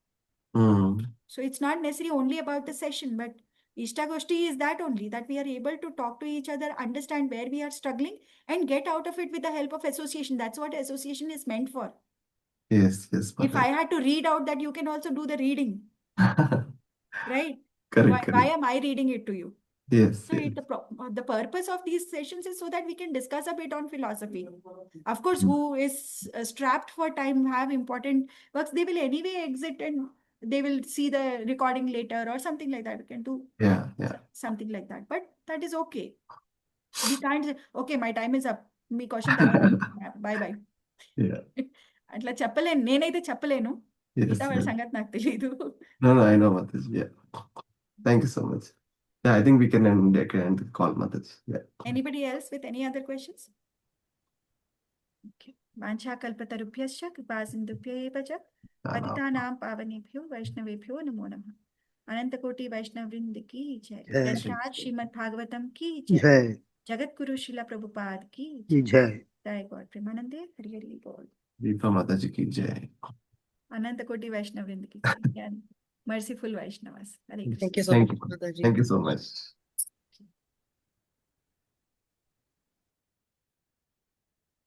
So it's not necessarily only about the session, but Ishtagoshti is that only, that we are able to talk to each other, understand where we are struggling, and get out of it with the help of association. That's what association is meant for.
Yes, yes,
If I
Mataji.
had to read out that, you can also do the reading, right?
Correct,
Why
correct.
am I reading it to you?
Yes,
So
yes.
the purpose of these sessions is so that we can discuss a bit on philosophy. Of course, who is strapped for time, have important works, they will anyway exit and they will see the recording later or something like that. We can do
Yeah, yeah.
something like that. But that is okay. We can't say, okay, my time is up. Me question తర్వాత bye bye
Yeah.
అట్లా చెప్పలేను, నేనైతే చెప్పలేను.
Yes,
మిగతా వాళ్ళ
yes.
సంగతి నాకు తెలియదు.
No, I know, Mataji. Yeah. Thank you so much. Yeah, I think we can end the call, Mataji. Yeah.
Anybody else with any other questions? Okay. वाञ्छाकल्पतरुभ्यश्च कृपासिन्धुभ्य एव च पतितानां पावनेभ्यो वैष्णवेभ्यो नमो नमः. अनंतकोटि वैष्णव वृंद की जय.
जय
ग्रंथराज श्रीमद् भागवतम की जय.
जय
जगत गुरु शिला प्रभुपाद की
की जय
जय. गौर प्रेमानंदे हरि हरि बोल.
Deepa Mataji ki jai.
अनंत कोटि वैष्णव वृंद की जय. Merciful Vaishnavas. Hare Krishna.
Thank you so
Thank
much,
you.
Mataji.
Thank you so much.